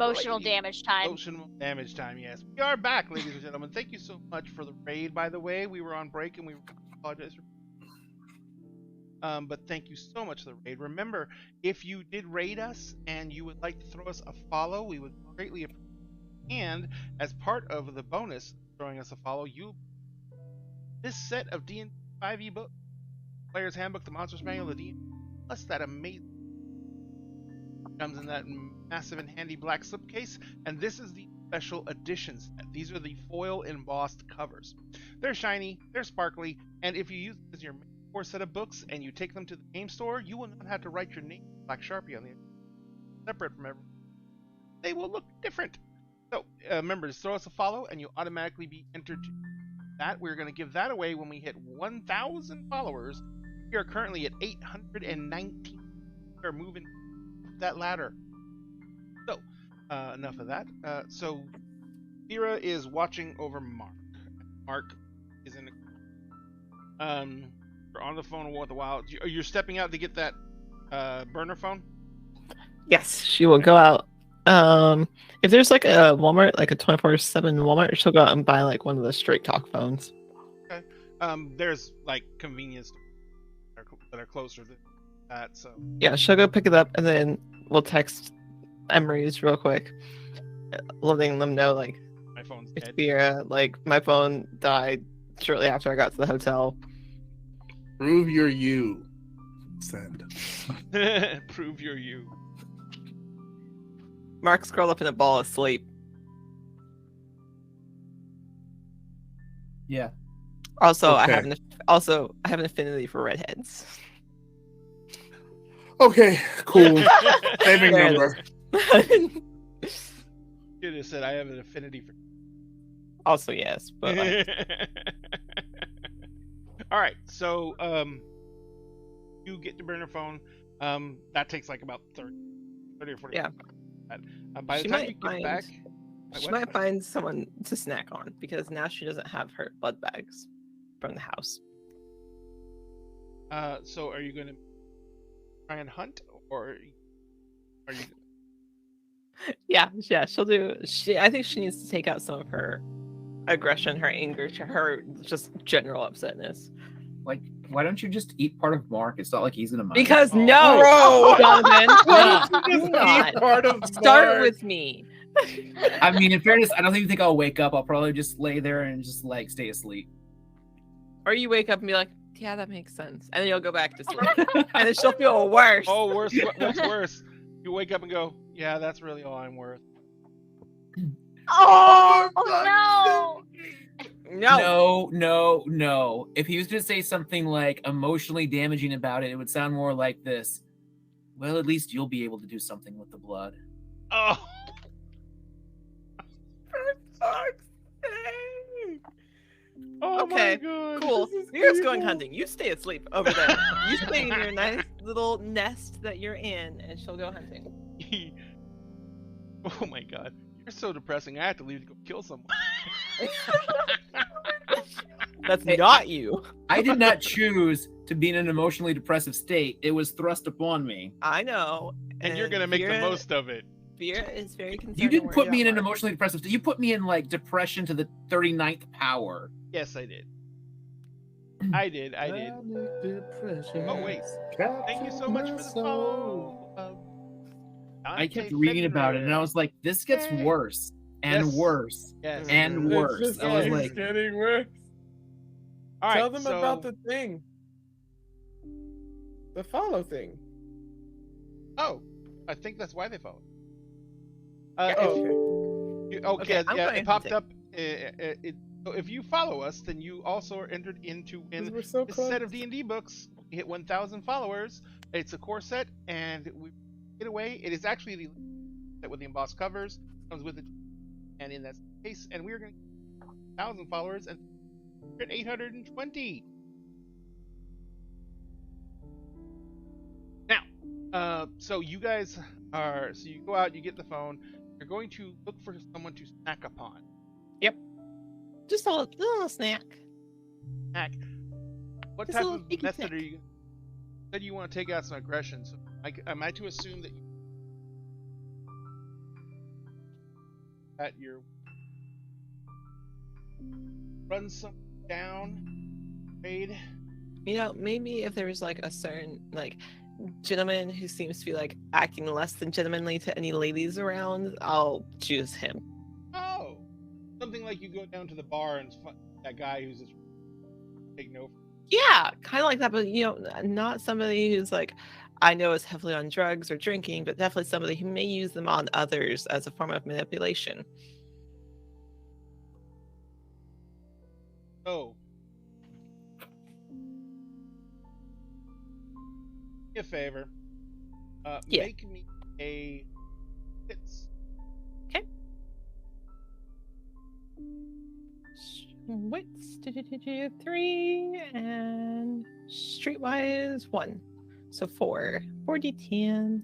Emotional Alrighty. damage time. Emotional damage time, yes. We are back, ladies and gentlemen. Thank you so much for the raid, by the way. We were on break and we apologize for but thank you so much for the raid. Remember, if you did raid us and you would like to throw us a follow, we would greatly appreciate it. And as part of the bonus, throwing us a follow, this set of D&D 5e books, Player's Handbook, the Monster's Manual, the D&D, plus that amazing comes in that massive and handy black slipcase, and this is the special edition set. These are the foil embossed covers. They're shiny, they're sparkly, and if you use it as your main core set of books and you take them to the game store, you will not have to write your name with black Sharpie on the separate from everyone. They will look different. So remember, just throw us a follow and you'll automatically be entered to that. We're going to give that away when we hit 1,000 followers. We are currently at 819. We're moving that ladder. So, enough of that. So, Vera is watching over Mark. Mark is in we're on the phone with a while. You're stepping out to get that burner phone? Yes, she will go out. If there's like a Walmart, like a 24/7 Walmart, she'll go out and buy like one of the straight talk phones. Okay. There's like convenience stores that are closer than that, so. Yeah, she'll go pick it up, and then we'll text Emery's real quick, letting them know like My phone's it's dead. Vera. Like my phone died shortly after I got to the hotel. Prove your you. Send. Prove you're you. Mark's curled up in a ball asleep. Yeah. Also, Okay. I have an affinity for redheads. Okay, cool. Saving There it number. Should have said I have an affinity for. Also, yes, but like, All right, so you get the burner phone. That takes like about 30 or 40. Yeah. By the She time might you get find- back, she what? might find someone to snack on because now she doesn't have her blood bags from the house. So are you going to try and hunt, or are you? Yeah, she'll do. I think she needs to take out some of her aggression, her anger, her just general upsetness. Like, why don't you just eat part of Mark? It's not like he's gonna mind. Because Oh, no, bro. Jonathan, Why do don't you just not. be part of Start Mark? with me. I mean, in fairness, I don't even think I'll wake up. I'll probably just lay there and just like stay asleep. Or you wake up and be like, yeah, that makes sense, and then you'll go back to sleep, and then she'll feel worse. Oh, worse. What's worse? You wake up and go, yeah, that's really all I'm worth. Oh, Oh, no! No. If he was gonna say something like emotionally damaging about it, it would sound more like this. Well, at least you'll be able to do something with the blood. Oh. Oh Okay, my God. Cool. This is Vera's going evil. hunting. You stay asleep over there. You stay in your nice little nest that you're in, and she'll go hunting. Oh my God. You're so depressing. I have to leave to go kill someone. That's Hey, not you. I did not choose to be in an emotionally depressive state. It was thrust upon me. I know. And you're going to make the Vera- most of it. Vera is very concerned. You didn't and put worried me in about an Mark. emotionally depressive state. You put me in like depression to the 39th power. Yes, I did. I did. Oh, wait. Thank you so much for the follow. I kept reading about it and I was like, this gets Hey. worse and Yes. worse Yes. and It's worse. just I was keeps like, getting worse. All right, Tell them so, about the thing. The follow thing. Oh, I think that's why they followed. Yeah, Oh, If okay. you, okay, I'm yeah, going it popped hunting. up. So if you follow us, then you also are entered into 'Cause win we're so this close. set of D&D books. You hit 1,000 followers. It's a core set, and we get away. It is actually the set with the embossed covers. Comes with it, and in that case, and we are going to 1,000 followers, and we're at 820. Now, so you guys are. So you go out, you get the phone. You're going to look for someone to snack upon. Just a little snack. Snack. What Just a type little of cheeky method snack. are you? Said you want to take out some aggression. So am I to assume that that you're run some down, raid. You know, maybe if there was like a certain like gentleman who seems to be like acting less than gentlemanly to any ladies around, I'll choose him. Oh, something like you go down to the bar and fuck that guy who's just taking over. Yeah, kind of like that, but you know, not somebody who's like I know is heavily on drugs or drinking, but definitely somebody who may use them on others as a form of manipulation. So, do me a favor. Yeah. Make me a hits. Wits 3 and streetwise 1, so 4. 4d10.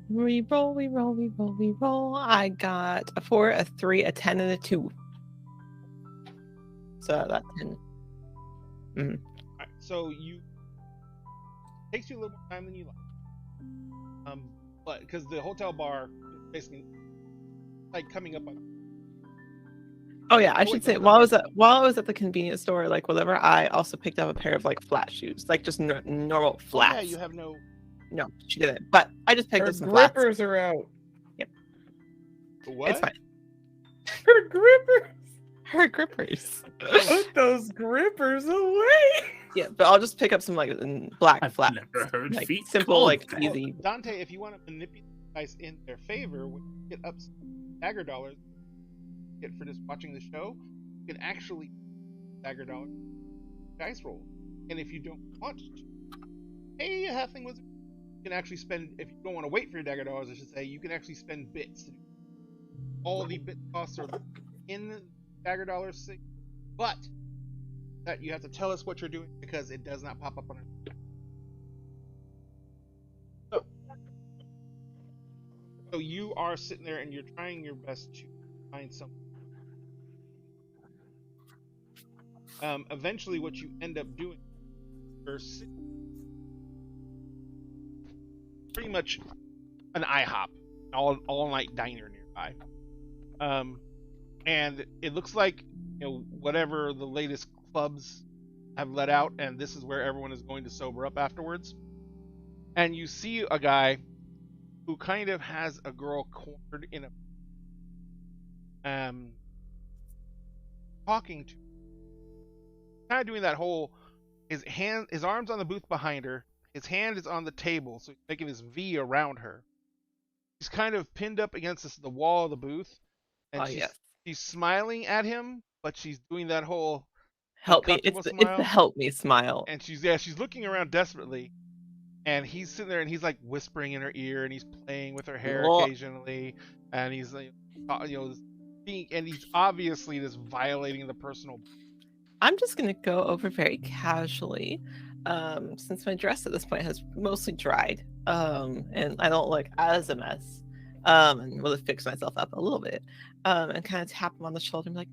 We roll. I got a 4, a 3, a 10, and a 2. So that's 10. Alright, so takes you a little more time than you like. But because the hotel bar is basically like coming up on. Oh yeah, I Oh, should wait, say no, while I was at the convenience store, like whatever, I also picked up a pair of like flat shoes, like just normal Oh, flats. yeah, you have no. No, she didn't. But I just picked Her up some flats. grippers are out. What? It's fine. Her grippers. Her grippers. Put those grippers away. Yeah, but I'll just pick up some like black I've flats. never heard like, feet simple, called like that. easy. Dante, if you want to manipulate dice in their favor, when you get up dagger dollars, get for just watching the show, you can actually dagger dollars dice roll. And if you don't want to, hey, halfling wizard, you can actually spend. If you don't want to wait for your dagger dollars, I should say, you can actually spend bits. All the bit costs are in dagger dollars, but that you have to tell us what you're doing because it does not pop up on our. So you are sitting there and you're trying your best to find something. Eventually, what you end up doing is pretty much an IHOP, all night diner nearby. And it looks like whatever the latest clubs have let out, and this is where everyone is going to sober up afterwards. And you see a guy who kind of has a girl cornered in a talking to, kind of doing that whole his arms on the booth behind her, his hand is on the table, so he's making this V around her. She's kind of pinned up against the wall of the booth, and she's smiling at him, but she's doing that whole help me. It's the help me smile. And she's looking around desperately. And he's sitting there and he's like whispering in her ear and he's playing with her hair occasionally, and he's like, and he's obviously just violating the personal. I'm just gonna go over very casually, since my dress at this point has mostly dried, and I don't look as a mess, and will fix myself up a little bit, and kind of tap him on the shoulder and be like,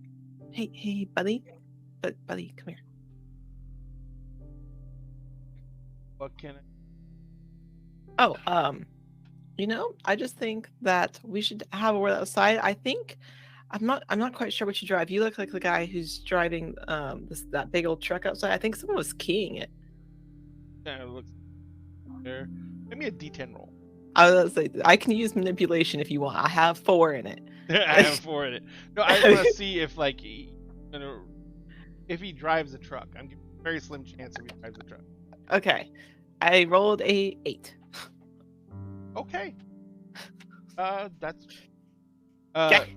hey, buddy, come here. What can I? Oh, I just think that we should have a word outside. I think I'm not quite sure what you drive. You look like the guy who's driving that big old truck outside. I think someone was keying it. Yeah, it looks there. Give me a D10 roll. I was gonna say I can use manipulation if you want. I have 4 in it. I have 4 in it. No, I want to see if if he drives a truck. I'm giving a very slim chance if he drives a truck. Okay, I rolled a 8. Okay. That's. Okay.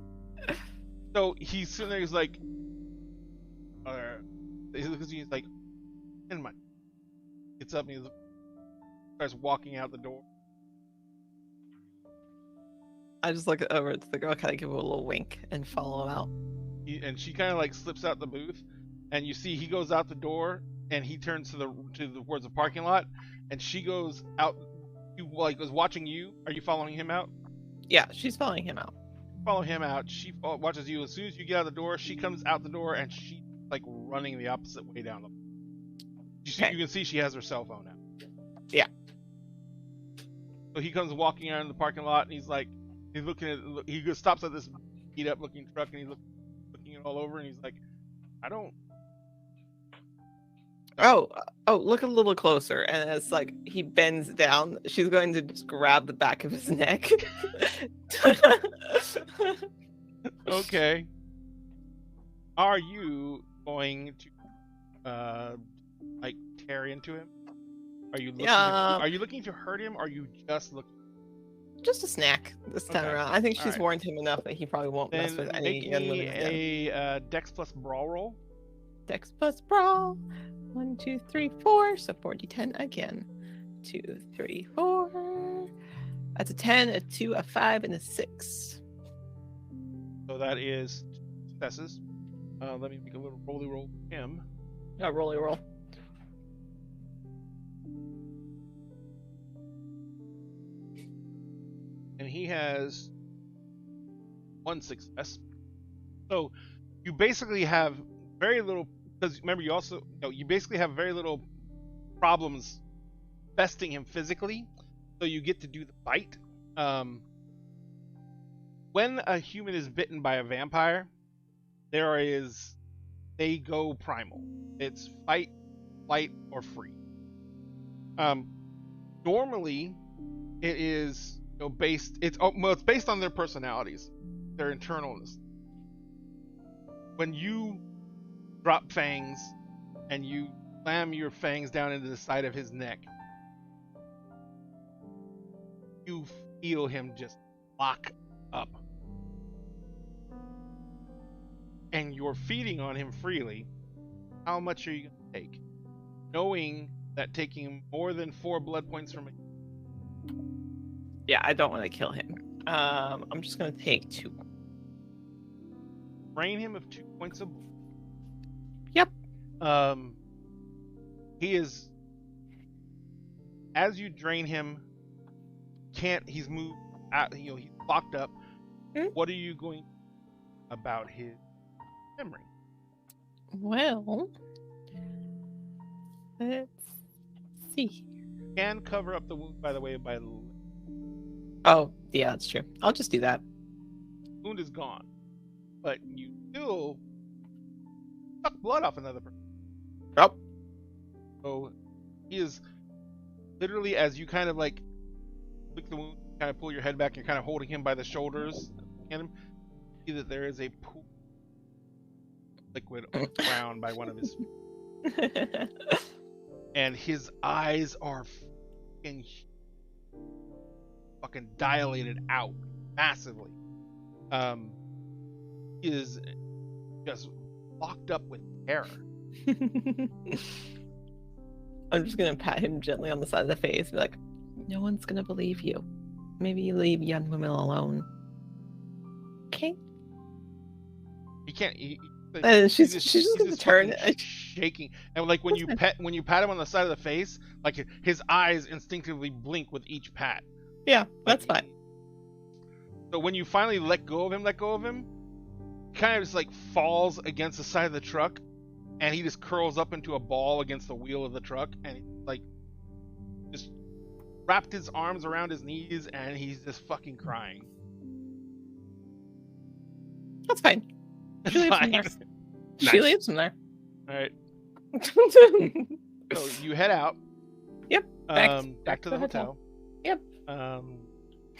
So he's sitting there. He's like, he's like, in my. Gets up and he starts walking out the door. I just look over to the girl, kind of give her a little wink, and follow him out. And she kind of like slips out the booth, and you see he goes out the door, and he turns towards the parking lot, and she goes out. Was watching you. Are you following him out? Yeah, she's following him out. Follow him out. She watches you. As soon as you get out the door, she comes out the door and she's like running the opposite way down the. You can see she has her cell phone out. Yeah. So he comes walking out in the parking lot, and he's looking at, he stops at this beat up looking truck, and he's looking it all over, and he's like, I don't. Oh, look a little closer. And it's like he bends down. She's going to just grab the back of his neck. Okay. Are you going to like tear into him? Are you looking Yeah. are you looking to hurt him, or are you just looking? Just a snack this time Okay. around. I think she's Alright. warned him enough that he probably won't mess Then with any make young me women again. a Dex plus brawl roll. Dex plus brawl. 1, 2, 3, 4. So 4d10 again. 2, 3, 4. That's a 10, a 2, a 5, and a 6. So that is 2 successes. Let me make a little roly roll for him. Oh, rolly roll. And he has 1 success. So you basically have very little, because remember you basically have very little problems besting him physically, so you get to do the bite. When a human is bitten by a vampire, they go primal. It's fight, flight, or free. Normally it is it's based on their personalities, their internalness. When you drop fangs and you slam your fangs down into the side of his neck, you feel him just lock up. And you're feeding on him freely. How much are you going to take? Knowing that taking more than 4 blood points from Yeah, I don't want to kill him. I'm just going to take 2. drain him of 2 points of blood. Yep. He is, as you drain him, he's moved out, he's locked up. What are you going about his memory? Well, let's see. You can cover up the wound, by the way, by the Oh, yeah, that's true. I'll just do that. wound is gone, but you still suck blood off another person. Oh. So he is literally, as you kind of like lick the wound, kind of pull your head back, you're kind of holding him by the shoulders, and see that there is a pool of liquid on the ground by one of his feet. And his eyes are fucking dilated out massively. He is just locked up with terror. I'm just gonna pat him gently on the side of the face, be like, "No one's gonna believe you. Maybe you leave young women alone." Okay. He can't. And she's just gonna just turn fucking shaking, and like when you pat him on the side of the face, like his eyes instinctively blink with each pat. Yeah, that's fine. So when you finally let go of him, he kind of just like falls against the side of the truck, and he just curls up into a ball against the wheel of the truck, and like just wrapped his arms around his knees, and he's just fucking crying. That's fine. She leaves him there. She Nice. leaves him there. All right. So you head out. Yep. Back to the hotel. Yep.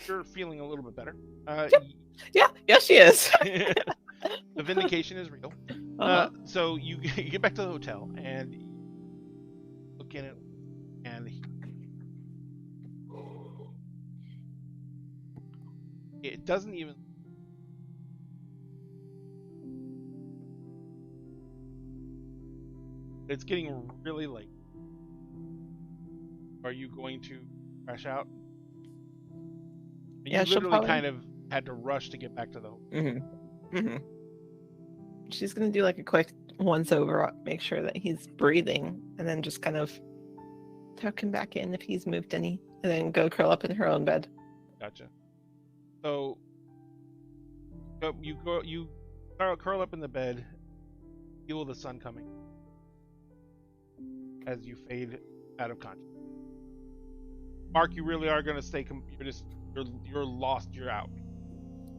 You're feeling a little bit better. Yep. Yeah, she is. The vindication is real. So you get back to the hotel and you look in it, and it doesn't even. It's getting really late. Are you going to crash out? Yeah, you she'll literally probably- kind of had to rush to get back to the hotel. She's gonna do like a quick once over, make sure that he's breathing, and then just kind of tuck him back in if he's moved any, and then go curl up in her own bed. Gotcha. So you curl up in the bed, feel the sun coming as you fade out of consciousness. Mark, you really are gonna stay. You're lost. You're out.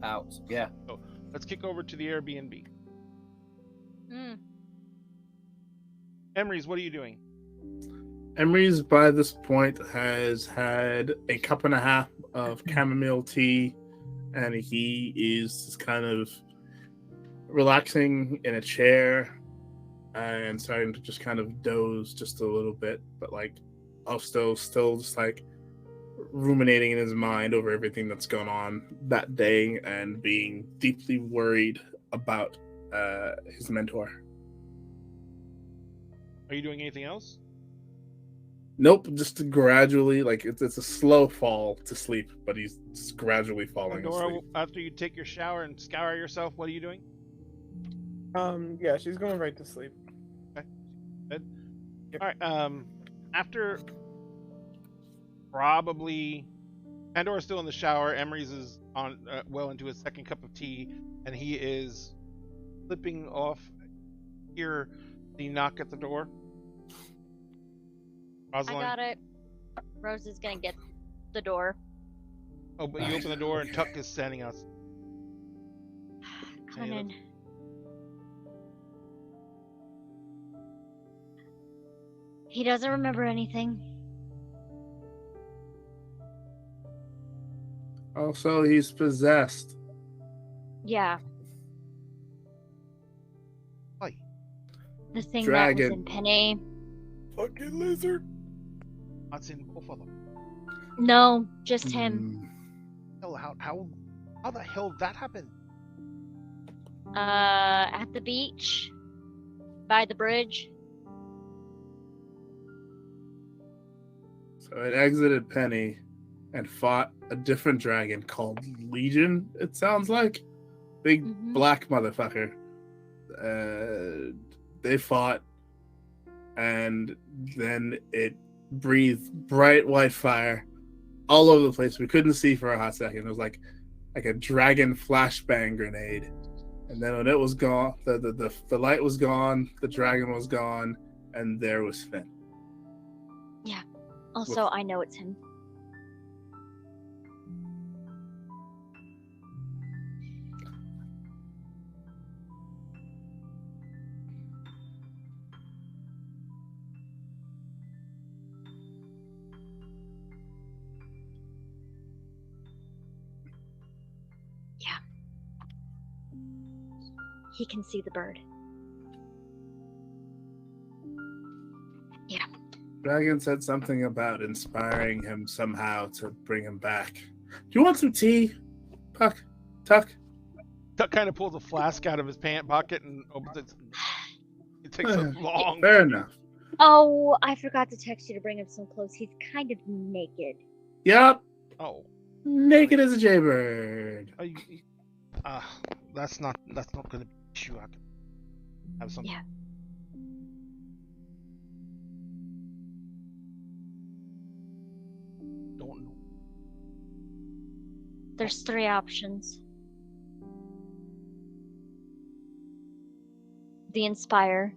Out. Yeah. So let's kick over to the Airbnb. Mm. Emery's, what are you doing? Emery's by this point has had a cup and a half of chamomile tea, and he is just kind of relaxing in a chair and starting to just kind of doze just a little bit, but like still just like ruminating in his mind over everything that's gone on that day and being deeply worried about his mentor. Are you doing anything else? Nope, just gradually, like it's a slow fall to sleep, but he's just gradually falling Pandora, asleep. after you take your shower and scour yourself, what are you doing? Yeah, she's going right to sleep. Good. Yep. All right. After probably Pandora's still in the shower. Emery's is on well into his second cup of tea, and he is slipping off. Hear the knock at the door. I Rosalind? got it. Rose is gonna get the door. Oh, but you open the door and Tuck is standing out. Come Yeah, in. He doesn't remember anything. Also, he's possessed. Yeah, Hi. the thing that Dragon. was in Penny. Fucking lizard. What's in both of them? No, just him. Hell, how the hell did that happen? At the beach, by the bridge. So it exited Penny and fought a different dragon called Legion, it sounds like. Big Mhm. black motherfucker. They fought, and then it breathed bright white fire all over the place. We couldn't see for a hot second. It was like a dragon flashbang grenade. And then when it was gone, the light was gone, the dragon was gone, and there was Finn. Also, I know it's him. Yeah. He can see the bird. Dragon said something about inspiring him somehow to bring him back. Do you want some tea? Tuck? Tuck kind of pulls a flask out of his pant pocket and opens it. It takes a long. Fair enough. Oh, I forgot to text you to bring him some clothes. He's kind of naked. Yup. Oh, Naked as a jaybird. that's not going to be issue. I can have some. Yeah. Don't know. There's 3 options. The Inspire,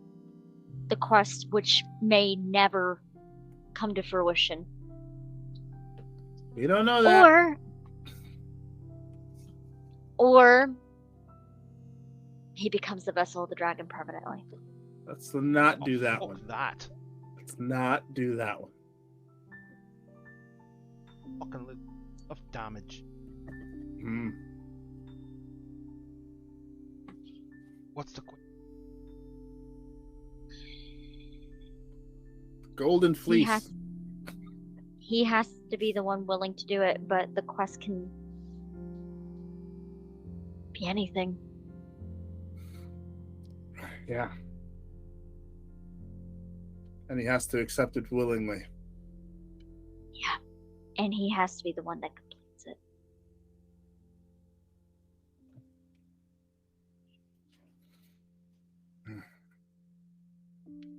the quest which may never come to fruition, We don't know that. or he becomes the vessel of the dragon permanently. Let's not do that Fuck one. That Let's not do that one. fucking of damage. Hmm. What's the question? Golden fleece. He has to be the one willing to do it, but the quest can be anything. Yeah. And he has to accept it willingly. Yeah. And he has to be the one that completes it.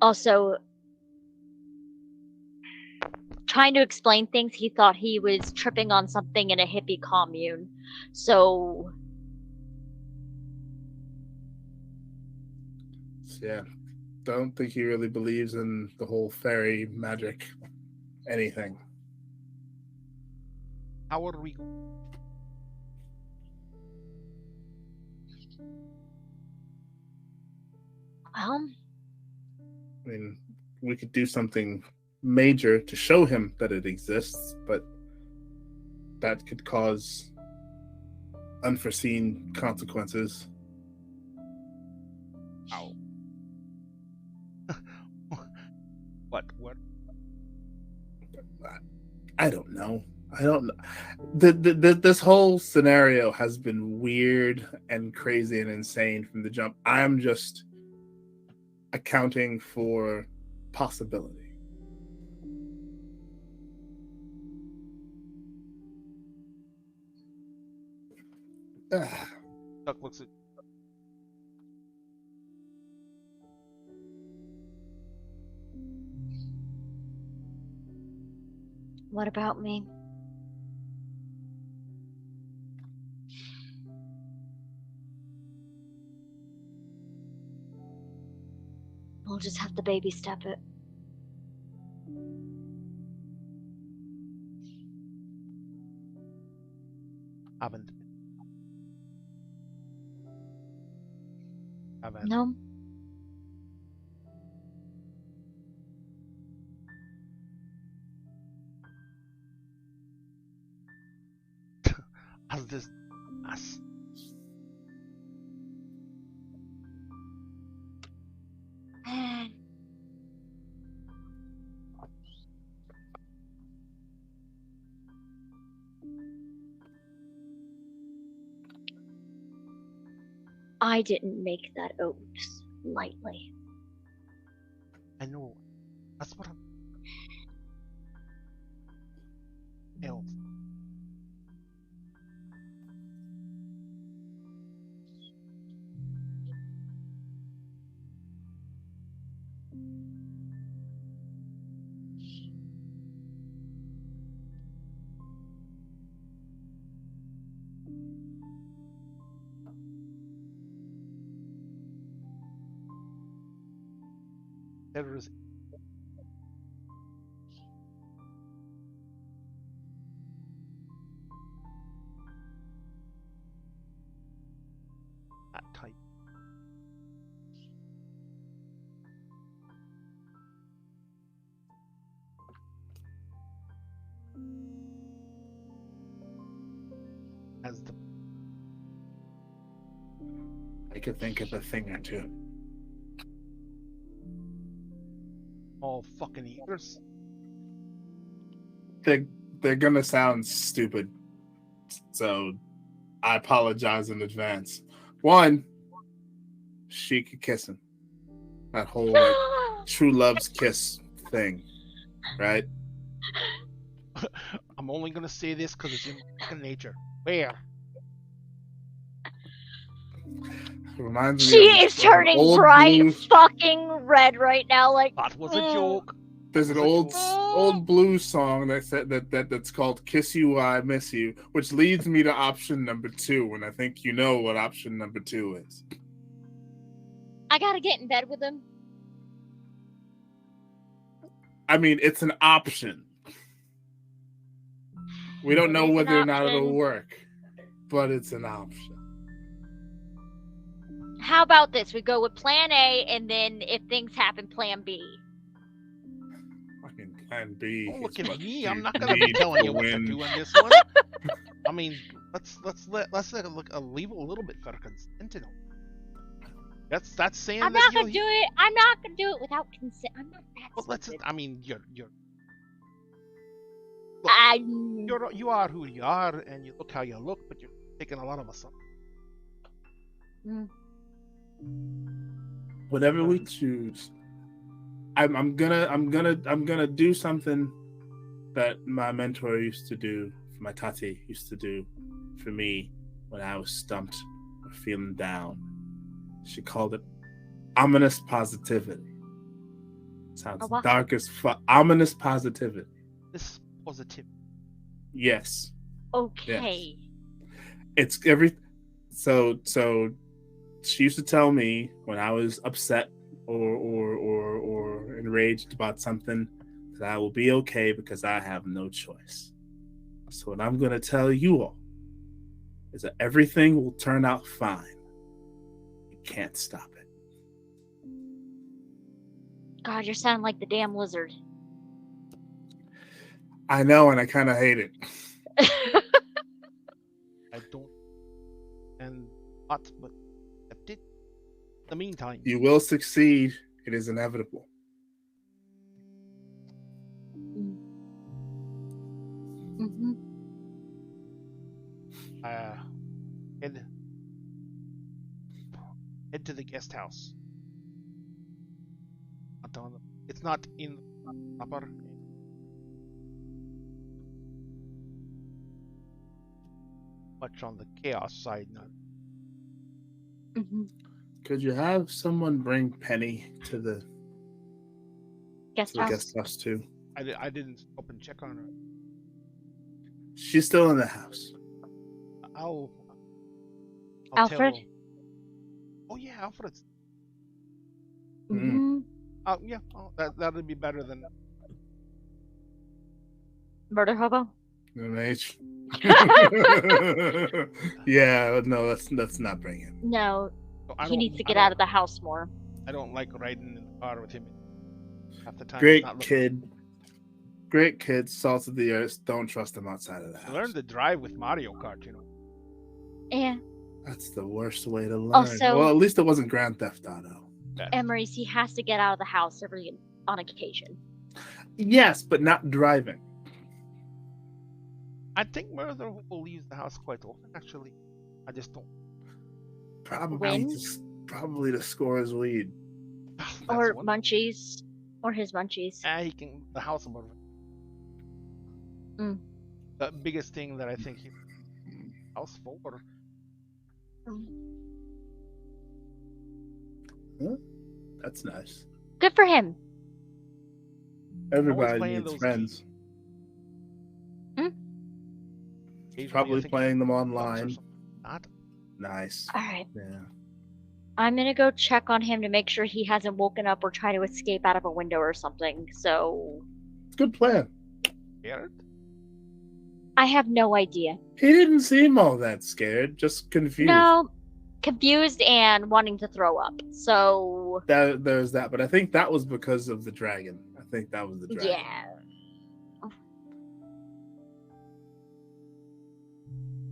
Also, trying to explain things, he thought he was tripping on something in a hippie commune. So, Yeah. Don't think he really believes in the whole fairy magic anything. How are we? Well, I mean, we could do something major to show him that it exists, but that could cause unforeseen consequences. Ow. What? I don't know. I don't know. This whole scenario has been weird and crazy and insane from the jump. I'm just accounting for possibility. Duck looks at. what about me? We'll just have to baby step it. Haven't. No? How's this? Us. I didn't make that oath lightly. I know. That's what I'm. Elf. There is. That type. As the I could think of a thing or two. all fucking ears. They're gonna sound stupid, so I apologize in advance. One, she could kiss him. That whole true love's kiss thing, right? I'm only gonna say this because it's in fucking nature. Where? Reminds me She of is turning old bright blue- fucking red right now. Like That was a joke. There's an old blues song that said that's called "Kiss You While I Miss You," which leads me to option number 2, and I think you know what option number 2 is. I gotta get in bed with him. I mean, it's an option. We don't know It is an whether or not it'll option. work, but it's an option. How about this? We go with plan A, and then if things happen, plan B. Fucking plan B. Don't look is at what me. you I'm not gonna be need telling to you what to win. do on this one. I mean, let's leave a little bit for consent. That's saying I'm that not you'll- gonna do it. I'm not gonna do it without consent. I'm not that Well, let's. stupid. I mean, you are who you are, and you look how you look, but you're taking a lot of assumptions. Whatever we choose, I'm gonna do something that my mentor used to do, my tati used to do for me when I was stumped or feeling down. She called it ominous positivity. Sounds what? dark as fuck. Ominous positivity. This is positive. Yes. Okay. It's every so she used to tell me when I was upset or enraged about something that I will be okay because I have no choice. So what I'm going to tell you all is that everything will turn out fine. You can't stop it. God, you're sounding like the damn lizard. I know, and I kind of hate it. I don't. And what? But I did. In the meantime, You will succeed. It is inevitable. Mm-hmm. head to the guest house. It's not in the proper. Much on the chaos side, not. Mm-hmm. Could you have someone bring Penny to the Guest to the house. guest house too? I didn't stop and check on her. She's still in the house. I'll Alfred? tell- Oh yeah, Alfred's. Mm-hmm. Yeah, that'd be better than. Murder hobo? MH. Yeah, no, let's not bring him. No, I he don't- needs to I get don't- out of the house more. I don't like riding in the car with him half the time. Great He's not looking- kid. Great kid, salt of the earth. Don't trust him outside of the I house. learned to drive with Mario Kart, Yeah. That's the worst way to learn. Also- well, at least it wasn't Grand Theft Auto. Emery's, he has to get out of the house on occasion. Yes, but not driving. I think Murder Hobo leaves the house quite often, actually. I just don't. Probably When? probably to score his weed. That's Or one- munchies. Or his munchies. He can the house about it. Mm. The biggest thing that I think he house for. That's nice. Good for him. Everybody playing needs those friends. Occasionally, Probably I think playing them he- online. Not. Nice. Alright. Yeah. I'm gonna go check on him to make sure he hasn't woken up or tried to escape out of a window or something. So Good plan. Scared? I have no idea. He didn't seem all that scared, just confused. No, confused and wanting to throw up. So There's that, but I think that was because of the dragon. I think that was the dragon. yeah.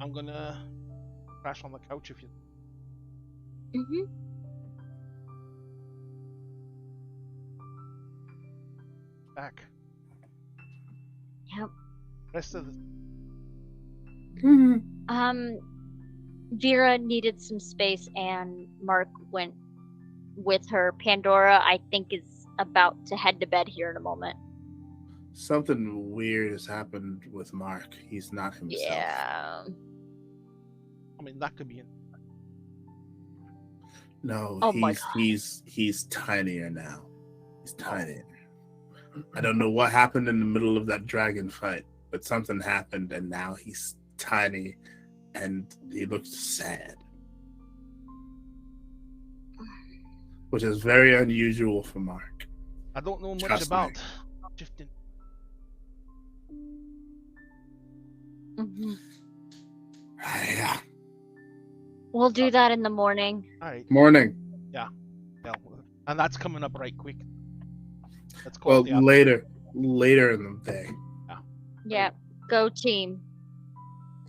I'm gonna crash on the couch if you Hmm. back. Yep. Rest of the Vera needed some space and Mark went with her. Pandora, I think, is about to head to bed here in a moment. Something weird has happened with Mark. He's not himself. Yeah. I mean that could be in No, Oh my he's tinier now. He's tinier. I don't know what happened in the middle of that dragon fight, but something happened and now he's tiny and he looks sad. Which is very unusual for Mark. I don't know much Trust me. about shifting. Hmm. Yeah. We'll do that in the morning. Alright. Morning. Yeah, and that's coming up right quick. Let's call Well, it the afternoon. later in the day. Yeah. Go team.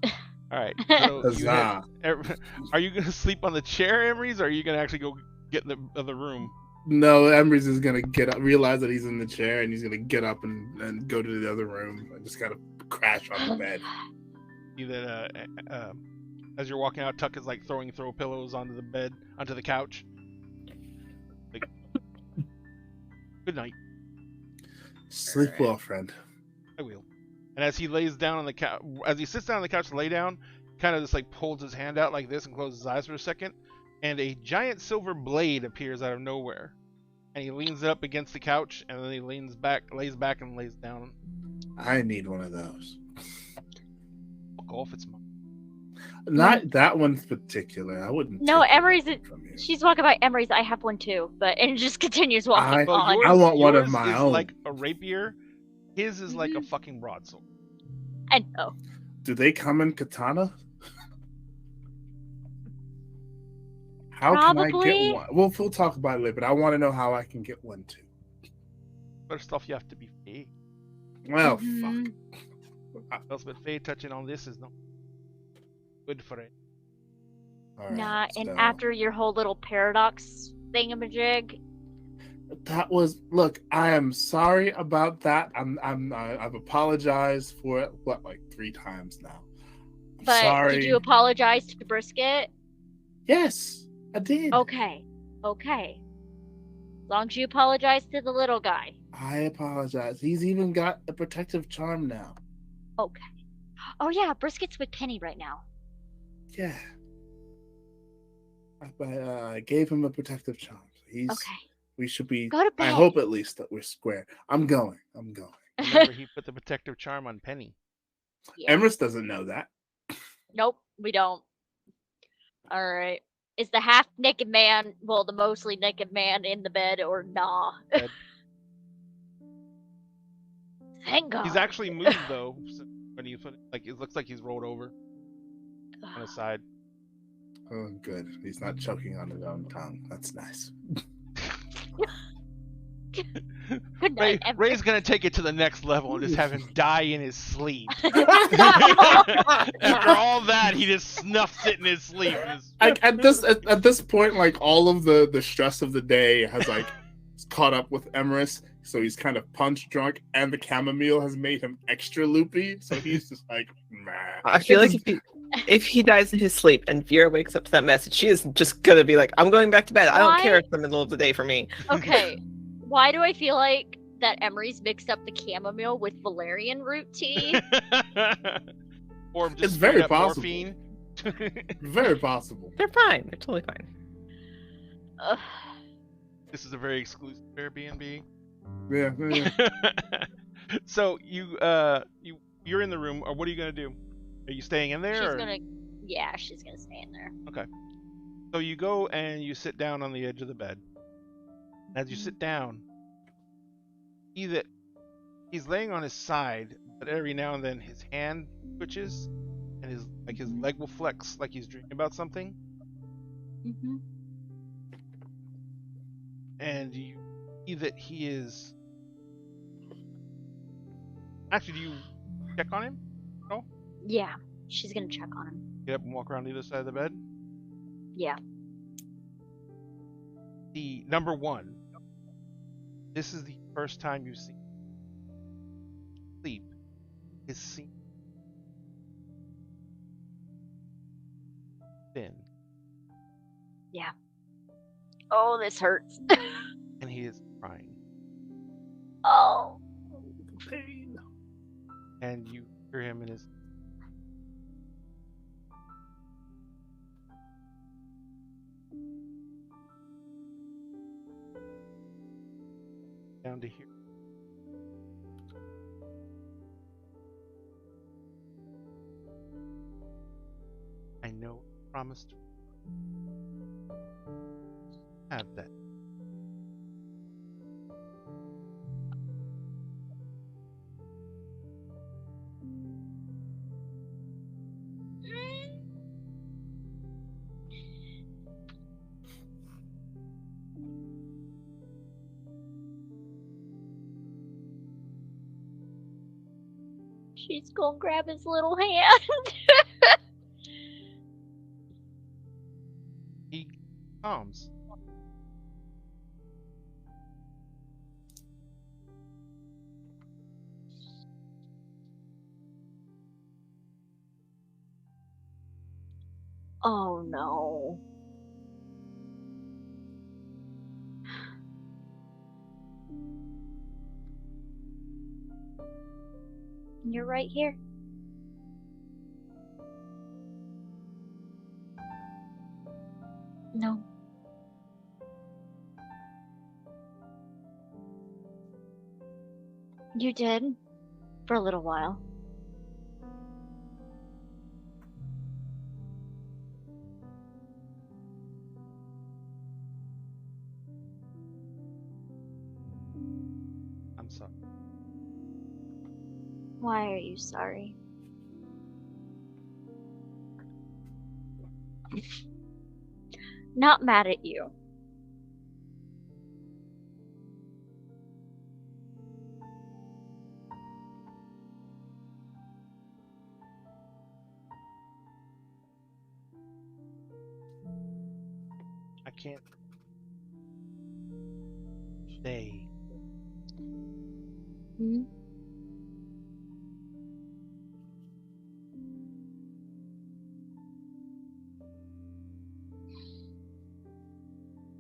All right. So you Huzzah. are you gonna sleep on the chair, Emery's, or are you gonna actually go get in the other room? No, Embers is gonna get up, realize that he's in the chair, and he's gonna get up and go to the other room and just kind of crash on the bed. See that as you're walking out, Tuck is like throwing throw pillows onto the bed, onto the couch. Like, good night. Sleep well, friend. I will. And as he lays down on the couch, as he sits down on the couch to lay down, kind of just like holds his hand out like this and closes his eyes for a second, and a giant silver blade appears out of nowhere. And he leans up against the couch, and then he lays back, and lays down. I need one of those. Fuck off, it's mine. Not that one in particular. I wouldn't. No, take it Emery's. from you. She's walking by Emery's. I have one too, but and it just continues walking Well, on. I want one of yours my is own. like a rapier. His is like a Mhm. fucking broadsword. I know. Do they come in katana? How can I Probably. get one? Well, we'll talk about it later, but I want to know how I can get one too. First off, you have to be Fae. Well, Mhm. fuck. Else, but Fae touching on this is not good for it. All right, Nah, and so after your whole little paradox thingamajig, that was. Look, I am sorry about that. I've apologized for it. What, like 3 times now? I'm but sorry. did you apologize to Brisket? Yes, I did. Okay. Okay. As long as you apologize to the little guy. I apologize. He's even got a protective charm now. Okay. Oh yeah, Brisket's with Penny right now. Yeah. I gave him a protective charm. He's. Okay. We should be. Go to bed. I hope at least that we're square. I'm going. Remember, he put the protective charm on Penny. Yeah. Emrys doesn't know that. Nope, we don't. All right. Is the half naked man, well, the mostly naked man in the bed or nah? Bed. Thank God. He's actually moved though. When he put like it looks like he's rolled over on his side. Oh, good. He's not choking on his own tongue. That's nice. Good night, Emrys. Ray's gonna take it to the next level and just have him die in his sleep. After all that, he just snuffs it in his sleep. At this point, like all of the stress of the day has like caught up with Emrys, so he's kind of punch drunk, and the chamomile has made him extra loopy. So he's just like, nah. I feel like if he dies in his sleep and Vera wakes up to that message, she is just gonna be like, "I'm going back to bed. I don't care if it's the middle of the day for me." Okay. Why do I feel like that Emery's mixed up the chamomile with valerian root tea? Or just It's very straight up possible. morphine. Very possible. They're fine. They're totally fine. Ugh. This is a very exclusive Airbnb. Yeah. So you're in the room, or what are you gonna do? Are you staying in there? She's or? gonna, yeah, she's gonna stay in there. So you go and you sit down on the edge of the bed. As you sit down, see that he's laying on his side, but every now and then his hand twitches, and his leg will flex, like he's dreaming about something. Mm-hmm. And you see that he is. Actually, do you check on him? No. Yeah, she's gonna check on him. Get up and walk around the other side of the bed. Yeah. The number one. This is the first time you've seen sleep. His seen thin, Yeah. Oh, this hurts. and he is crying. Oh. Pain. And you hear him in his. Down to here. I know I promised to have that. She's gonna grab his little hand. He calms. Oh no. You're right here. No. You did. For a little while. I'm sorry. Why are you sorry? Not mad at you. I can't stay. Hmm?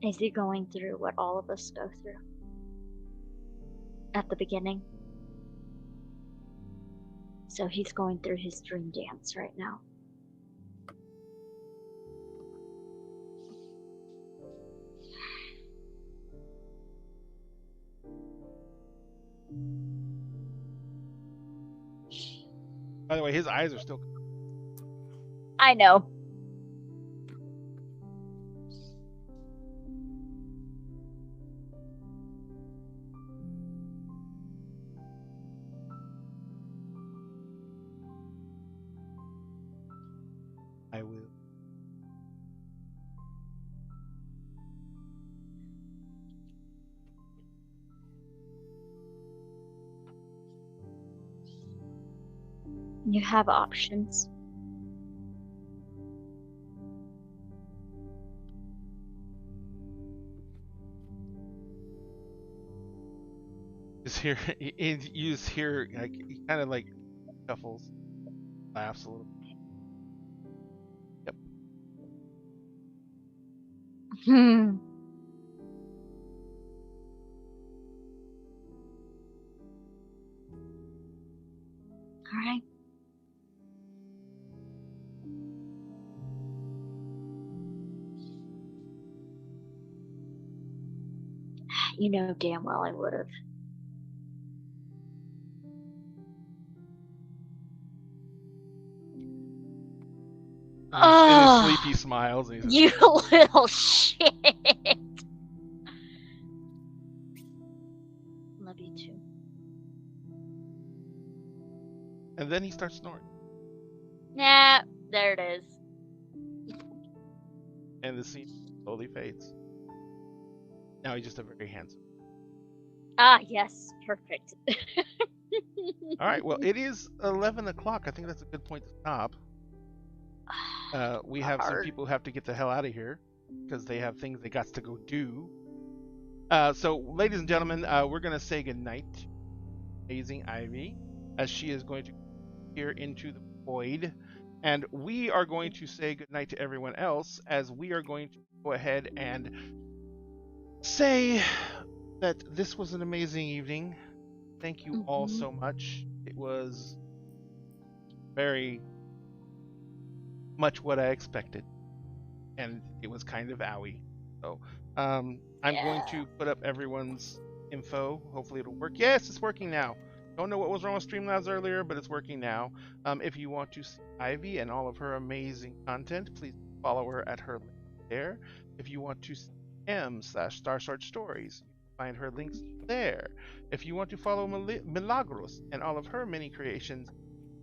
Is he going through what all of us go through at the beginning? So he's going through his dream dance right now. By the way, his eyes are still. I know. I will. You have options. You just hear like he kind of like shuffles, laughs a little. Yep. Hmm. All right. You know damn well I would have. In his Oh, sleep, he smiles. And he says, you little shit. Love you too. and then he starts snoring, Nah, there it is. and the scene slowly fades. Now he's just a very handsome. Ah, yes, perfect. All right. Well, it is 11 o'clock. I think that's a good point to stop. We have some Hard. people who have to get the hell out of here because they have things they got to go do. So, ladies and gentlemen, we're going to say goodnight to Amazing Ivy as she is going to peer into the void. And we are going to say goodnight to everyone else as we are going to go ahead and say that this was an amazing evening. Thank you all Mhm. so much. It was very much what I expected, and it was kind of owie. So, I'm going Yeah. to put up everyone's info. Hopefully, it'll work. Yes, it's working now. Don't know what was wrong with Streamlabs earlier, but it's working now. If you want to see Ivy and all of her amazing content, please follow her at her link there. If you want to see m/Star Search Stories, you can find her links there. If you want to follow Milagros and all of her many creations,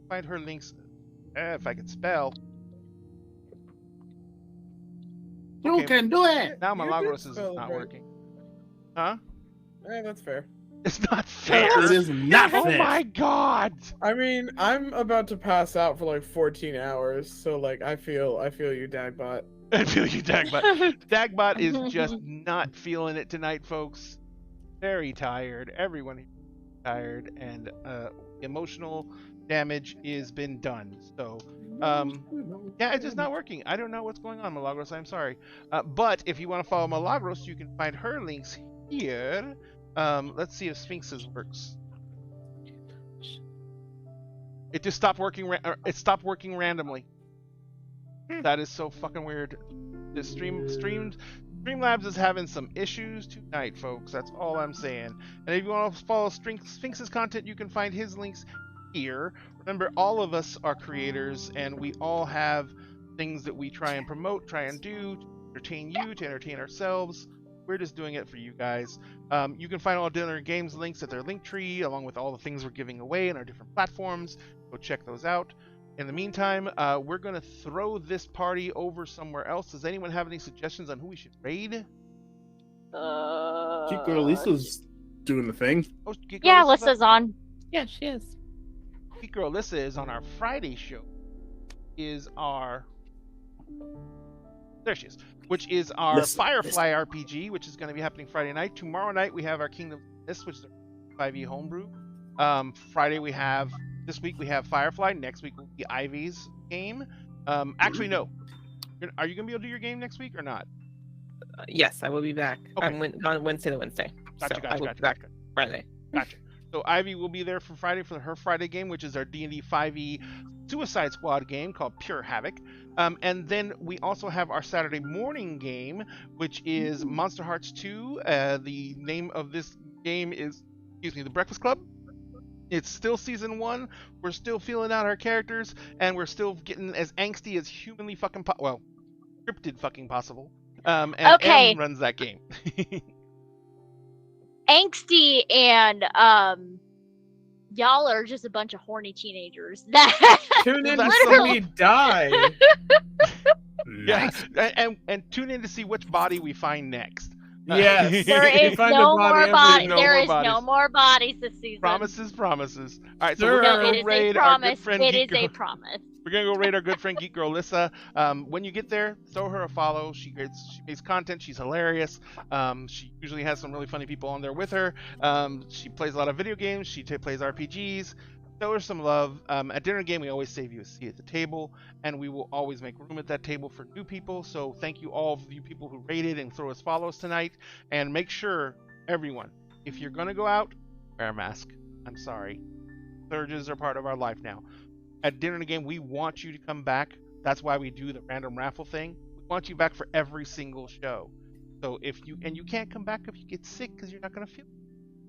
find her links. If I could spell. You Okay, can do it. now You did Milagros is spell it not right. working. Huh? That's fair. It's not fair. It is not Oh fair. my god! I mean, I'm about to pass out for like 14 hours, so like I feel you, Dagbot. I feel you, Dagbot. Dagbot is just not feeling it tonight, folks. Very tired. Everyone is tired, and emotional damage is been done. So, yeah, it's just not working. I don't know what's going on, Milagros. I'm sorry. But if you want to follow Milagros, you can find her links here. Let's see if Sphinx's works. It just stopped working. It stopped working randomly. That is so fucking weird. The Streamlabs is having some issues tonight, folks. That's all I'm saying. And if you want to follow Sphinx's content, you can find his links here. Remember, all of us are creators, and we all have things that we try and promote, try and do to entertain you, to entertain ourselves. We're just doing it for you guys. You can find all Dinner Games links at their link tree, along with all the things we're giving away in our different platforms. Go check those out. In the meantime, we're going to throw this party over somewhere else. Does anyone have any suggestions on who we should raid? Cute girl Lisa's doing the thing. Oh, Geek Girl Yeah, Lissa's Lissa's on. Yeah, she is. Geek Girl Lissa is on our Friday show. There she is. Which is our Listen, Firefly RPG, which is going to be happening Friday night. Tomorrow night we have our Kingdom Mist, which is our 5e homebrew. Friday this week we have Firefly. Next week will be Ivy's game. Actually, no. Are you going to be able to do your game next week or not? Yes, I will be back Okay. on Wednesday to Wednesday. Gotcha, so gotcha, I will gotcha, be back gotcha. Friday. Gotcha. So Ivy will be there for Friday for her Friday game, which is our D&D 5e Suicide Squad game called Pure Havoc. And then we also have our Saturday morning game, which is Monster Hearts 2. The name of this game is, The Breakfast Club. It's still season 1. We're still feeling out our characters, and we're still getting as angsty as humanly fucking scripted fucking possible. And Okay. M runs that game. Angsty and y'all are just a bunch of horny teenagers. That Tune in to That's see the me die. Yeah, Nice. and tune in to see which body we find next. Yes. there You is find a no body more every- bodies. no There more is no bodies. more bodies this season. Promises. All right, so Sure. we're No, gonna it go is a raid our good promise. friend It Geek is a Girl. promise. We're gonna go raid our good friend Geek Girl Lissa. When you get there, throw her a follow. She makes content. She's hilarious. She usually has some really funny people on there with her. She plays a lot of video games. She plays RPGs. Show her some love. At dinner game, we always save you a seat at the table, and we will always make room at that table for new people. So thank you all of you people who rated and throw us follows tonight. And make sure, everyone, if you're gonna go out, wear a mask. I'm sorry. Surges are part of our life now. At dinner game, we want you to come back. That's why we do the random raffle thing. We want you back for every single show. So if you can't come back if you get sick because you're not gonna feel.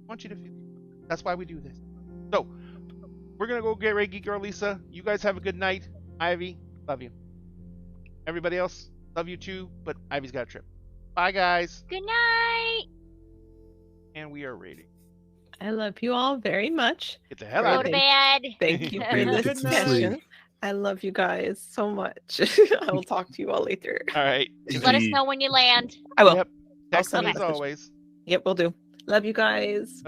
We want you to feel. That's why we do this. So we're gonna go get ready, Geek Girl Lisa. You guys have a good night. Ivy, love you. Everybody else, love you too. But Ivy's got a trip. Bye, guys. Good night. And we are rating. I love you all very much. Get the hell Go out to of here. bed. Thank you for Baby, this get some discussion. sleep. I love you guys so much. I will talk to you all later. All right. Let us know when you land. I will. Yep. Text send me a as message. always. Yep, we'll do. Love you guys.